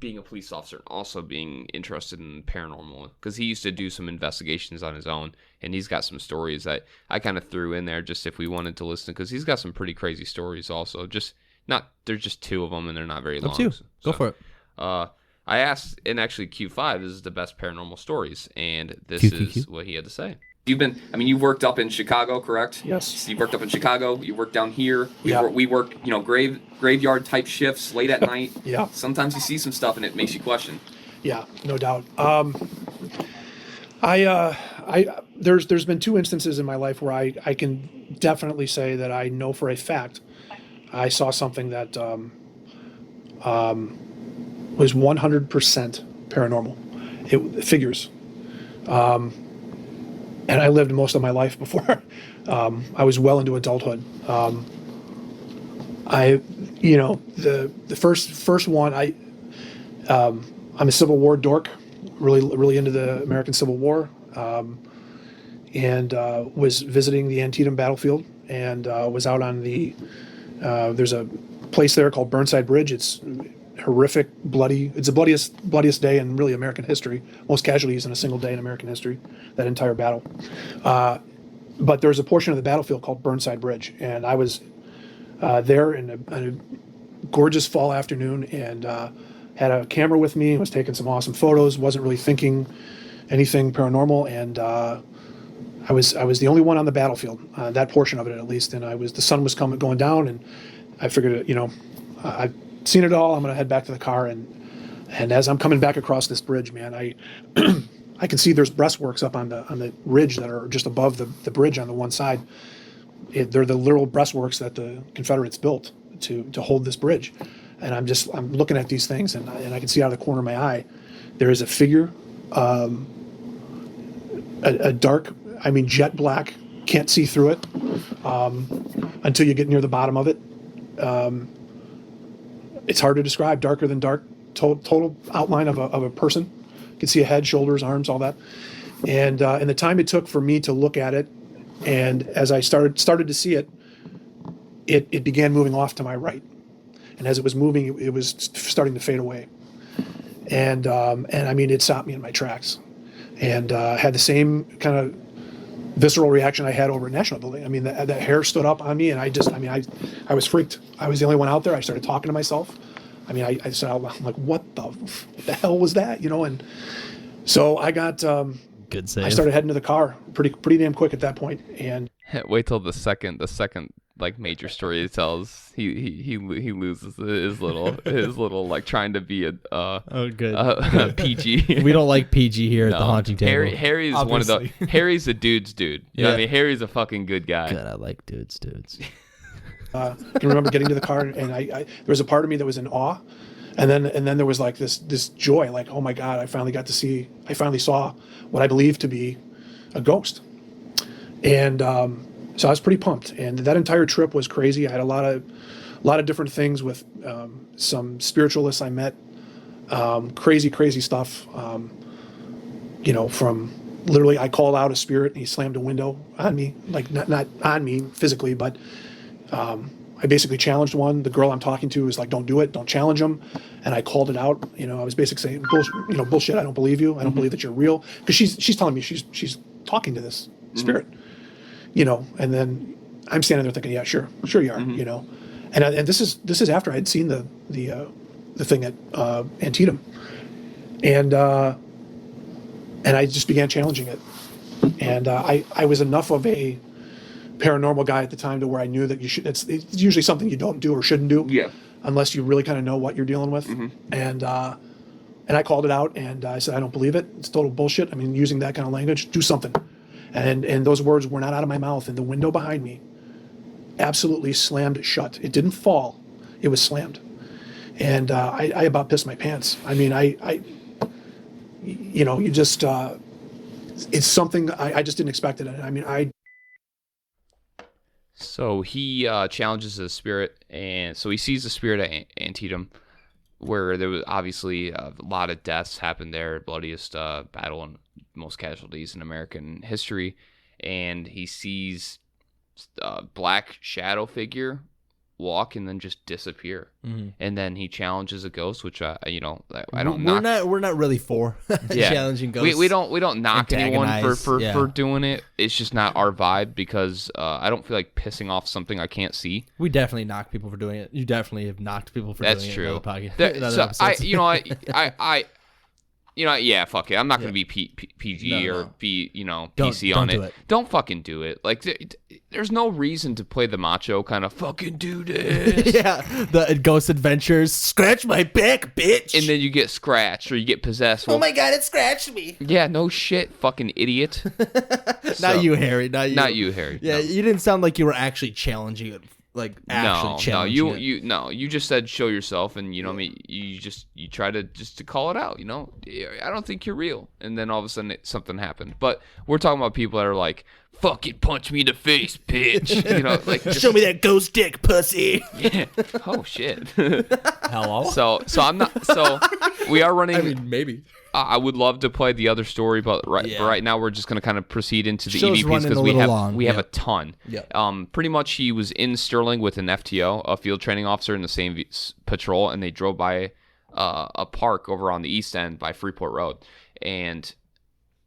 being a police officer and also being interested in paranormal, because he used to do some investigations on his own, and he's got some stories that I kind of threw in there just if we wanted to listen, because he's got some pretty crazy stories also. Just not, there's just 2 of them and they're not very long. Up to you. Go for it. I asked, and actually Q5 is the best paranormal stories, and this is what he had to say. You've worked up in Chicago, correct? Yes. You worked up in Chicago. You worked down here. Yeah. We work, graveyard type shifts late at night. Yeah. Sometimes you see some stuff and it makes you question. Yeah, no doubt. There's been 2 instances in my life where I can definitely say that I know for a fact I saw something that was 100% paranormal. It figures. And I lived most of my life before I was well into adulthood. The first one, I'm a Civil War dork, really into the American Civil War, and was visiting the Antietam battlefield, and was out on there's a place there called Burnside Bridge. It's horrific, bloody. It's the bloodiest day in really American history. Most casualties in a single day in American history, that entire battle. But there was a portion of the battlefield called Burnside Bridge, and I was there in a gorgeous fall afternoon, and had a camera with me, was taking some awesome photos, wasn't really thinking anything paranormal, and I was the only one on the battlefield, that portion of it at least, and the sun was going down, and I figured, I've seen it all, I'm going to head back to the car, and as I'm coming back across this bridge, man, I can see there's breastworks up on the ridge that are just above the bridge on the one side. They're the literal breastworks that the Confederates built to hold this bridge. And I'm looking at these things, and I can see out of the corner of my eye, there is a figure, a dark, jet black, can't see through it until you get near the bottom of it. It's hard to describe, darker than dark, total outline of a person. You can see a head, shoulders, arms, all that. And the time it took for me to look at it, and as I started to see it, it began moving off to my right. And as it was moving, it was starting to fade away. And it stopped me in my tracks. And had the same kind of visceral reaction I had over at National Building. That hair stood up on me, and I was freaked. I was the only one out there. I started talking to myself. I said out loud, I'm like, what the hell was that? And so I got, good save. I started heading to the car pretty damn quick at that point. And wait till the second like major story he tells, he loses his little like trying to be a PG. We don't like PG here at the haunting table. Harry's Obviously. Harry's a dude's dude. You know what I mean? Harry's a fucking good guy. God, I like dudes. I can remember getting to the car, and there was a part of me that was in awe, and then there was like this joy, like, oh my God, I finally saw what I believe to be a ghost, and so I was pretty pumped, and that entire trip was crazy. I had a lot of different things with some spiritualists I met, crazy stuff. From literally, I called out a spirit, and he slammed a window on me, like not on me physically, but. I basically challenged one. The girl I'm talking to was like, don't do it. Don't challenge him. And I called it out. I was basically saying, bullshit. I don't believe you. I don't believe that you're real. Because she's telling me she's talking to this spirit, and then I'm standing there thinking, yeah, sure you are, and this is after I had seen the thing at Antietam, and I just began challenging it. And I was enough of a paranormal guy at the time to where I knew that it's usually something you don't do or shouldn't do, unless you really kind of know what you're dealing with. And I called it out, and I said, I don't believe it. It's total bullshit. Using that kind of language, do something. And those words were not out of my mouth, and the window behind me absolutely slammed shut. It didn't fall, it was slammed. And I about pissed my pants. You just it's something I just didn't expect it. So he challenges the spirit, and so he sees the spirit at Antietam, where there was obviously a lot of deaths happened there, bloodiest battle and most casualties in American history, and he sees a black shadow figure walk and then just disappear. And then he challenges a ghost, which I don't. We're not really for challenging ghosts. We don't knock anyone for Yeah. doing it. It's just not our vibe because I don't feel like pissing off something I can't see. We definitely knock people for doing it. You definitely have knocked people for doing it. That's true. In other podcast, Yeah, fuck it. I'm not gonna be PG or be PC on don't it. do it. Don't fucking do it. Like, there's no reason to play the macho kind of fucking do this. yeah, the Ghost Adventures. Scratch my back, bitch. And then you get scratched or you get possessed. Well, oh my god, it scratched me. yeah, no shit, fucking idiot. Not you, Harry. Not you, Harry. Yeah, no. you didn't sound like you were actually challenging it. Like actually challenging it. You just said show yourself, and you try to just to call it out. I don't think you're real, and then all of a sudden something happened. But we're talking about people that are like, fucking punch me in the face, bitch. Like show me that ghost dick, pussy. Yeah. Oh shit. Hello. So I'm not. So we are running. I mean, maybe. I would love to play the other story, but right now we're just going to kind of proceed into the Show's EVPs because we have a ton. Yeah. Pretty much he was in Sterling with an FTO, a field training officer in the same patrol, and they drove by a park over on the east end by Freeport Road, and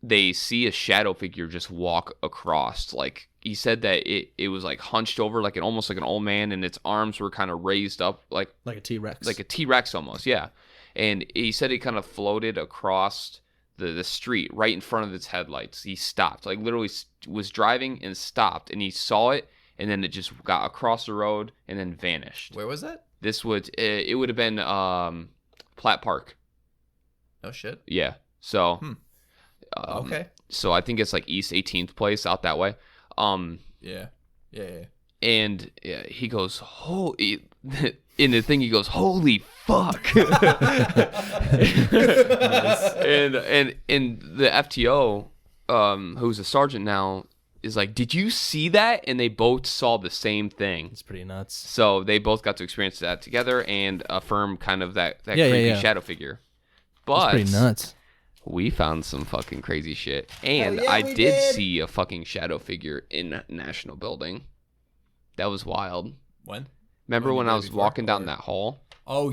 they see a shadow figure just walk across. Like, he said that it was like hunched over, like almost like an old man, and its arms were kind of raised up like a T-Rex. Like a T-Rex almost, yeah. And he said it kind of floated across the street right in front of its headlights. He stopped, like literally was driving and stopped, and he saw it, and then it just got across the road and then vanished. Where was that? It would have been Platt Park. Oh shit. Yeah. So. Okay. So I think it's like East 18th Place out that way. Yeah. And he goes, in the thing he goes, holy fuck. And the FTO, who's a sergeant now, is like, did you see that? And they both saw the same thing. It's pretty nuts. So they both got to experience that together and affirm kind of that creepy shadow figure. But it's pretty nuts. We found some fucking crazy shit. And I did see a fucking shadow figure in National Building. That was wild. When? Remember when I was walking down that hall? Oh,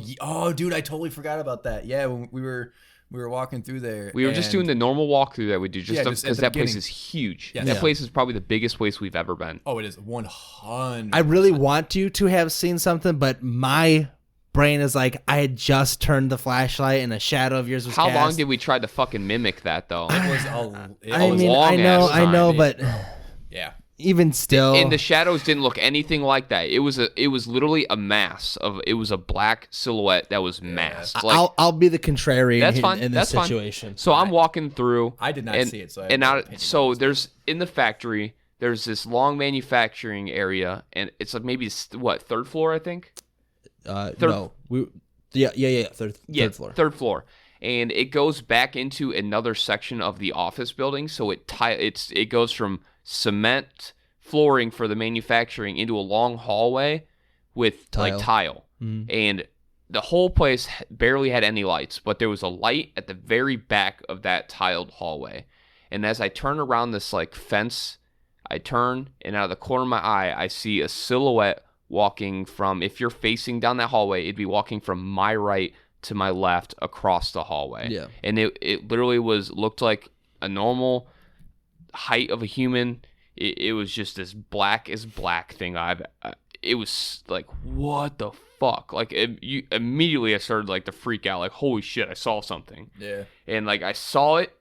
dude, I totally forgot about that. Yeah, when we were walking through there. We were just doing the normal walkthrough that we do, just because that place is huge. Yes. That place is probably the biggest place we've ever been. Oh, it is 100%. I really want you to have seen something, but my brain is like, I had just turned the flashlight and a shadow of yours was How cast. long did we try to fucking mimic that, though? It was I know, but yeah. Even still, and the shadows didn't look anything like that. It was literally a mass of. It was a black silhouette that was masked. Like, I'll be the contrarian that's fine. in this situation. So I'm walking through. I did not see it. So there's in the factory. There's this long manufacturing area, and it's like maybe third floor, I think. Third floor. Third floor. And it goes back into another section of the office building. So it goes from cement flooring for the manufacturing into a long hallway with tile. Mm-hmm. And the whole place barely had any lights, but there was a light at the very back of that tiled hallway. And as I turn around this like fence, I turn, and out of the corner of my eye, I see a silhouette walking from, if you're facing down that hallway, it'd be walking from my right to my left across the hallway. Yeah. And it literally looked like a normal height of a human. It was just this black as black thing. It was like, what the fuck? Like, immediately I started like to freak out, like, holy shit, I saw something. Yeah. And like I saw it,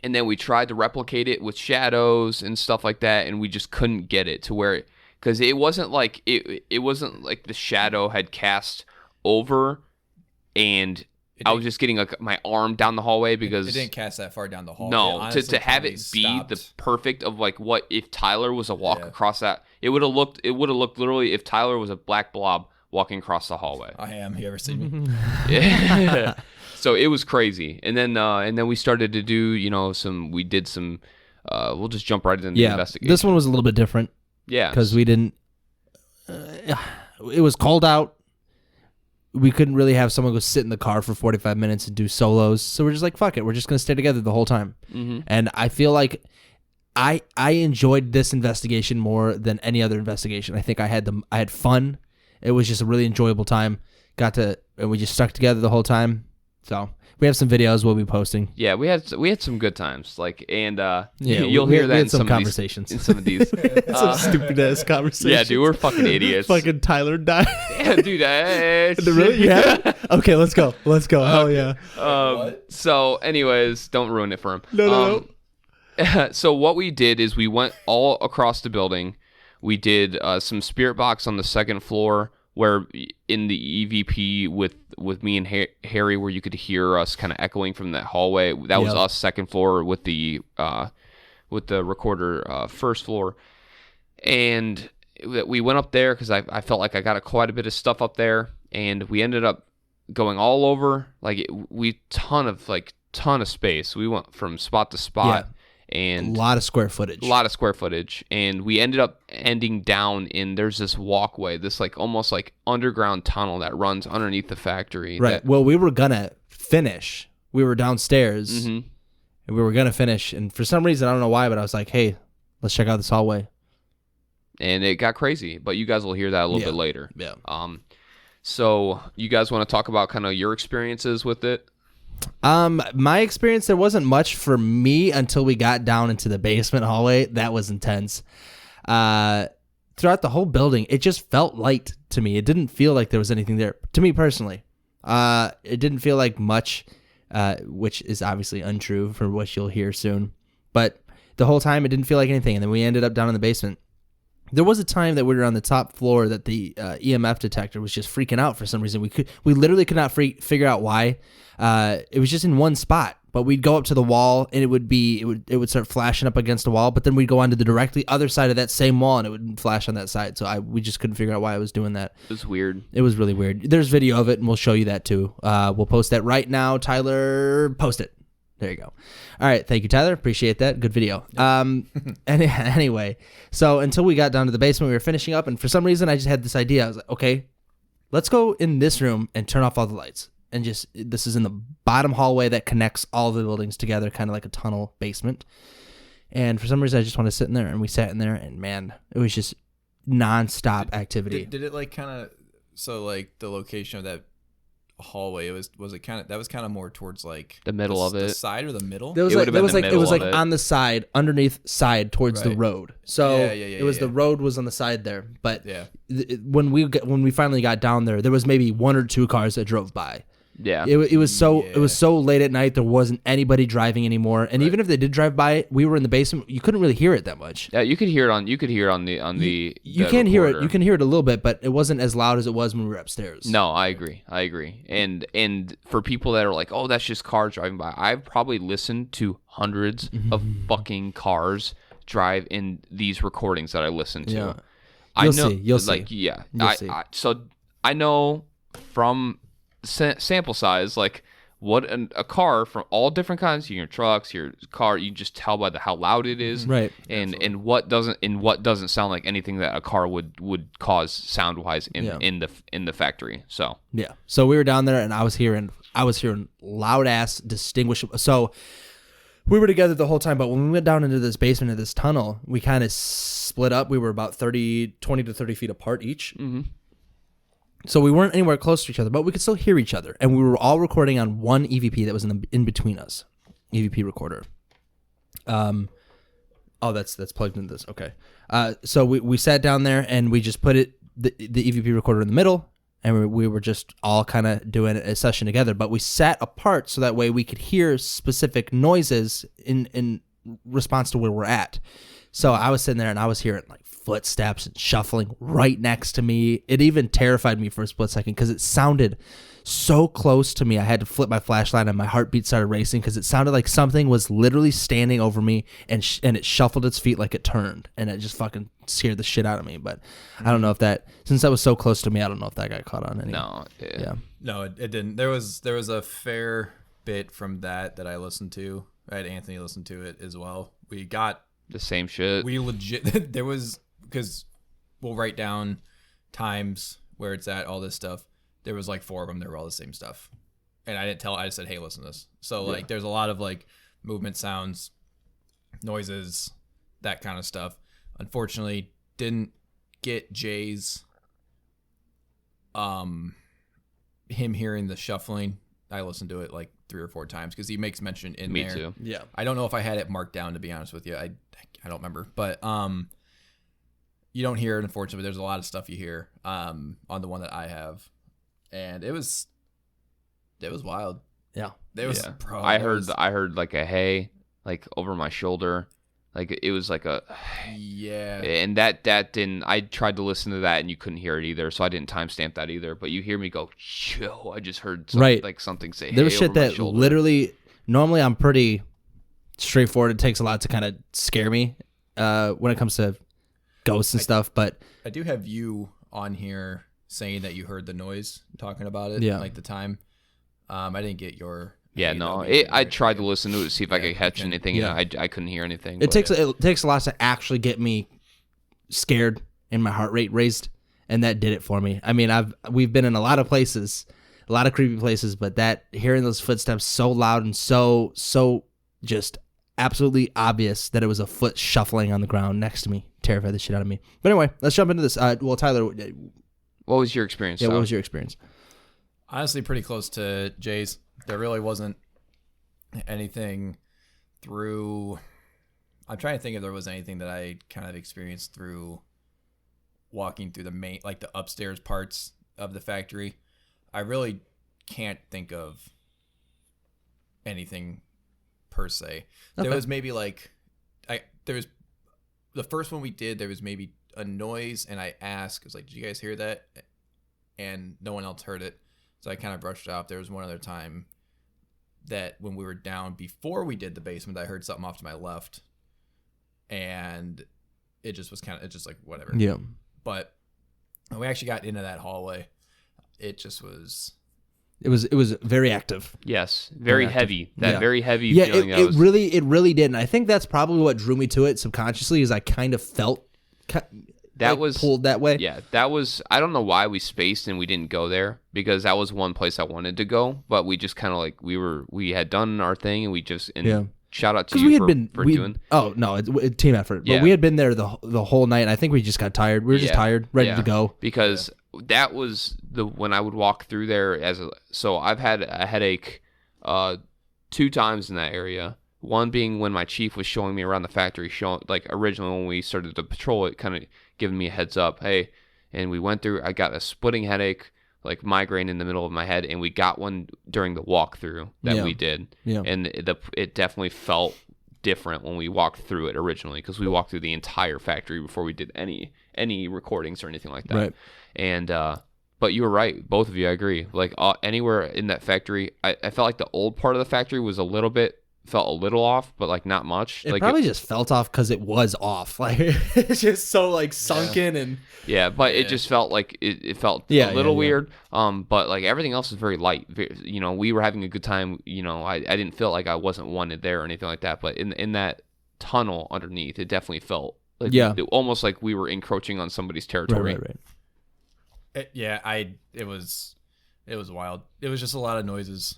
and then we tried to replicate it with shadows and stuff like that, and we just couldn't get it to where because it wasn't like it wasn't like the shadow had cast over and I was just getting like my arm down the hallway because it didn't cast that far down the hall. No, to have it be the perfect of like what if Tyler was a walk across that, it would have looked literally if Tyler was a black blob walking across the hallway. I am. You ever seen me? Yeah. So it was crazy, and then we started to do we did some. We'll just jump right into the investigation. This one was a little bit different. Yeah, because we didn't. It was cold out. We couldn't really have someone go sit in the car for 45 minutes and do solos, so we're just like, fuck it, we're just gonna stay together the whole time. Mm-hmm. And I feel like I enjoyed this investigation more than any other investigation. I think I had fun. It was just a really enjoyable time. And we just stuck together the whole time. So we have some videos we'll be posting. Yeah, we had some good times. You'll we hear had that in some some conversations. In some of these. Some stupid ass conversations. Yeah, dude, we're fucking idiots. Fucking Tyler died. Yeah, dude. Really? You have it? Okay, let's go. Hell yeah. So, anyways, don't ruin it for him. No. So what we did is we went all across the building. We did some spirit box on the second floor, where in the EVP with me and Harry, where you could hear us kind of echoing from that hallway. That was us second floor with the recorder first floor, and we went up there because I felt like I got quite a bit of stuff up there, and we ended up going all over. Ton of space. We went from spot to spot. Yeah. And a lot of square footage. And we ended up ending down there's this walkway, this almost underground tunnel that runs underneath the factory. Right. Well, we were gonna finish. We were downstairs, and we were gonna finish. And for some reason, I don't know why, but I was like, "Hey, let's check out this hallway." And it got crazy, but you guys will hear that a little bit later. Yeah. So you guys want to talk about kind of your experiences with it? My experience, there wasn't much for me until we got down into the basement hallway. That was intense. Throughout the whole building, it just felt light to me. It didn't feel like there was anything there. To me personally, it didn't feel like much, which is obviously untrue for what you'll hear soon. But the whole time, it didn't feel like anything. And then we ended up down in the basement. There was a time that we were on the top floor that the EMF detector was just freaking out for some reason. We literally could not figure out why. It was just in one spot, but we'd go up to the wall and it would start flashing up against the wall. But then we'd go onto the directly other side of that same wall and it would flash on that side. So we just couldn't figure out why it was doing that. It was weird. It was really weird. There's video of it and we'll show you that too. We'll post that right now. Tyler, post it. There you go. All right. Thank you, Tyler. Appreciate that. Good video. Anyway, so until we got down to the basement, we were finishing up. And for some reason, I just had this idea. I was like, okay, let's go in this room and turn off all the lights. And this is in the bottom hallway that connects all the buildings together, kind of like a tunnel basement. And for some reason, I just wanted to sit in there. And we sat in there. And man, it was just nonstop activity. Did it the location of that hallway, was it kind of more towards the middle of it, the side or the middle? It was on the side, underneath side towards the road. So it was the road was on the side there. But when we finally got down there was maybe one or two cars that drove by. Yeah. It was so late at night there wasn't anybody driving anymore. And even if they did drive by, we were in the basement. You couldn't really hear it that much. Yeah, you could hear it on the You can hear it. You can hear it a little bit, but it wasn't as loud as it was when we were upstairs. No, I agree. And for people that are like, "Oh, that's just cars driving by." I've probably listened to hundreds of fucking cars drive in these recordings that I listen to. Yeah. You'll see. Yeah. You'll see. So I know from sample size, what a car from all different kinds, your trucks, your car, you just tell by how loud it is, right? And what doesn't sound like anything that a car would cause sound wise in the factory. So so we were down there and I was hearing loud ass distinguishable. So we were together the whole time, but when we went down into this basement of this tunnel, we kind of split up. We were about 20 to 30 feet apart each. Mm-hmm. So we weren't anywhere close to each other, but we could still hear each other. And we were all recording on one EVP that was in between us. EVP recorder. That's plugged into this. Okay. So we sat down there and we just put the EVP recorder in the middle, and we were just all kind of doing a session together. But we sat apart so that way we could hear specific noises in response to where we're at. So I was sitting there and I was hearing footsteps and shuffling right next to me. It even terrified me for a split second because it sounded so close to me. I had to flip my flashlight and my heartbeat started racing because it sounded like something was literally standing over me and it shuffled its feet like it turned, and it just fucking scared the shit out of me. But I don't know if since that was so close to me, I don't know if that got caught on any. No. Yeah. No, it didn't. There was a fair bit from that I listened to. I had Anthony listen to it as well. We got the same shit. We legit there was, because we'll write down times where it's at, all this stuff. There was 4 of them that were all the same stuff. And I didn't tell, I just said, hey, listen to this. So there's a lot of movement sounds, noises, that kind of stuff. Unfortunately, didn't get Jay's him hearing the shuffling. I listened to it like 3 or 4 times because he makes mention in Me there. too. Yeah. I don't know if I had it marked down, to be honest with you. I don't remember, but you don't hear it, unfortunately. There's a lot of stuff you hear on the one that I have, and it was wild. Yeah. It was. Yeah. Bro, I heard like a hey, like over my shoulder, like it was like a. Yeah. And that didn't. I tried to listen to that, and you couldn't hear it either, so I didn't timestamp that either. But you hear me go, "Yo!" I just heard like something say, There was hey, shit over my that shoulder. literally. Normally, I'm pretty straightforward. It takes a lot to kind of scare me when it comes to ghosts and stuff. But I do have you on here saying that you heard the noise, talking about it, Yeah. like the time. I didn't get your. Yeah, hey, no. that'll be I great. tried to listen to it to see if I could catch okay. anything, Yeah. and I couldn't hear anything. it takes a lot to actually get me scared and my heart rate raised, and that did it for me. I mean, we've been in a lot of places, a lot of creepy places, but that hearing those footsteps so loud and so just absolutely obvious that it was a foot shuffling on the ground next to me terrified the shit out of me. But anyway, let's jump into this. Well, Tyler, What was your experience? yeah, what Tyler? was your experience? Honestly, pretty close to Jay's. There really wasn't anything through. I'm trying to think if there was anything that I kind of experienced through walking through the main, like the upstairs parts of the factory. I really can't think of anything per se. There Okay. was maybe like, there was the first one we did. There was maybe a noise, and I asked, I was like, "Did you guys hear that?" And no one else heard it. So I kind of brushed it off. There was one other time that when we were down before we did the basement, I heard something off to my left, and it just was it's just like whatever. Yeah. But when we actually got into that hallway, it just was. It was very active. Yes, very active. heavy. That Yeah. very heavy Yeah, feeling. it really did, and I think that's probably what drew me to it subconsciously. Is I kind of felt That was pulled that way. Yeah, that was. I don't know why we spaced and we didn't go there, because that was one place I wanted to go, but we just kind of like we had done our thing, and we just Yeah. Shout out to Because you we had for, been for we, doing. Oh no, it's team effort. But Yeah. we had been there the whole night. And I think we just got tired. We were just Yeah. tired, ready Yeah. to go. Because that was when I would walk through there so I've had a headache 2 times in that area. One being when my chief was showing me around the factory, like originally when we started to patrol it, kind of giving me a heads up, hey, and we went through. I got a splitting headache, like migraine in the middle of my head, and we got one during the walkthrough that Yeah. we did, Yeah. and it definitely felt different when we walked through it originally, because we walked through the entire factory before we did any recordings or anything like that. Right. And but you were right, both of you. I agree. Like anywhere in that factory, I felt like the old part of the factory was felt a little off, but like not much. It like probably just felt off because it was off. Like it's just so like sunken and yeah, but it just felt like it felt Yeah, a little yeah. weird. But like everything else is very light. We were having a good time. I didn't feel like I wasn't wanted there or anything like that. But in that tunnel underneath, it definitely felt like almost like we were encroaching on somebody's territory. right. It was wild. It was just a lot of noises.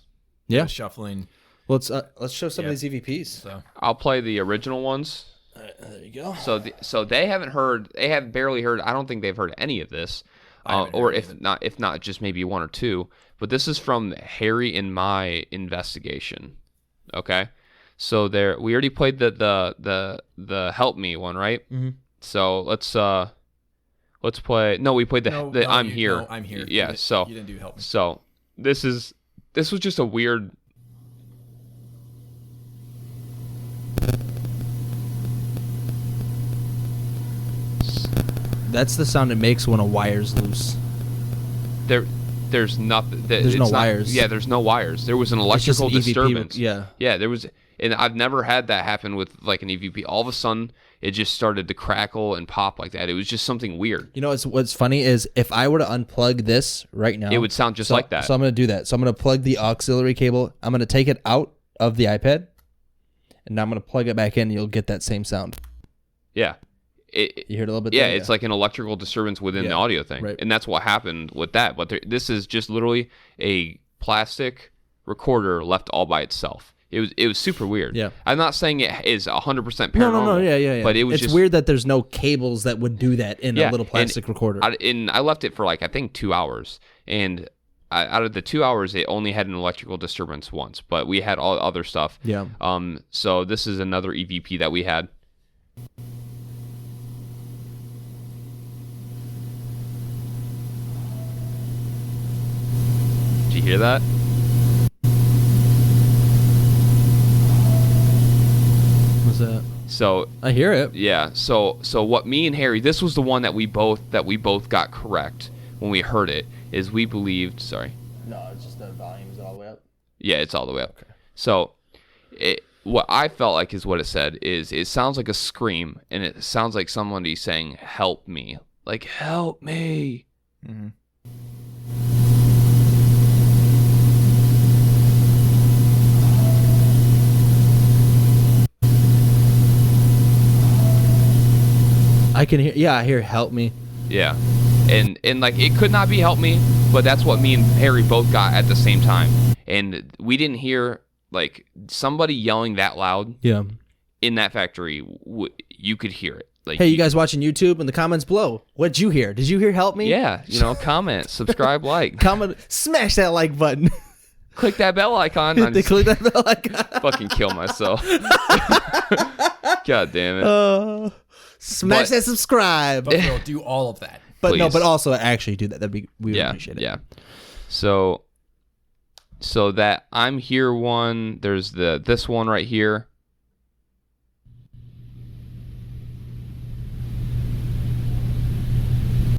Yeah. Shuffling. Well, let's show some of these EVPs. So I'll play the original ones. There you go. So they haven't heard. They have barely heard. I don't think they've heard any of this, or if not, just maybe 1 or 2. But this is from Harry and my investigation. Okay, so we already played the help me one, right? Mm-hmm. So let's play. No, we played the I'm here. No, I'm here. Yeah. So you didn't do help me. So this was just a weird. That's the sound it makes when a wire's loose. There's nothing. There's no wires. Yeah, there's no wires. There was an It's just electrical an EVP. disturbance. Yeah. There was, and I've never had that happen with like an EVP. All of a sudden, it just started to crackle and pop like that. It was just something weird. You know, what's funny is if I were to unplug this right now, It would sound just like that. So I'm going to do that. So I'm going to plug the auxiliary cable. I'm going to take it out of the iPad, and now I'm going to plug it back in. And you'll get that same sound. Yeah. You hear it a little bit? Yeah, there? it's like an electrical disturbance within the audio thing, right. and that's what happened with that. But this is just literally a plastic recorder left all by itself. It was super weird. Yeah. I'm not saying it is 100% paranormal. No. Yeah. But it was it's just weird that there's no cables that would do that in a little plastic recorder. I left it for like I think 2 hours, and out of the 2 hours, it only had an electrical disturbance once, but we had all other stuff. Yeah. So this is another EVP that we had. Did you hear that? What's that? So I hear it. yeah. So what me and Harry, this was the one that we both got correct when we heard it. Is we believed. Sorry. No, it's just the volume is all the way up. Yeah, it's all the way up. Okay. So, what I felt like is what it said is it sounds like a scream, and it sounds like somebody saying, "Help me!" Like, "Help me!" Mm-hmm. I can hear. Yeah, I hear "help me." Yeah, and like it could not be "help me," but that's what me and Harry both got at the same time, and we didn't hear like somebody yelling that loud. Yeah. In that factory, you could hear it. Like, Hey, you guys watching YouTube in the comments below? What'd you hear? Did you hear "help me"? Yeah, comment, subscribe, like, Comment, smash that like button. click that bell icon. I'm They just click that bell icon. fucking kill myself. God damn it. Smash that subscribe. But we'll do all of that. But no, Please. but also actually do that. We would appreciate it. Yeah. So that I'm here one, there's this one right here.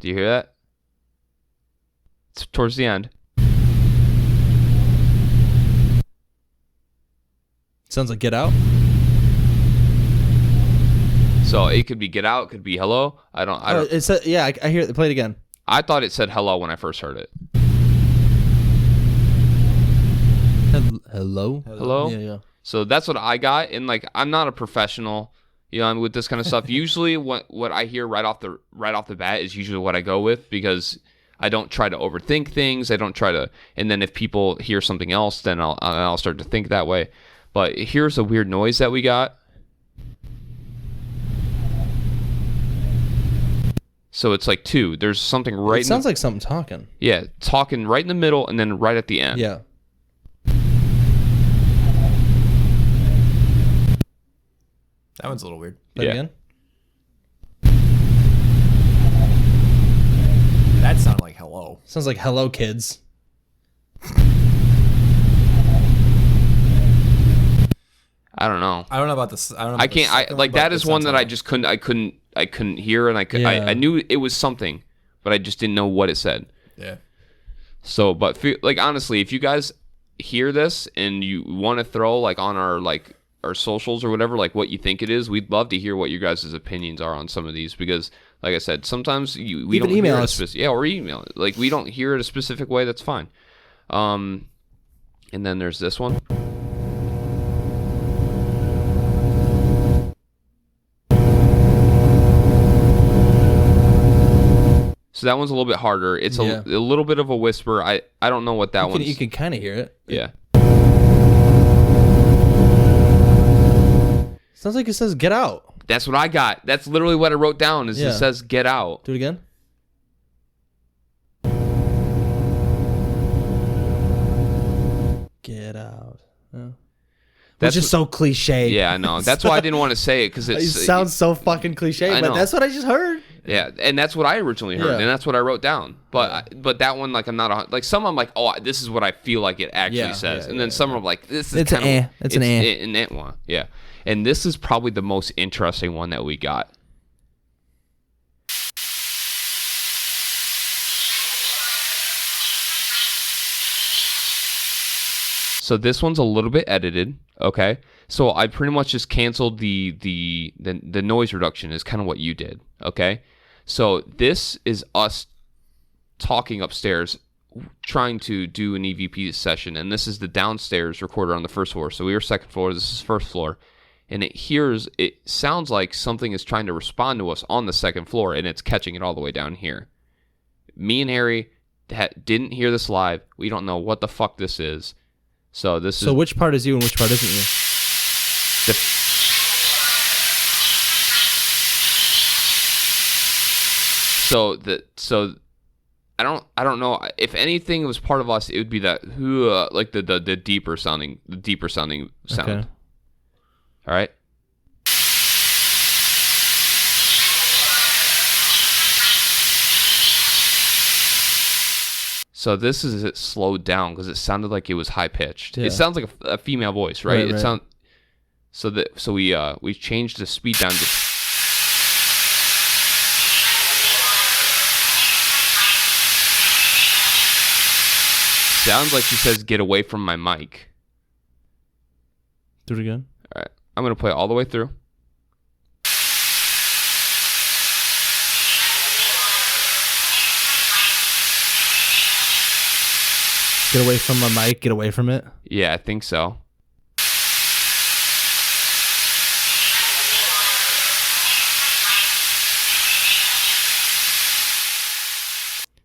Do you hear that? It's towards the end. Sounds like Get Out. So it could be get out, could be hello. I don't It's yeah. I hear it. Play it again. I thought it said hello when I first heard it. Hello. Hello? Yeah. So that's what I got, and like I'm not a professional, with this kind of stuff. Usually, what I hear right off the bat is usually what I go with, because I don't try to overthink things. I don't try to, and then if people hear something else, then I'll start to think that way. But here's a weird noise that we got. So it's like two. There's something right. It sounds like something talking. Yeah, talking right in the middle, and then right at the end. Yeah. That one's a little weird. Play it Yeah. again. That sounded like hello. Sounds like "Hello, kids." I don't know. I don't know about this. I don't know. About I can't. the second Like but that is this one sounds that I hello. just couldn't hear, and Yeah. I knew it was something, but I just didn't know what it said. Yeah. So, but like honestly, if you guys hear this and you want to throw like on our socials or whatever, like what you think it is, we'd love to hear what you guys' opinions are on some of these, because like I said, sometimes we Even don't email hear us. or email it. Like we don't hear it a specific way. That's fine. And then there's this one. So that one's a little bit harder. It's Yeah. a little bit of a whisper. I don't know what that one's. You can kind of hear it. Yeah. Sounds like it says "Get Out." That's what I got. That's literally what I wrote down. Is Yeah. it says "Get out." Do it again. Get out. Yeah. That's Which is so cliche. Yeah, I know. That's why I didn't want to say it, because It it sounds so fucking cliche, I but know. that's what I just heard. Yeah, and that's what I originally heard, Yeah. and that's what I wrote down. But that one, like, I'm not like some. I'm like, oh, this is what I feel like it actually Yeah, says, yeah, and then some are like, this is It's an kinda, It's an eh. an it one. Yeah, and this is probably the most interesting one that we got. So this one's a little bit edited, okay? So I pretty much just canceled the noise reduction is kind of what you did, okay? So this is us talking upstairs, trying to do an EVP session, and this is the downstairs recorder on the first floor. So we were second floor, this is first floor, and it sounds like something is trying to respond to us on the second floor, and it's catching it all the way down here. Me and Harry didn't hear this live. We don't know what the fuck this is. So this So is which part is you and which part isn't you? the, so I don't know if anything was part of us. It would be that like the deeper sounding sound. Okay. All right. So this is it slowed down because it sounded like it was high pitched. Yeah. It sounds like a female voice, right? Right, right. So we changed the speed down to. Sounds like she says, "Get away from my mic." Do it again. All right, I'm gonna play it all the way through. Get away from my mic. Get away from it. Yeah, I think so.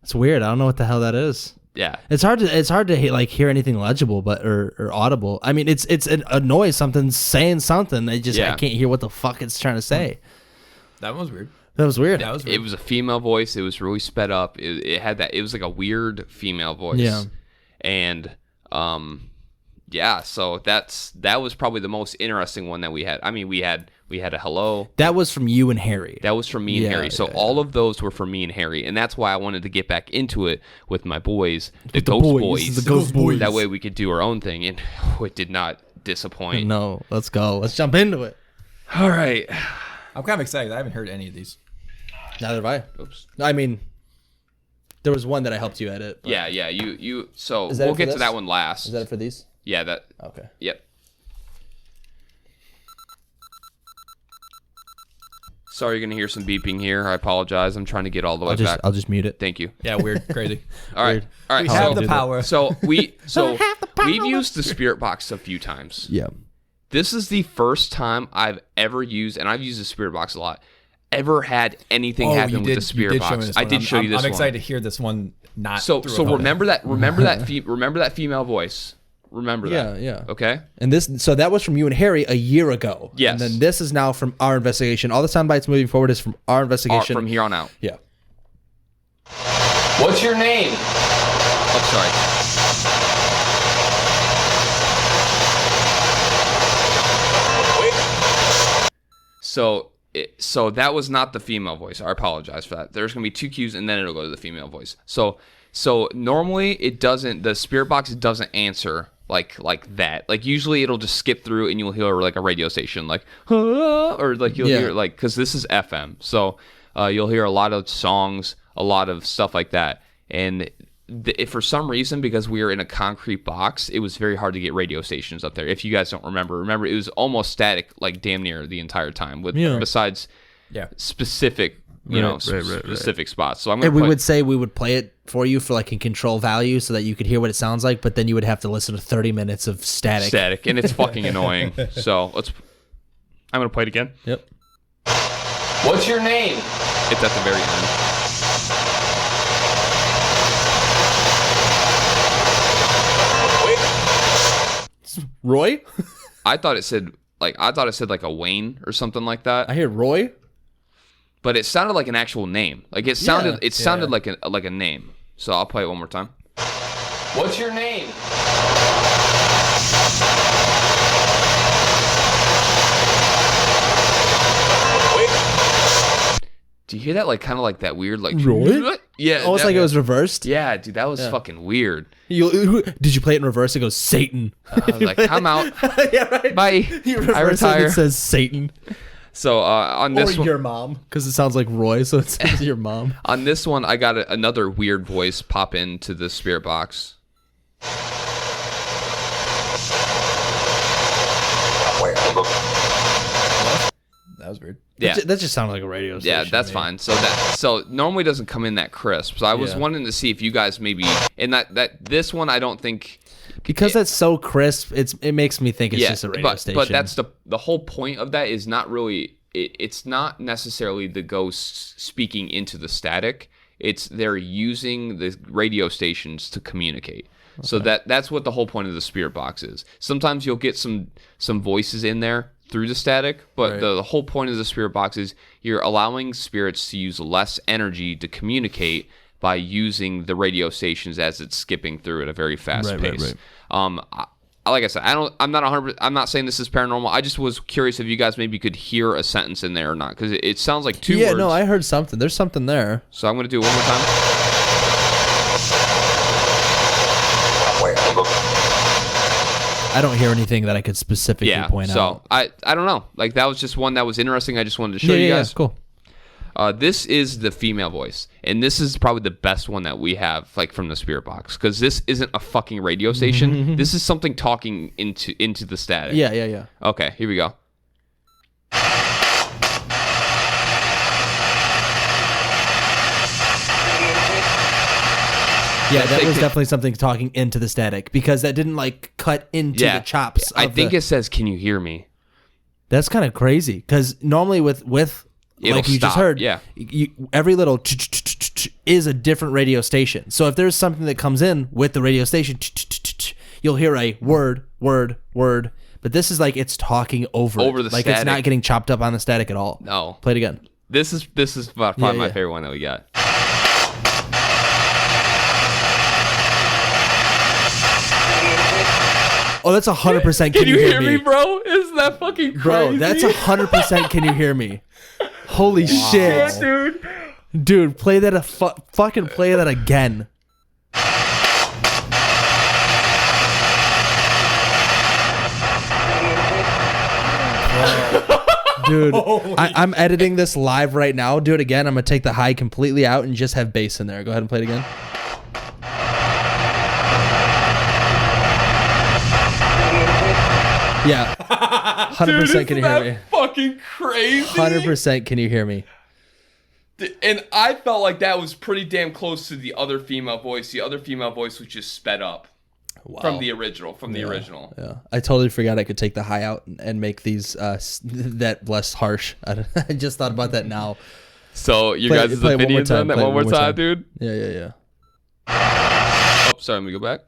It's weird. I don't know what the hell that is. Yeah, It's hard to like hear anything legible, but or audible. I mean, it's a noise. Something's saying something. I Yeah. can't hear what the fuck it's trying to say. That was weird. That was weird. That was weird. it was a female voice. It was really sped up. It had that. It was like a weird female voice. Yeah. And yeah. So that was probably the most interesting one that we had. I mean, we had a hello. That was from you and Harry. That was from me and Yeah, Harry. So yeah, all of those were from me and Harry, and that's why I wanted to get back into it with my boys, the With the Ghost boys, Boys. the Ghost Boys. That way we could do our own thing, and it did not disappoint. No, let's go. Let's jump into it. All right. I'm kind of excited. I haven't heard any of these. Neither have I. Oops. I mean, there was one that I helped you edit. but- Yeah. You. So Is that we'll it for get to this? that one last. Is that it for these? Yeah. That. Okay. Yep. Sorry, you're gonna hear some beeping here. I apologize. I'm trying to get all the way back. I'll just mute it. Thank you. Yeah, weird, crazy. All right. Weird. All right. We so, have the power. So we've used the Spirit Box a few times. Yeah. This is the first time I've ever used, and I've used the Spirit Box a lot, ever had anything happen with the Spirit Box. I did show you this I'm one. excited to hear this one. Not So through a remember that female voice. Remember that. Yeah. Okay. And so that was from you and Harry a year ago. Yes. And then this is now from our investigation. All the sound bites moving forward is from our investigation. From here on out. Yeah. What's your name? Oh, sorry. So that was not the female voice. I apologize for that. There's gonna be 2 cues and then it'll go to the female voice. So normally it doesn't. The Spirit Box doesn't answer like that. Like usually it'll just skip through and you'll hear like a radio station like or like you'll hear like because this is FM. So you'll hear a lot of songs, a lot of stuff like that. And if for some reason, because we were in a concrete box, it was very hard to get radio stations up there. If you guys don't remember, it was almost static, like damn near the entire time. Besides, specific, specific spots. So I'm And gonna we would say we would play it for you for like in control value so that you could hear what it sounds like, but then you would have to listen to 30 minutes of static. and it's fucking annoying. So I'm gonna play it again. Yep. What's your name? It's at the very end. Roy? I thought it said like a Wayne or something like that. I hear Roy. But it sounded like an actual name. Like it sounded like a name. So I'll play it one more time. What's your name? Do you hear that? Like kind of like that weird like Roy? Yeah. Oh, it's like it was reversed. Yeah, dude, that was fucking weird. Did you play it in reverse? It goes Satan. I was like, I'm out. Yeah, right. Bye. You I reverse it, retire. it says Satan. So on Or this one, your mom, because it sounds like Roy, so it says your mom. on this one, I got another weird voice pop into the Spirit Box. That was weird. Yeah. That just sounded like a radio station. Yeah, that's fine. So normally doesn't come in that crisp. So I was wanting to see if you guys maybe and that this one I don't think because that's so crisp. It makes me think it's just a radio station. But that's the whole point of that is not really it's not necessarily the ghosts speaking into the static. It's they're using the radio stations to communicate. So that's what the whole point of the spirit box is. Sometimes you'll get some voices in there through the static, but the whole point of the spirit box is you're allowing spirits to use less energy to communicate by using the radio stations as it's skipping through at a very fast pace. Like I said, I'm not 100%. I'm not saying this is paranormal. I just was curious if you guys maybe could hear a sentence in there or not, because it sounds like two words. Yeah, no, I heard something. There's something there. So I'm going to do it one more time. I don't hear anything that I could specifically point out. I don't know. Like, that was just one that was interesting. I just wanted to show you guys. Yeah, cool. This is the female voice, and this is probably the best one that we have, like, from the spirit box, because this isn't a fucking radio station. This is something talking into the static. Yeah. Okay, here we go. Yeah, that was definitely something talking into the static, because that didn't like cut into the chops. I think it says, "Can you hear me?" That's kind of crazy, because normally with like you just heard, every little is a different radio station. So if there's something that comes in with the radio station, you'll hear a word. But this is like it's talking over the like static. It's not getting chopped up on the static at all. No. Play it again. This is probably my favorite one that we got. Oh, that's 100%. Can you hear me, bro? Isn't that fucking crazy? Bro, that's 100%. Can you hear me? Holy shit, dude! Dude, play that fucking play that again. Dude, I'm editing this live right now. Do it again. I'm gonna take the high completely out and just have bass in there. Go ahead and play it again. Yeah, 100%. Can you hear me? Fucking crazy. 100%. Can you hear me? And I felt like that was pretty damn close to the other female voice. The other female voice was just sped up from the original. Yeah, I totally forgot I could take the high out and make these that less harsh. I just thought about that now. So you guys' opinions on that one more time, dude? Yeah. Oh, sorry. Let me go back.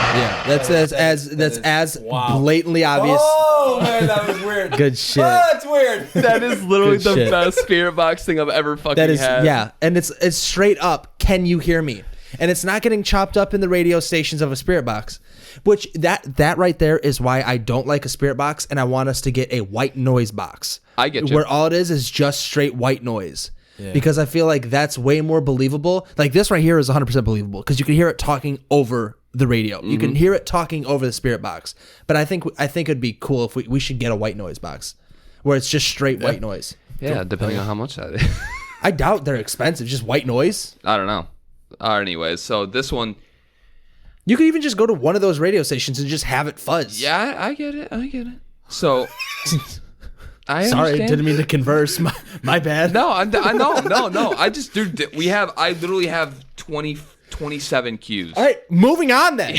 Yeah, that's as blatantly obvious. Oh man, that was weird. Good shit. Oh, that's weird. That is literally the best spirit box thing I've ever fucking had. Yeah, and it's straight up. Can you hear me? And it's not getting chopped up in the radio stations of a spirit box, which that right there is why I don't like a spirit box, and I want us to get a white noise box. I get you. Where all it is just straight white noise. Yeah. Because I feel like that's way more believable. Like this right here is 100% believable because you can hear it talking over the radio. You can hear it talking over the spirit box. But I think it'd be cool if we should get a white noise box where it's just straight white noise. Yeah, depending on how much that is. I doubt they're expensive. Just white noise. I don't know. Anyways, so this one, you could even just go to one of those radio stations and just have it fuzz. Yeah, I get it. So, Sorry, didn't mean to converse. My bad. No, I no. I just, dude, I literally have 27 cues. All right, moving on then.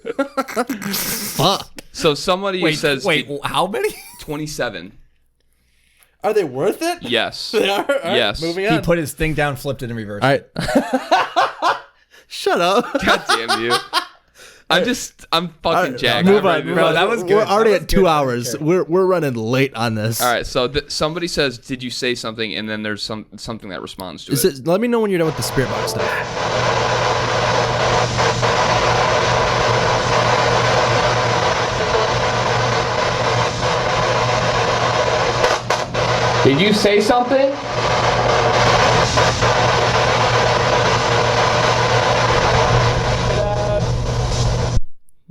Fuck. So somebody says, wait, how many? 27. Are they worth it? Yes. They are? All right, yes. Moving on. He put his thing down, flipped it in reverse. All right. Shut up. God damn you. I'm fucking jacked. Move on. Bro, that was good. We're already at 2 hours. We're running late on this. All right, so somebody says, "Did you say something?" And then there's something that responds to it. Let me know when you're done with the spirit box stuff. Did you say something?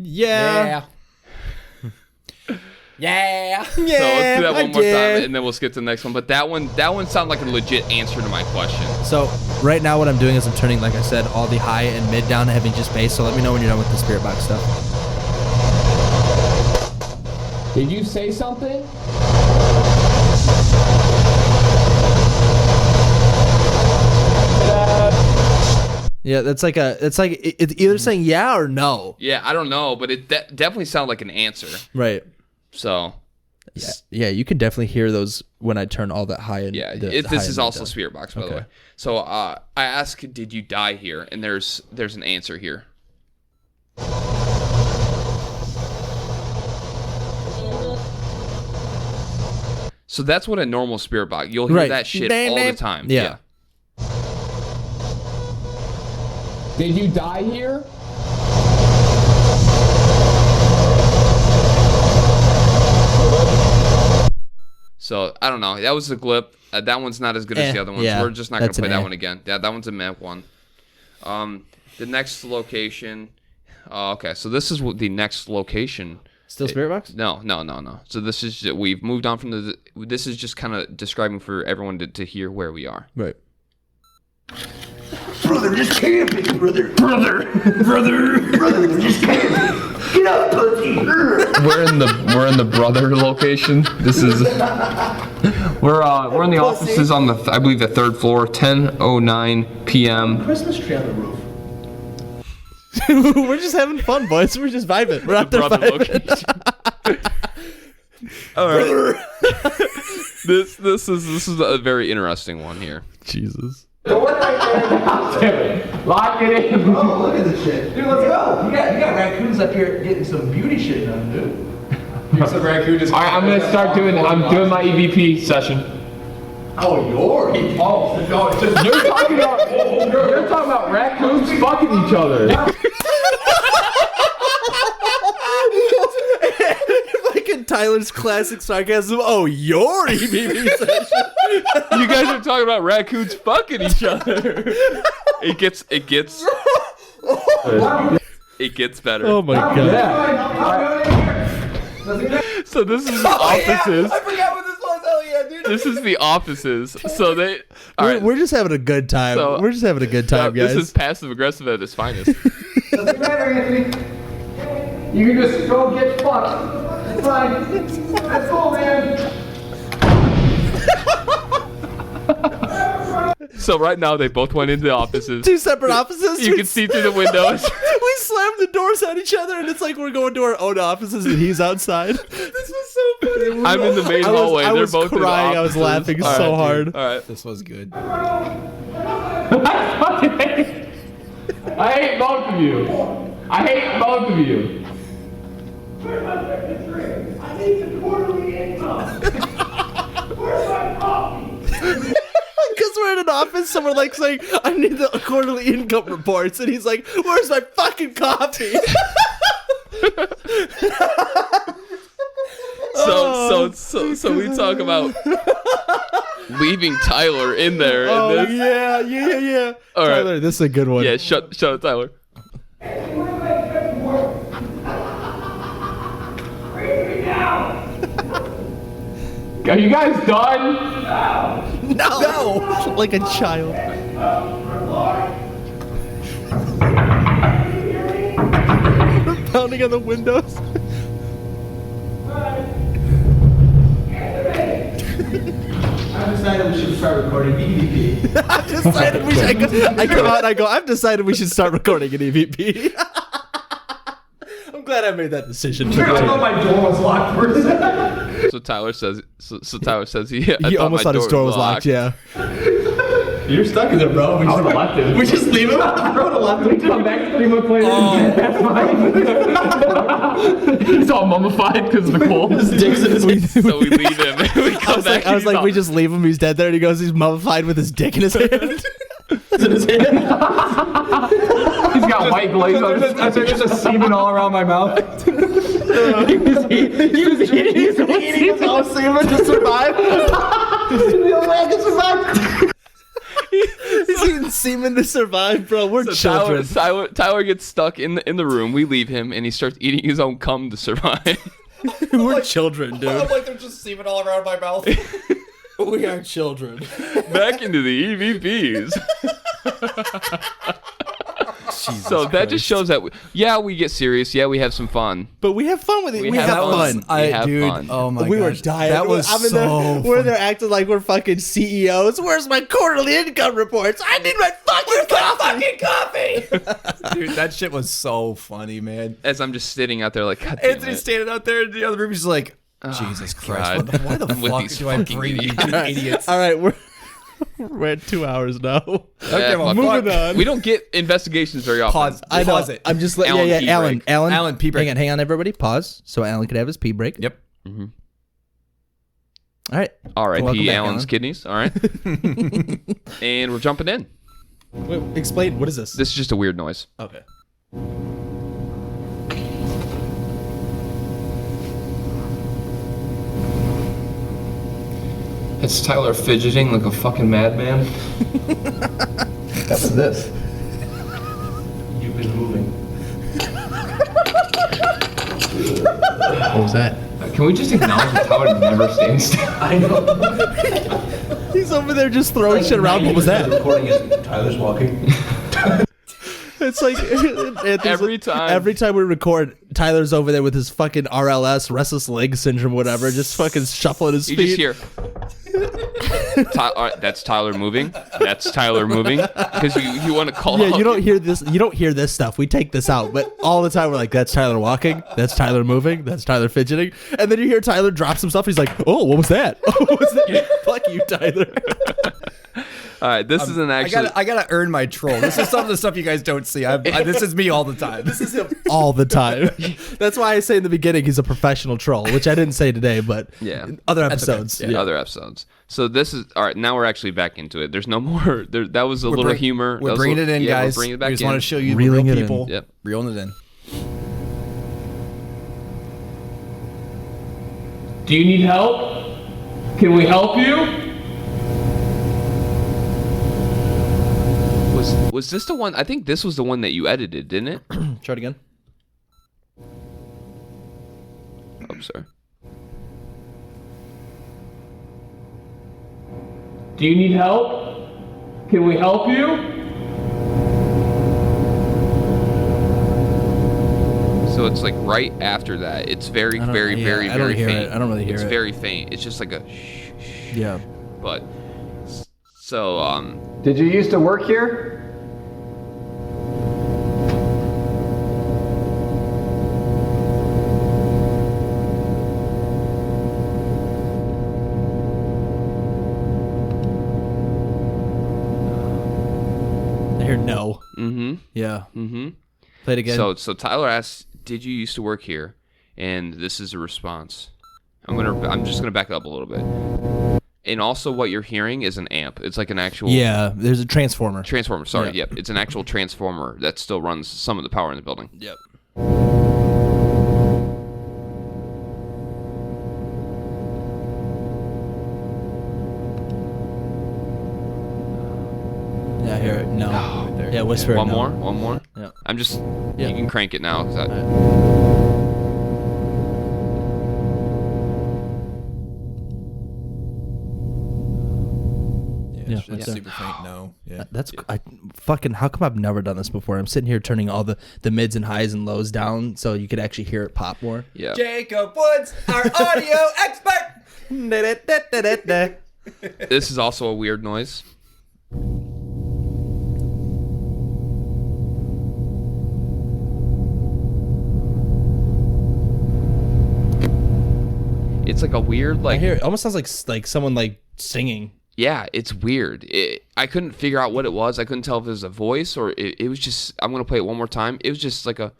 Yeah. Yeah. So let's do that one more time, and then we'll skip to the next one. But that one sounded like a legit answer to my question. So right now what I'm doing is I'm turning, like I said, all the high and mid down to having just bass. So let me know when you're done with the spirit box stuff. Did you say something? Yeah, it's either saying yeah or no. Yeah, I don't know, but it definitely sounded like an answer. Right. So Yeah, you can definitely hear those when I turn all that high. Yeah, this is also Spirit Box, by the way. So I ask, did you die here? And there's an answer here. So that's what a normal Spirit Box. You'll hear that shit all the time. Yeah. Did you die here? So I don't know. That was a glip. That one's not as good as the other ones. yeah, We're just not going to that's play an that one again. Yeah, that one's a meh one. The next location. Okay, so this is the next location. Still Spirit Box? No. So this is we've moved on from this is just kind of describing for everyone to hear where we are. Right. Brother, just camping, brother, they're just camping. Get up, pussy. We're in the brother location. This is we're in the offices on I believe the third floor. 10:09 p.m. Christmas tree on the roof. We're just having fun, boys. We're just vibing. We're out there vibing. All right. this is a very interesting one here. Jesus. Lock it in. Oh, look at this shit. Dude, let's go. You got raccoons up here getting some beauty shit done, dude. All right, I'm gonna start doing it. I'm doing my EVP session. Oh, you're no, it's just You're talking about raccoons fucking each other. Fucking Tyler's classic sarcasm. Oh, your EVP session. You guys are talking about raccoons fucking each other. It gets better. Oh my god. So this is the offices. I forgot what this was. Hell yeah, dude. This is the offices. So they. All right. We're just having a good time. So- We're just having a good time, guys. This is passive aggressive at its finest. Doesn't matter, Anthony. You can just go get fucked. It's fine. That's cool, man. So right now they both went into the offices. Two separate offices. You can see through the windows. We slammed the doors at each other, and it's like we're going to our own offices, and he's outside. This was so funny. I'm in the main hallway. I They're was both crying. in the I was offices. laughing All so right, hard. dude. All right. This was good. I hate both of you. I hate both of you. Where's my freaking drink? I need the quarterly income. Where's my coffee? Because we're in an office, someone like saying, "I need the quarterly income reports," and he's like, "Where's my fucking coffee?" So we talk about leaving Tyler in there. Oh and this. yeah. All right. Tyler, this is a good one. Yeah, shut up, Tyler. Are you guys done? No, like a child. Pounding on the windows. I decided we should start recording EVP. I've decided we should. I come out and I go, I've decided we should start recording an EVP. I'm glad I made that decision. I thought my door was locked for a second. So Tyler says. He almost thought his door was locked. Yeah. You're stuck in there, bro. We just left him. We just leave him. I would have left him. Come back 3 months later. That's fine. He's all mummified because of the cold. So we leave him. We come back. I was like, we just leave him. He's dead there, and he goes, he's mummified with his dick in his hand. It's in his hand. He's got white glaze on his face. There's just semen all around my mouth. He was eating his own semen to survive. The only way I can survive. He's eating semen to survive, bro. We're children. Tyler gets stuck in the room. We leave him, and he starts eating his own cum to survive. We're children, dude. I'm like, there's just semen all around my mouth. We are children. Back into the EVPs. So that just shows that we get serious. Yeah, we have some fun. But we have fun with it. We have fun. Fun. Oh my god. We were dying. That was I'm in there, we're there acting like we're fucking CEOs. Where's my quarterly income reports? I need my fucking coffee. Dude, that shit was so funny, man. As I'm just sitting out there like, God damn Anthony's it. standing out there in the other room. He's like, Jesus my Christ! God. Why the I'm with fuck these do I fucking bring you idiots. idiots? All right, we're at 2 hours now. Okay, well, moving on. We don't get investigations very often. Pause. I know. Pause it. I'm just Alan yeah, pee Alan, break. Alan, pee break. Hang on, everybody. Pause so Alan could have his pee break. Yep. All right. Welcome R.I.P. back, Alan's Alan. kidneys. All right. And we're jumping in. Wait, explain. What is this? This is just a weird noise. Okay. It's Tyler fidgeting like a fucking madman. What's this? You've been moving. What was that? Can we just acknowledge that Tyler never stands still? I know. He's over there just throwing shit around. What was that? Recording is Tyler's walking. It's like Every time. Every time we record, Tyler's over there with his fucking RLS, restless leg syndrome, whatever, just fucking shuffling his You feet. just hear. All right, that's Tyler moving. That's Tyler moving. Because you want to call Yeah, out. you don't hear this. You don't hear this stuff. We take this out, but all the time we're like, "That's Tyler walking. That's Tyler moving. That's Tyler fidgeting." And then you hear Tyler drop some stuff. He's like, "Oh, what was that? Oh, what was that?" Fuck you, Tyler. All right, this is an actually. I gotta earn my troll. This is some of the stuff you guys don't see. This is me all the time. This is him. All the time. That's why I say in the beginning he's a professional troll, which I didn't say today, but Yeah. other okay. episodes. Yeah. Other episodes. So this is all right. Now we're actually back into it. There's no more. That was a little humor. We're bringing it in, guys. We're bringing it back we just in. want to show you Reeling the it real in. people. Yep. Reeling it in. Do you need help? Can we help you? Was this the one? I think this was the one that you edited, didn't it? Try it again. I'm sorry. Do you need help? Can we help you? So it's like right after that. It's very, I don't- very, yeah, very, I don't very hear faint. it. I don't really hear it's it. very faint. It's just like a shh, shh. Yeah. But so Did you used to work here? I hear no. Yeah. Mm-hmm. Play it again. So Tyler asks, "Did you used to work here?" And this is a response. I'm just gonna back it up a little bit. And also, what you're hearing is an amp. It's like an actual yeah, there's a transformer. transformer. Sorry, Yeah. yep, it's an actual transformer that still runs some of the power in the building. Yep. Yeah, I hear it. No. Right there. Yeah, whisper. One no. more, one more. Yeah. I'm just. Yeah. You can crank it now. 'Cause Yeah, Yeah, it's yeah. super faint. No. Yeah. That's I fucking. How come I've never done this before? I'm sitting here turning all the mids and highs and lows down so you could actually hear it pop more. yeah. Jacob Woods, our audio expert. This is also a weird noise. It's like a weird I like. hear it. Almost sounds like someone like singing. Yeah, it's weird. I couldn't figure out what it was. I couldn't tell if it was a voice or it was just. I'm gonna play it one more time. It was just like a,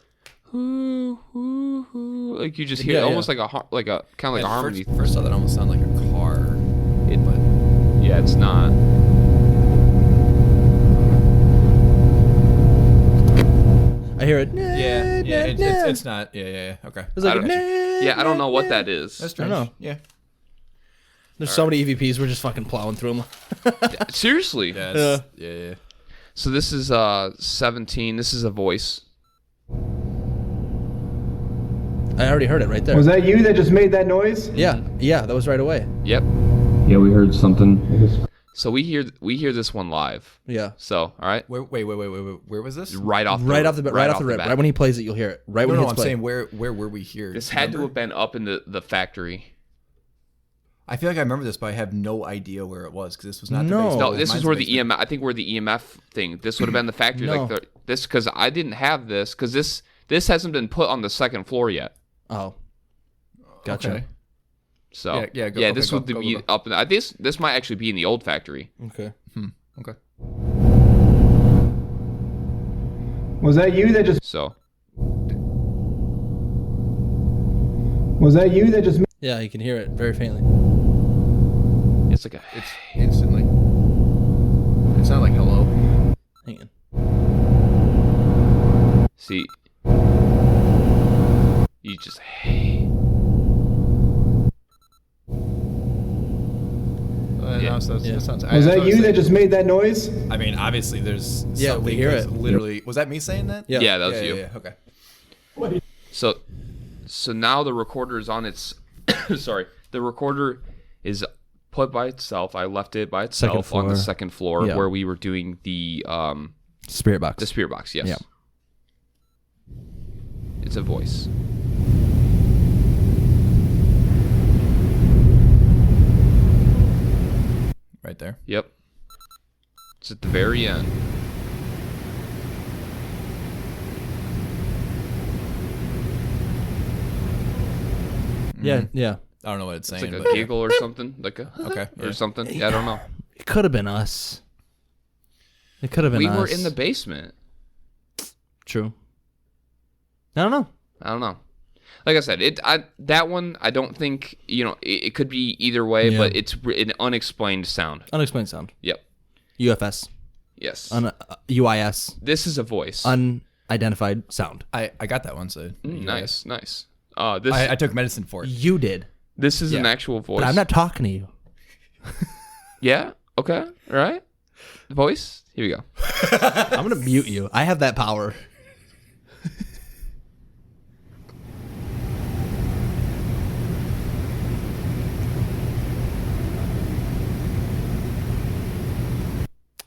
hoo, hoo, hoo, like you just hear Yeah, almost yeah. like a kind of like a harmony. First thought that almost sounded like a car. But yeah, it's not. I hear it. Yeah. It's not. Yeah. Okay. It's like I don't- Yeah, I don't know what that is. That's I strange. don't know. Yeah. There's so many EVPs. We're just fucking plowing through them. Seriously. Yeah. So this is 17. This is a voice. I already heard it right there. Was that you that just made that noise? Yeah. Yeah. That was right away. Yep. Yeah, we heard something. So we hear this one live. Yeah. So all right, Wait. Where was this? Right off the rip. Right when he plays it, you'll hear it. Right when No, he hits I'm play. saying where were we here? This had to have been up in the factory. I feel like I remember this, but I have no idea where it was because this was not. No. The basement. No, this is Mine's where the the EMF. I think where the EMF thing. This would have been the factory. No. Like this because I didn't have this because this hasn't been put on the second floor yet. Oh. Gotcha. Okay. So okay, this would be up. This might actually be in the old factory. Okay. Okay. Was that you that just? So Was that you that just? Yeah, you can hear it very faintly. it's like It's instantly. It sounded like hello. Hang on. see. You just hey. No, so that sounds. Was that you that just made that noise? I mean, obviously, there's. Yeah, we hear it. Literally, was that me saying that? Yeah, that was you. Yeah, okay. So now the recorder is on its. Sorry, the recorder is put by itself. I left it by itself on the second floor where we were doing the Spirit box. The spirit box. Yes. Yeah. It's a voice. Right there. Yep. It's at the very end. Yeah, yeah. I don't know what it's It's saying. like a but giggle or something, like a Okay, or yeah. something. Yeah, I don't know. It could have been us. It could have been We us. were in the basement. True. I don't know. I don't know. Like I said, that one I don't think it could be either way, Yeah. but it's an unexplained sound. Unexplained sound. Yep. UFS. Yes. UIS. This is a voice. Unidentified sound. I got that one. So Nice. This I took medicine for it. You did. this is an actual voice. But I'm not talking to you. Yeah. Okay. All right. The voice. Here we go. I'm going to mute you. I have that power.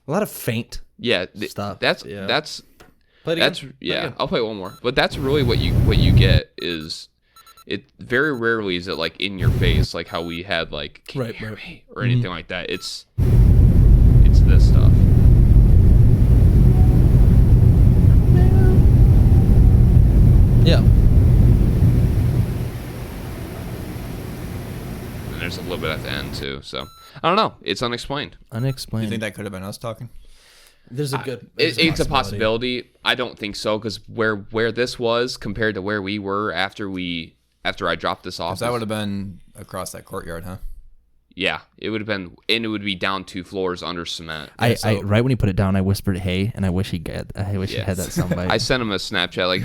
A lot of faint Yeah. stuff. That's Play it that's again. yeah. I'll play one more. But that's really what you get is it very rarely is it like in your face like how we had like can you hear me or anything like that. It's this stuff. Yeah. And there's a little bit at the end too. So I don't know. It's unexplained. Do Unexplained. you think that could have been us talking? There's a good. It's a possibility. I don't think so because where this was compared to where we were after I dropped this off. 'Cause that would have been across that courtyard, huh? Yeah, it would have been, and it would be down 2 floors under cement. I right when he put it down, I whispered, "Hey," and I wish he had that soundbite. I sent him a Snapchat like,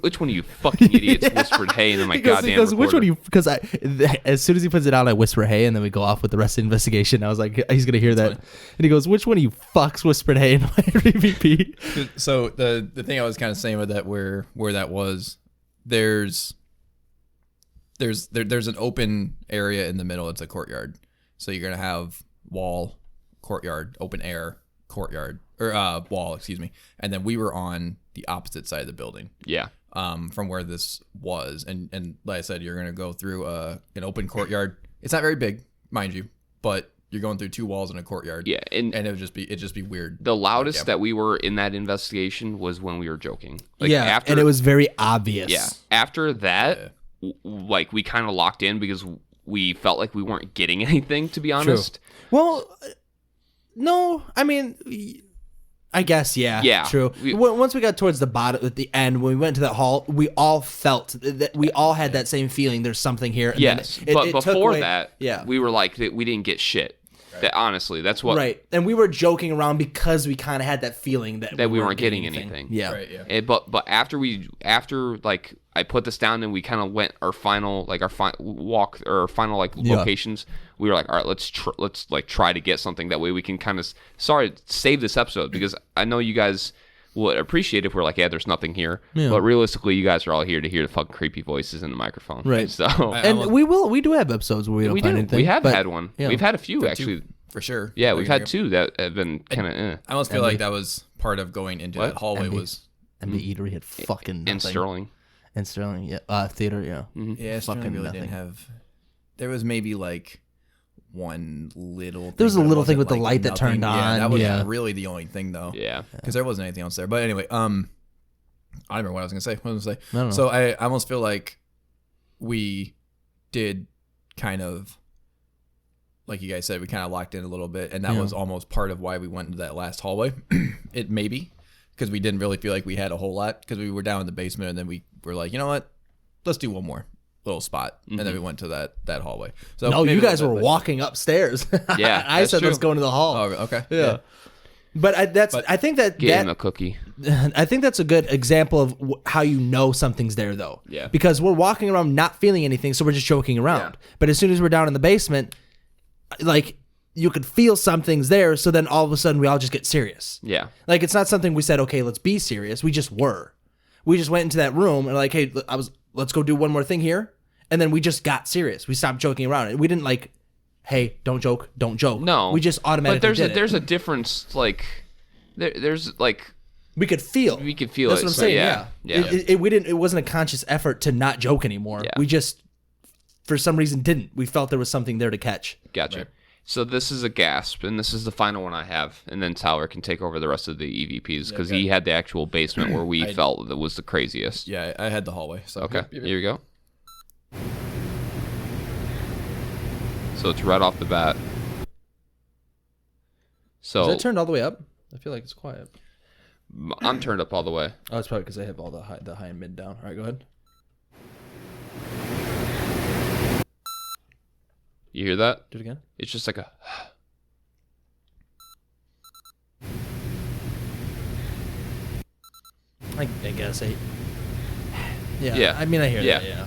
which one of you fucking idiots whispered "Hey" and then my goddamn he goes, which one? recorder? Because as soon as he puts it out, I whisper "Hey," and then we go off with the rest of the investigation. I was like, he's gonna hear that, and he goes, "Which one of you fucks whispered "Hey" in my RVP?" So the thing I was kind of saying with that where that was, there's an open area in the middle. It's a courtyard. So you're gonna have wall, courtyard, open air, courtyard, or wall, excuse me. And then we were on the opposite side of the building. Yeah. From where this was, and like I said, you're gonna go through an open courtyard. It's not very big, mind you, but you're going through 2 walls in a courtyard. Yeah, and it'd just be weird. The loudest that we were in that investigation was when we were joking. Like yeah, and it was very obvious. Yeah. After that, like we kind of locked in because we felt like we weren't getting anything, to be honest. True. Well, no, I mean, I guess, yeah. True. Once we got towards the bottom, at the end, when we went to that hall, we all felt that we all had that same feeling. There's something here. And yes, but before that, yeah, we were like, we didn't get shit. Right. That, honestly, that's what. Right, and we were joking around because we kind of had that feeling that we weren't getting anything. Yeah. Right, yeah. And, but after like I put this down and we kind of went our final walk or final locations. We were like, all right, let's try to get something that way we can kind of save this episode because I know you guys would appreciate if we're like, yeah, there's nothing here, but realistically, you guys are all here to hear the fucking creepy voices in the microphone, right? So and we do have episodes where we don't find anything. We have had one. Yeah. We've had a few actually. For sure. Yeah, we've had 2 that have been kind of. I almost feel like that was part of going into that hallway was. And the eatery had fucking nothing. In Sterling. And Sterling, yeah. Theater, yeah. Mm-hmm. Yeah, Sterling really didn't have. There was maybe like one little. There was a little thing with the light that turned on. Yeah, that was really the only thing though. Yeah. Because there wasn't anything else there. But anyway, I don't remember what I was gonna say. No. So I almost feel like we did kind of, like you guys said, we kind of locked in a little bit, and that was almost part of why we went into that last hallway. It maybe because we didn't really feel like we had a whole lot because we were down in the basement, and then we were like, you know what, let's do one more little spot, and then we went to that hallway. So No, you guys were walking upstairs. Yeah, I said true. let's go into the hall. Oh, okay. Yeah. But I think that Gave him a cookie. I think that's a good example of how you know something's there, though. Yeah. Because we're walking around not feeling anything, so we're just joking around. Yeah. But as soon as we're down in the basement, like, you could feel something's there, so then all of a sudden we all just get serious. Yeah. Like, it's not something we said, okay, let's be serious. We just were. We just went into that room and like, hey, let's go do one more thing here. And then we just got serious. We stopped joking around. We didn't like, hey, don't joke. No. We just automatically But did there's a difference, like, there's like, we could feel. we can feel That's it. what I'm so saying. yeah. It wasn't a conscious effort to not joke anymore. Yeah. We just, for some reason, didn't. We felt there was something there to catch. Gotcha. Right. So this is a gasp, and this is the final one I have, and then Tyler can take over the rest of the EVPs because he had the actual basement where we felt that was the craziest. Yeah, I had the hallway. So Okay, here we go. So it's right off the bat. So Is that turned all the way up? I feel like it's quiet. I'm turned up all the way. Oh, it's probably because I have all the high and mid down. All right, go ahead. You hear that? Do it again. It's just like a. I guess I. Yeah. Yeah. I mean, I hear Yeah. that. Yeah.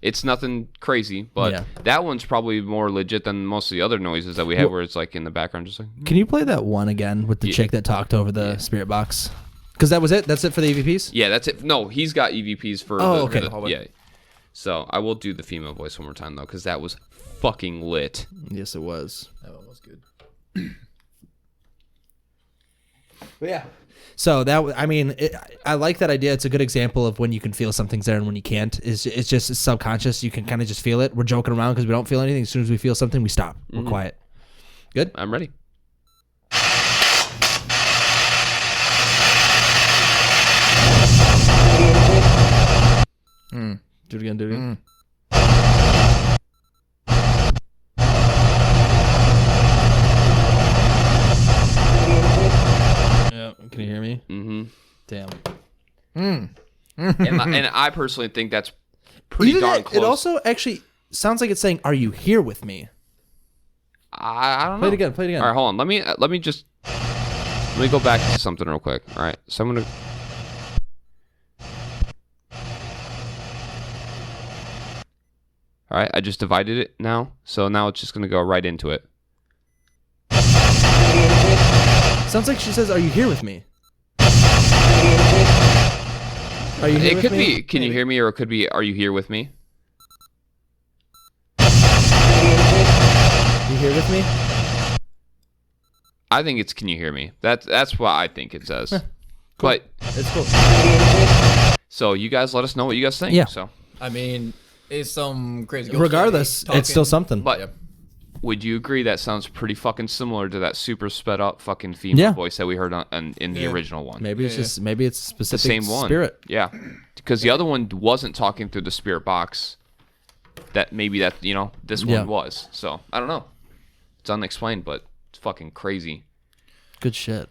It's nothing crazy, but Yeah. that one's probably more legit than most of the other noises that we have, where it's like in the background, just like. Can you play that one again with the Yeah. chick that talked over the spirit box? Because that was it. That's it for the EVPs. Yeah, that's it. No, he's got EVPs for. Oh, the, okay. for the- yeah. So I will do the female voice one more time though, because that was fucking lit. Yes, it was. That one was good. But yeah. So I like that idea. It's a good example of when you can feel something's there and when you can't. It's just subconscious. You can kind of just feel it. We're joking around because we don't feel anything. As soon as we feel something, we stop. We're quiet. Good. I'm ready. Do it again. Do it again. Yeah. Can you hear me? Mm-hmm. Damn. And I personally think that's pretty darn close. It also actually sounds like it's saying, "Are you here with me?" I don't know. Play it again. Play it again. All right, hold on. Let me go back to something real quick. All right, so I'm gonna. All right, I just divided it now, so now it's just gonna go right into it. Sounds like she says, "Are you here with me?" Are you here It with could me? be, "Can you hear me?" or it could be, "Are you here with me?" You here with me? I think it's "Can you hear me?" That's what I think it says. But It's cool. so you guys let us know what you guys think. Yeah. So, I mean, it's some crazy. ghost Regardless, lady it's still talking. something. but would you agree that sounds pretty fucking similar to that super sped up fucking female voice that we heard in the original one? Maybe it's just maybe it's a The specific same one. spirit. Yeah. Because the other one wasn't talking through the spirit box. This Yeah. one was. So, I don't know. It's unexplained, but it's fucking crazy. Good shit.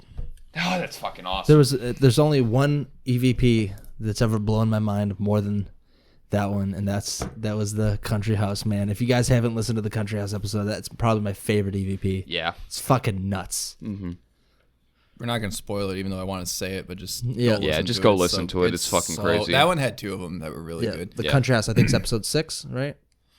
Oh, that's fucking awesome. There's only one EVP that's ever blown my mind more than that one, and that was the Country House, man. If you guys haven't listened to the Country House episode, that's probably my favorite EVP. Yeah. It's fucking nuts. Mm-hmm. We're not gonna spoil it, even though I want to say it, but just Yeah. Just go listen to it. It's fucking crazy. That one had two of them that were really Yeah, good. the Country House, I think, is episode 6, right?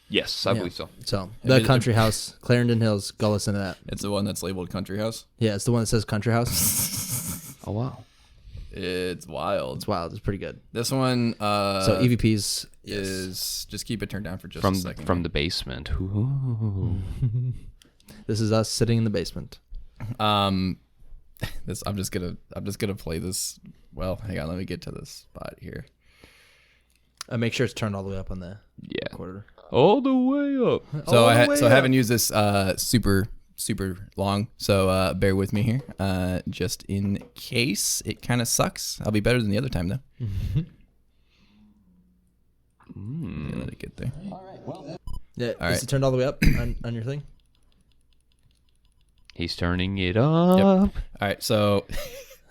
Yes, I believe so. So the Country House, Clarendon Hills. Go listen to that. It's the one that's labeled Country House. Yeah, it's the one that says Country House. Oh, wow. It's wild. It's wild. It's pretty good. This one So EVPs is just keep it turned down for just a From second. from the basement. Ooh. This is us sitting in the basement. This I'm just gonna play this. Well, hang on, let me get to this spot here. Make sure it's turned all the way up on the Yeah. recorder. All the way up. So All I the way haven't used this super long, so bear with me here. Just in case it kind of sucks. I'll be better than the other time though. Let it get there. All right, well. Yeah. All Is right. it turned all the way up on your thing? He's turning it up. All right, so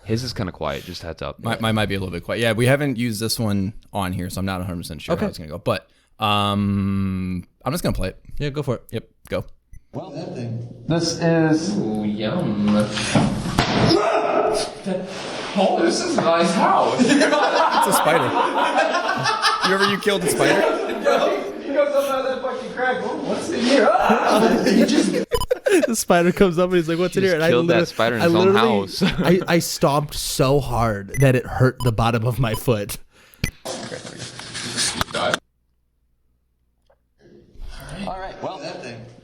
His is kind of quiet. Just heads up. mine might be a little bit quiet. Yeah, we haven't used this one on here, so I'm not 100% sure how it's gonna go. But I'm just gonna play it. Yeah, go for it. Yep, go. This is. Ooh, yum. Oh, this is a nice house. It's a spider. You killed a spider? He goes up out of that fucking crack. What's in here? The spider comes up and he's like, "What's in here?" And killed that literally- spider in his own house. I stomped so hard that it hurt the bottom of my foot. All right, well,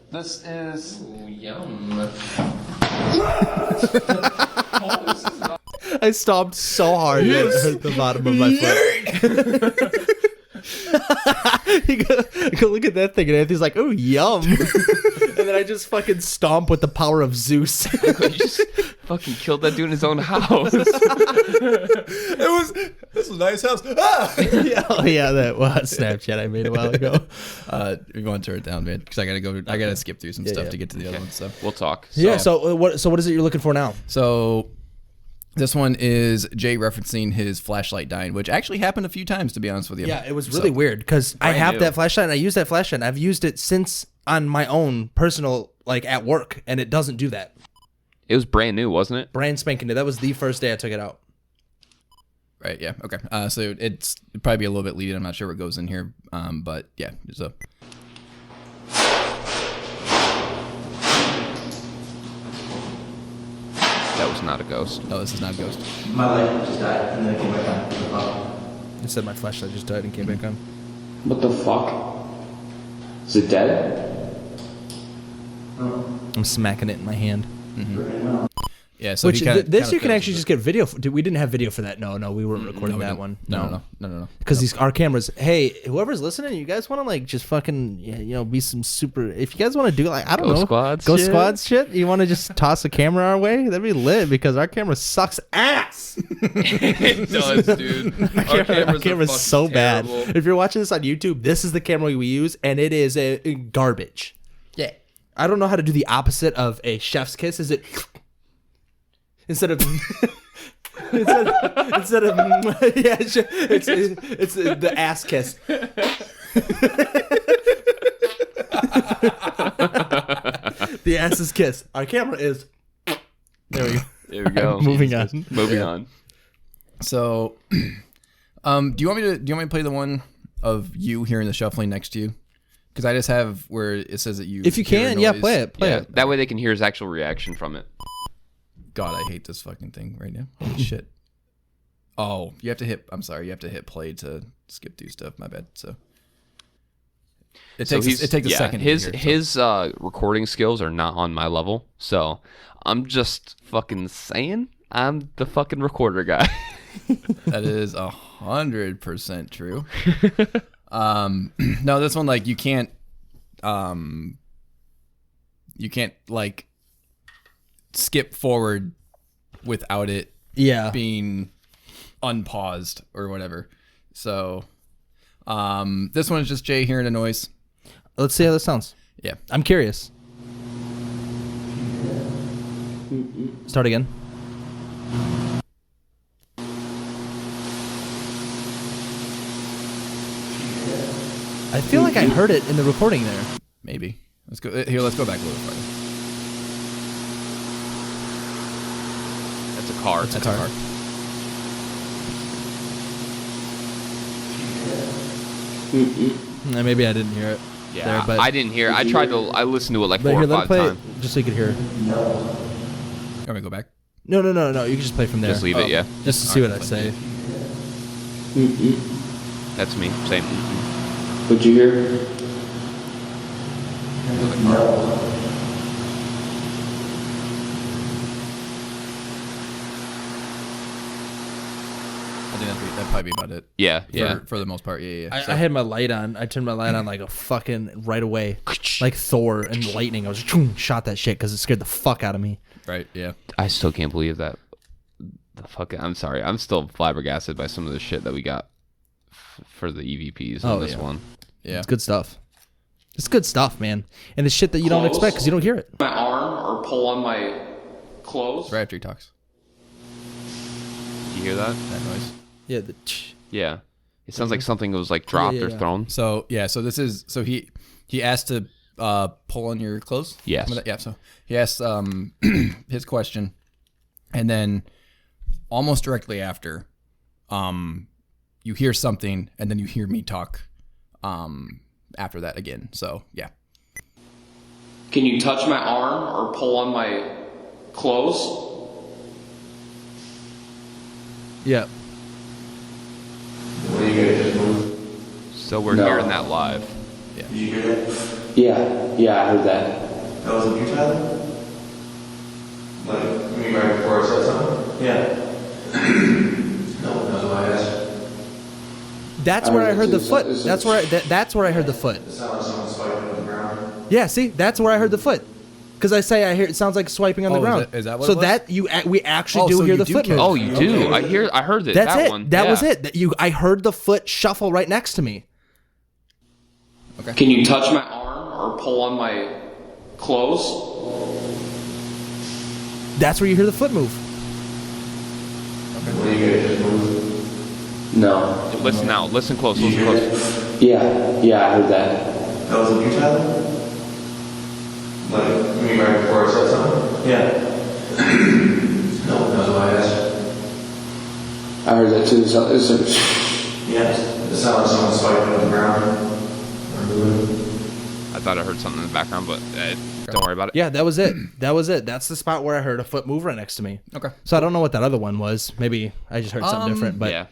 this is. Ooh, yum. Oh, this is nice. I stomped so hard that it hurt the bottom of my foot. You go look at that thing, and Anthony's like, "Oh, yum!" And then I just fucking stomp with the power of Zeus. You just fucking killed that dude in his own house. This is a nice house. Ah! Oh yeah, that was Snapchat I made a while ago. We want to turn it down, man, because I gotta skip through some stuff yeah. to get to the other ones. So. We'll talk. Yeah. So what is it you're looking for now? So this one is Jay referencing his flashlight dying, which actually happened a few times, to be honest with you. Yeah, it was really weird because I have new. that flashlight and I use that flashlight. And I've used it since on my own personal, like at work, and it doesn't do that. It was brand new, wasn't it? Brand spanking new. That was the first day I took it out. Right. Yeah. Okay. So it'd probably be a little bit leading. I'm not sure what goes in here. But yeah. So. That was not a ghost. No, this is not a ghost. My light just died, and then it came back on. It said my flashlight just died and came back on. What the fuck? Is it dead? I'm smacking it in my hand. Yeah. So Which he kinda, this kinda you can feels actually it. just get video. We didn't have video for that. No, we weren't recording we that didn't. one. No. Because our cameras. Hey, whoever's listening, you guys want to like just fucking be some super. If you guys want to do like I don't Ghost know, Squads Ghost shit? Squads shit. You want to just toss a camera our way? That'd be lit because our camera sucks ass. It does, dude. Our camera's so bad. If you're watching this on YouTube, this is the camera we use, and it is a garbage. Yeah, I don't know how to do the opposite of a chef's kiss. Is it instead of instead of yeah, it's the ass kiss. The ass's kiss. Our camera is. There we go. There we go. Moving on. Moving on. So, do you want me to play the one of you hearing the shuffling next to you? Because I just have where it says that you. If you hear a can, yeah, noise. play it. Play Yeah, it. that way they can hear his actual reaction from it. God, I hate this fucking thing right now. Holy shit. Oh, you have to hit. I'm sorry, you have to hit play to skip through stuff. My bad. So. It takes a second. His recording skills are not on my level, so I'm just fucking saying I'm the fucking recorder guy. That is 100% true. No, this one like you can't like skip forward without it being unpaused or whatever. So this one is just Jay hearing a noise. Let's see how this sounds. Yeah. I'm curious. Start again. I feel like I heard it in the recording there. Maybe. Let's go here, let's go back a little farther. That's a car. That's a car. Maybe I didn't hear it. Yeah, there, but I didn't hear. I listened to it like but 4 here, or let 5 play times. it just so you could hear it. You want me to go back? No. You can just play from there. Just leave it, yeah. Just to see what I say. That's me. Same. What'd you hear? I think that'd probably be about it. Yeah. For the most part, yeah. I had my light on. I turned my light on like a fucking right away, like Thor and lightning. I was shot that shit because it scared the fuck out of me. Right, yeah. I still can't believe that. I'm sorry. I'm still flabbergasted by some of the shit that we got for the EVPs on this one. Yeah. It's good stuff. It's good stuff, man. And it's shit that you don't expect because you don't hear it. My arm or pull on my clothes. Right after he talks. Do you hear that? That noise. Yeah. Yeah. It sounds like something was like dropped or thrown. So he asked to pull on your clothes. Yes. Yeah. So he asked his question, and then almost directly after, you hear something, and then you hear me talk. After that again. So yeah. Can you touch my arm or pull on my clothes? Yeah. So we're hearing that live. Did you hear that? Yeah, I heard that. That was you, Tyler? Like, you mean right before I said something? Yeah. No, that's what I asked. That's where I heard the foot. That's where I heard the foot. It sounded like someone swiping on the ground. Yeah, see, that's where I heard the foot. Because I say I hear it sounds like swiping on the ground. Is that what so it was? that we actually do so hear you the do foot hear move. the Oh, you do. I heard it. That's that it. one. That Yeah. was it. I heard the foot shuffle right next to me. Okay. Can you touch my arm or pull on my clothes? That's where you hear the foot move. What are you guys just moved? No. Listen out. Listen close. Listen close. Yeah, I heard that. That was you, Tyler? Like, you mean right before I said something? Yeah. No, that's what I asked. I heard that too. Yes. It sounded like someone swiping on the ground. Or moving. I thought I heard something in the background, but don't worry about it. Yeah, that was it. That's the spot where I heard a foot move right next to me. Okay. So I don't know what that other one was. Maybe I just heard something different. But Yeah.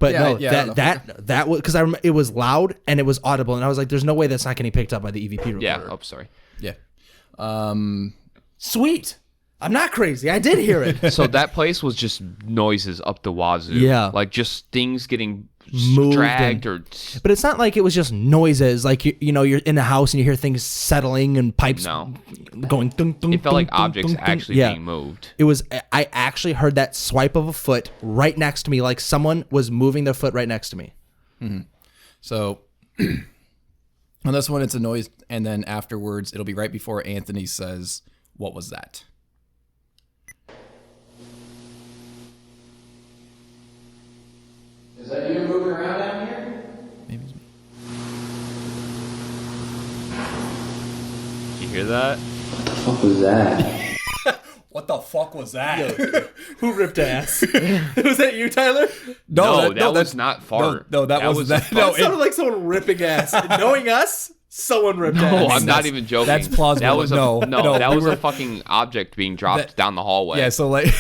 But Yeah, no, yeah, I don't know. that was because it was loud and it was audible, and I was like, "There's no way that's not getting picked up by the EVP recorder." Yeah. Oh, sorry. Yeah. Sweet. I'm not crazy. I did hear it. So that place was just noises up the wazoo. Yeah. Like just things getting Moved dragged and- or. But it's not like it was just noises. Like you know, you're in the house and you hear things settling and pipes No. going. Dun, dun, It felt like dun, dun, objects dun, dun. actually Yeah. being moved. It was. I actually heard that swipe of a foot right next to me, like someone was moving their foot right next to me. So on this one, it's a noise, and then afterwards, it'll be right before Anthony says, "What was that?" Is that you moving around down here? Maybe it's me. Did you hear that? What was that? What the fuck was that? Who ripped ass? Was that you, Tyler? No, that was not fart. No, that was that. a No, fart. It sounded like someone ripping ass. Knowing us, someone ripped No, ass. I'm not even joking. that's plausible. That was No, that we was were- a fucking object being dropped That- down the hallway. Yeah, so like,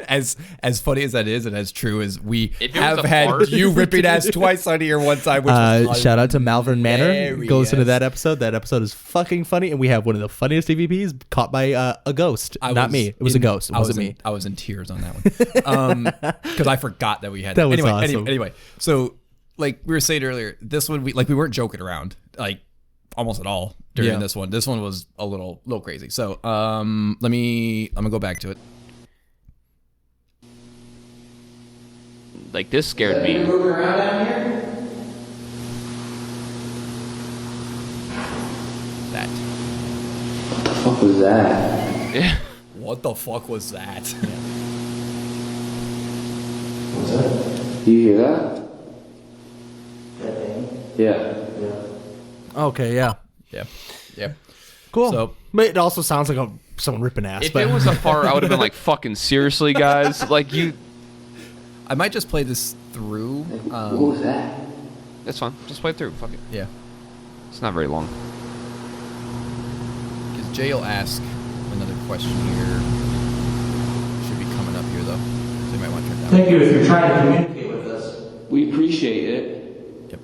as funny as that is, and as true as we If it was have a had fart- you ripping ass twice on here one time, which was Shout out to Malvern Manor. Go listen to Hilarious. that episode. That episode is fucking funny, and we have one of the funniest EVPs caught by a ghost. Not me. It was a ghost. It wasn't me. I was in tears on that one because I forgot that we had That was anyway, awesome. Anyway, so like we were saying earlier, this one we weren't joking around like almost at all during Yeah. this one. This one was a little crazy. So I'm gonna go back to it. Like this scared me. Moving around down here? That. What was that? What the fuck was that? What's that? Do you hear that? That thing? Yeah. Okay, yeah, yeah. cool. So- but it also sounds like someone ripping ass. If but it was a fart, I would have been like, "Fucking seriously, guys!" Like you. I might just play this through. What was that? That's fine. Just play it through. Fuck it. Yeah. It's not very long. Because Jay will ask another question here. Should be coming up here though. So you might want to turn it down. Thank you if you're trying to communicate with us. We appreciate it. Yep.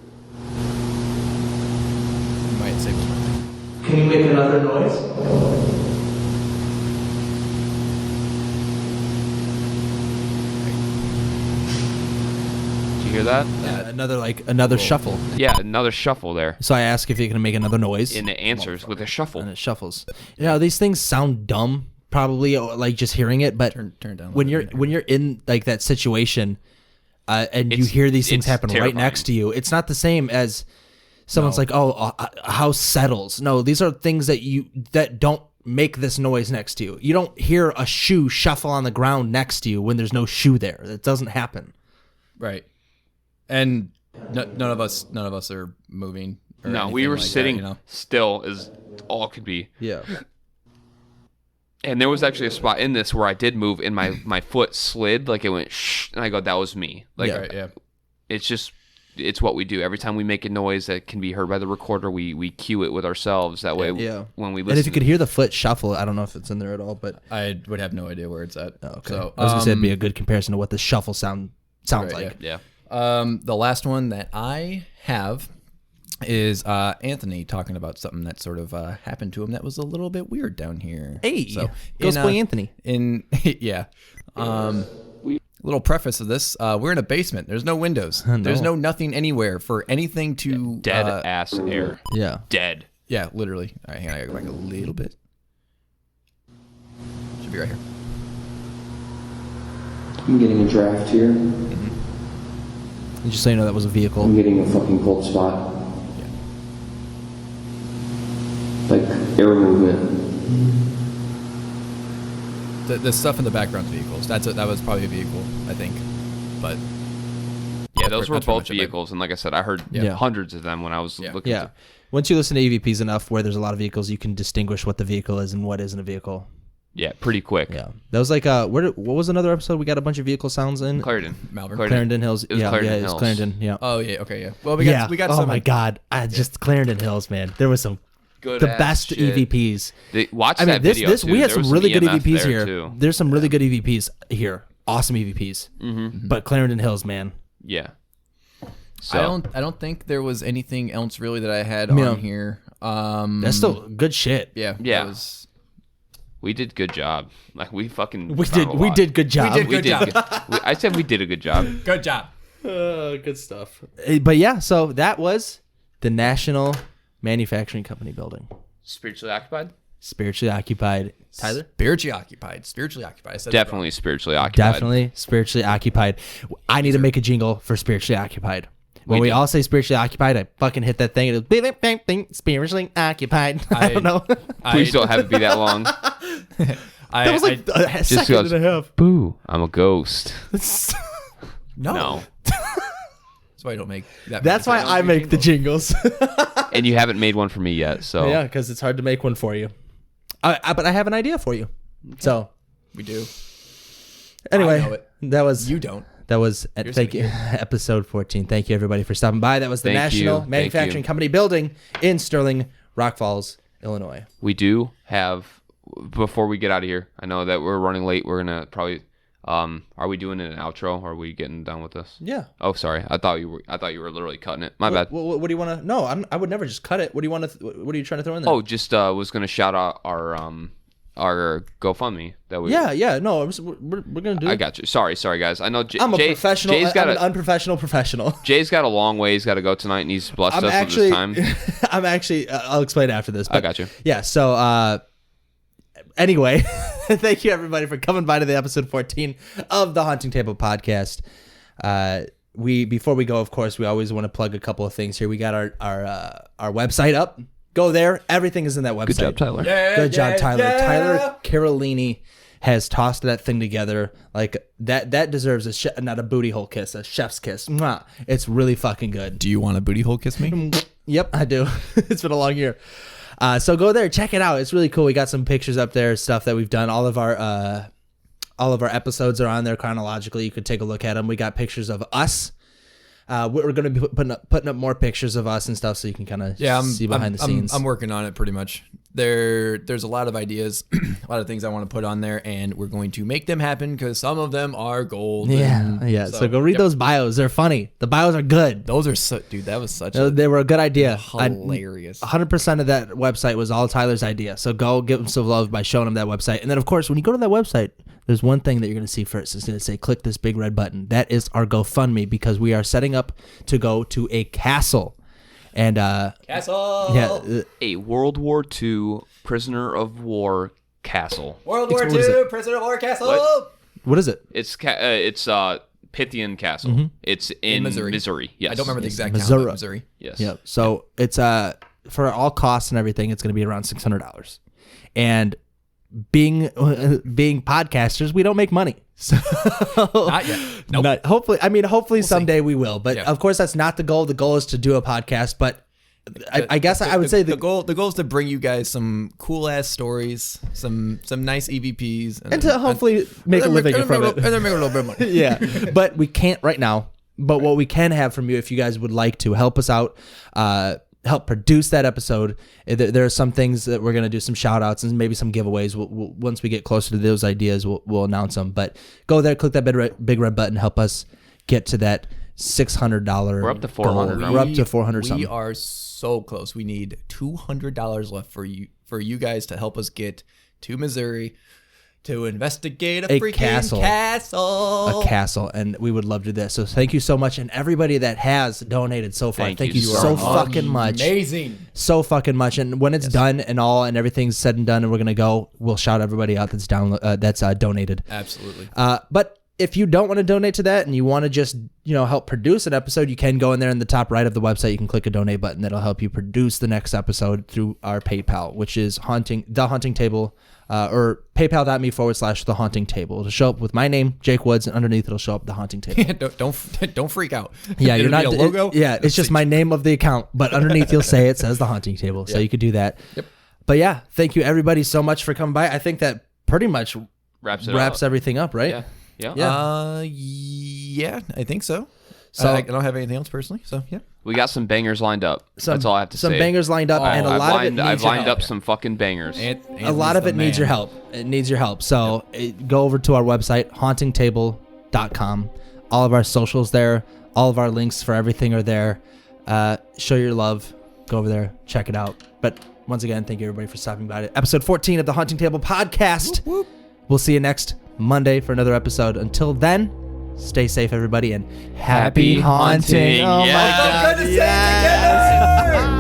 You might say one more thing. Can you make another noise? Did you hear that? another shuffle. Yeah, another shuffle there. So I ask if you can make another noise, And it answers with a shuffle. and it shuffles. You know, these things sound dumb, probably like just hearing it, but Turn it down a when little you're bit. when you're in like that situation, and you It's- hear these things it's happen right terrifying. next to you, it's not the same as Someone's like, oh, a house settles. No, these are things that don't make this noise next to you. You don't hear a shoe shuffle on the ground next to you when there's no shoe there. That doesn't happen. Right. And none of us are moving. No, we were sitting still as all could be. Yeah. And there was actually a spot in this where I did move and my foot slid, like it went shh, and I go, that was me. Like, yeah. It's what we do. Every time we make a noise that can be heard by the recorder, we cue it with ourselves. That way, when we listen. And if you could hear the foot shuffle, I don't know if it's in there at all, but I would have no idea where it's at. Oh, okay. So, I was gonna say it'd be a good comparison to what the shuffle sounds like. Yeah. The last one that I have is Anthony talking about something that sort of happened to him that was a little bit weird down here. Hey, so Ghost Boy Anthony. Yeah. Little preface of this: we're in a basement. There's no windows. No. There's nothing anywhere for anything to Dead ass air. Yeah. Dead. Yeah, literally. All right, hang on. I gotta go back a little bit. Should be right here. I'm getting a draft here. And just so you know, that was a vehicle. I'm getting a fucking cold spot. Like air movement. The stuff in the background's vehicles. That was probably a vehicle, I think. But yeah, those were that's both pretty much it. vehicles, and like I said, I heard hundreds of them when I was looking. Yeah. Once you listen to EVPs enough, where there's a lot of vehicles, you can distinguish what the vehicle is and what isn't a vehicle. Yeah, pretty quick. Yeah, that was like what was another episode we got a bunch of vehicle sounds in? Clarendon. Malvern. Clarendon Hills. It was Clarendon Hills. It's Clarendon. Yeah. Oh yeah, okay, yeah. Well, we got oh some. my god, just Clarendon Hills, man. There was some Good the ass best shit. EVPs. Watch I mean, that this video too. we had There some was really good EMF EVPs there, here. too. There's some really good EVPs here. Awesome EVPs. Mm-hmm. But Clarendon Hills, man. Yeah. So I don't think there was anything else really that I had on here. That's still good shit. Yeah. Yeah. We did good job. Like we fucking We found a did lot. good job. I said we did a good job. Good job. Good stuff. But yeah, so that was the National Manufacturing Company building. Spiritually occupied? Spiritually occupied. Tyler? Spiritually occupied. I said Definitely spiritually occupied. Definitely spiritually occupied. I need to make a jingle for spiritually occupied. When we all say spiritually occupied, I fucking hit that thing. It was bing, bing, bing, spiritually occupied. I don't know. Please don't have it be that long. That was like a second goes, and a half. Boo, I'm a ghost. No. That's why I don't make that. That's why I make the jingles. And you haven't made one for me yet, so Yeah, because it's hard to make one for you. But I have an idea for you. So we do. Anyway, I know it. that was You don't. That was thank you, episode 14. Thank you everybody for stopping by. That was the Thank National you. Manufacturing Company building in Sterling, Rock Falls, Illinois. we do have. Before we get out of here, I know that we're running late. We're gonna probably. Are we doing an outro? Or are we getting done with this? Yeah. Oh, sorry. I thought you were literally cutting it. My bad. What do you want to? No, I would never just cut it. What do you want to? What are you trying to throw in there? Oh, just was gonna shout out our GoFundMe that we. Yeah. No, we're gonna do. I got you. Sorry, guys. I know. I'm a professional. Jay's got I'm an unprofessional professional. Jay's got a long way. He's got to go tonight, and he's blessed I'm us actually. with this time. I'm actually. I'll explain after this. But I got you. Yeah. So. Anyway, thank you everybody for coming by to the episode 14 of the Haunting Table podcast. Before we go, of course, we always want to plug a couple of things here. We got our website up. Go there. Everything is in that website. Good job, Tyler. Good job, Tyler. Tyler Carolini has tossed that thing together. Like that deserves not a booty hole kiss, a chef's kiss. Mwah. It's really fucking good. Do you want a booty hole kiss me? Yep, I do. It's been a long year. So go there, check it out. It's really cool. We got some pictures up there, stuff that we've done. All of our episodes are on there chronologically. You could take a look at them. We got pictures of us. We're going to be putting up more pictures of us and stuff, so you can kind of see behind the scenes. I'm working on it pretty much. There's a lot of ideas, a lot of things I want to put on there, and we're going to make them happen because some of them are gold. Yeah. So go read those bios. They're funny. The bios are good. Those are dude. That was such. They were a good idea. Hilarious. 100% of that website was all Tyler's idea. So go give him some love by showing him that website. And then, of course, when you go to that website, there's one thing that you're going to see first. It's going to say, click this big red button. That is our GoFundMe because we are setting up to go to a castle. And castle. Yeah, A World War II prisoner of war castle. World War What is II it? prisoner of war castle. What? What is it? It's Pythian Castle. It's in Missouri. Yes. I don't remember the exact town, Missouri. but Missouri. Yes. Yep. So it's for all costs and everything, it's going to be around $600. And being podcasters, we don't make money. So Not yet. Nope. Hopefully someday we will. But of course, that's not the goal. The goal is to do a podcast. But I guess I would say the goal is to bring you guys some cool ass stories, some nice EVPs, and to hopefully make a living from it. And then make a little bit of money. Yeah, but we can't right now. But what we can have from you, if you guys would like to help us out, help produce that episode, there are some things that we're going to do, some shout outs and maybe some giveaways. We'll, once we get closer to those ideas, we'll announce them. But go there, click that big red button, help us get to that $600. We're up to 400. We're up to 400 something. We are so close. We need $200 left for you guys to help us get to Missouri to investigate a freaking castle. A castle, and we would love to do that. So thank you so much, and everybody that has donated so far. Thank you so fucking much. Amazing. So fucking much. And when it's done and all, and everything's said and done, and we're gonna go, we'll shout everybody out that's donated. Absolutely. But if you don't want to donate to that and you want to just, help produce an episode, you can go in there in the top right of the website. You can click a donate button. That'll help you produce the next episode through our PayPal, which is The Haunting Table, or paypal.me/The Haunting Table. It'll show up with my name, Jake Woods, and underneath it'll show up The Haunting Table. don't freak out. Yeah, you're not a logo. It's just my name of the account, but underneath you'll say it says The Haunting Table, so you could do that. Yep. But yeah, thank you everybody so much for coming by. I think that pretty much wraps everything up, right? Yeah. Yeah, I think so. So I don't have anything else personally. So yeah, we got some bangers lined up. That's all I have to say. Some bangers lined up, and a lot of it needs your help. I've lined up some fucking bangers. A lot of it needs your help. It needs your help. So go over to our website, hauntingtable.com. All of our socials there. All of our links for everything are there. Show your love. Go over there. Check it out. But once again, thank you everybody for stopping by. Episode 14 of the Haunting Table podcast. Whoop, whoop. We'll see you next Monday for another episode. Until then, stay safe, everybody, and happy haunting. Oh my God. Good to see you together.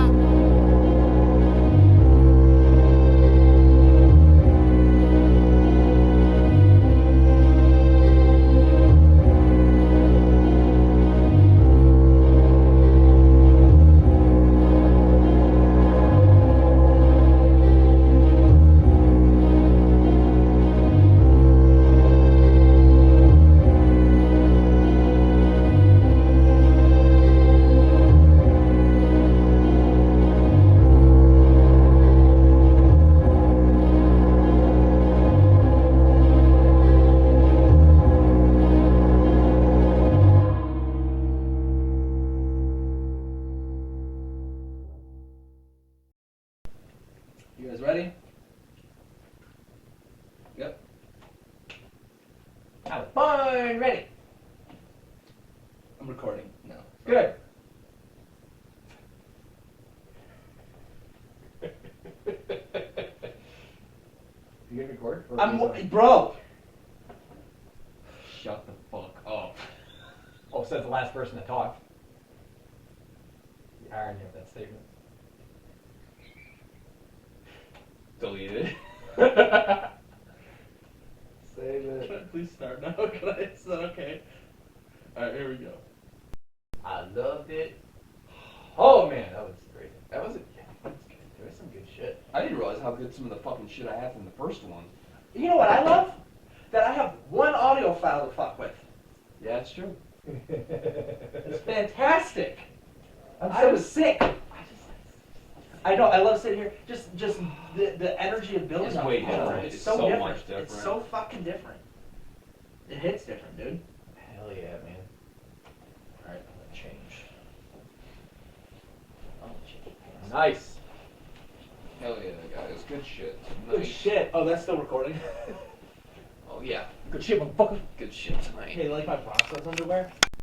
You guys ready? Yep. Born ready. I'm recording now. Good. You get record? Bro. Shut the fuck up. Oh, says the last person that talked. The irony of that statement. Delete it. Save it. Can I please start now? Can I? Is that okay? Alright, here we go. I loved it. Oh man, that was great. That was good. There was some good shit. I didn't realize how good some of the fucking shit I had from the first one. You know what I love? That I have one audio file to fuck with. Yeah, it's true. It's fantastic. I was sick. I know. I love sitting here. Just the energy of building. It's up. way different. It's It's so so different. much different. It's so fucking different. It hits different, dude. Hell yeah, man. All right, I'm gonna change. Nice. Hell yeah, guys. Good shit. Good Nice. shit. Oh, that's still recording. Oh yeah. Good shit, motherfucker. Good shit tonight. Hey, you like my process underwear?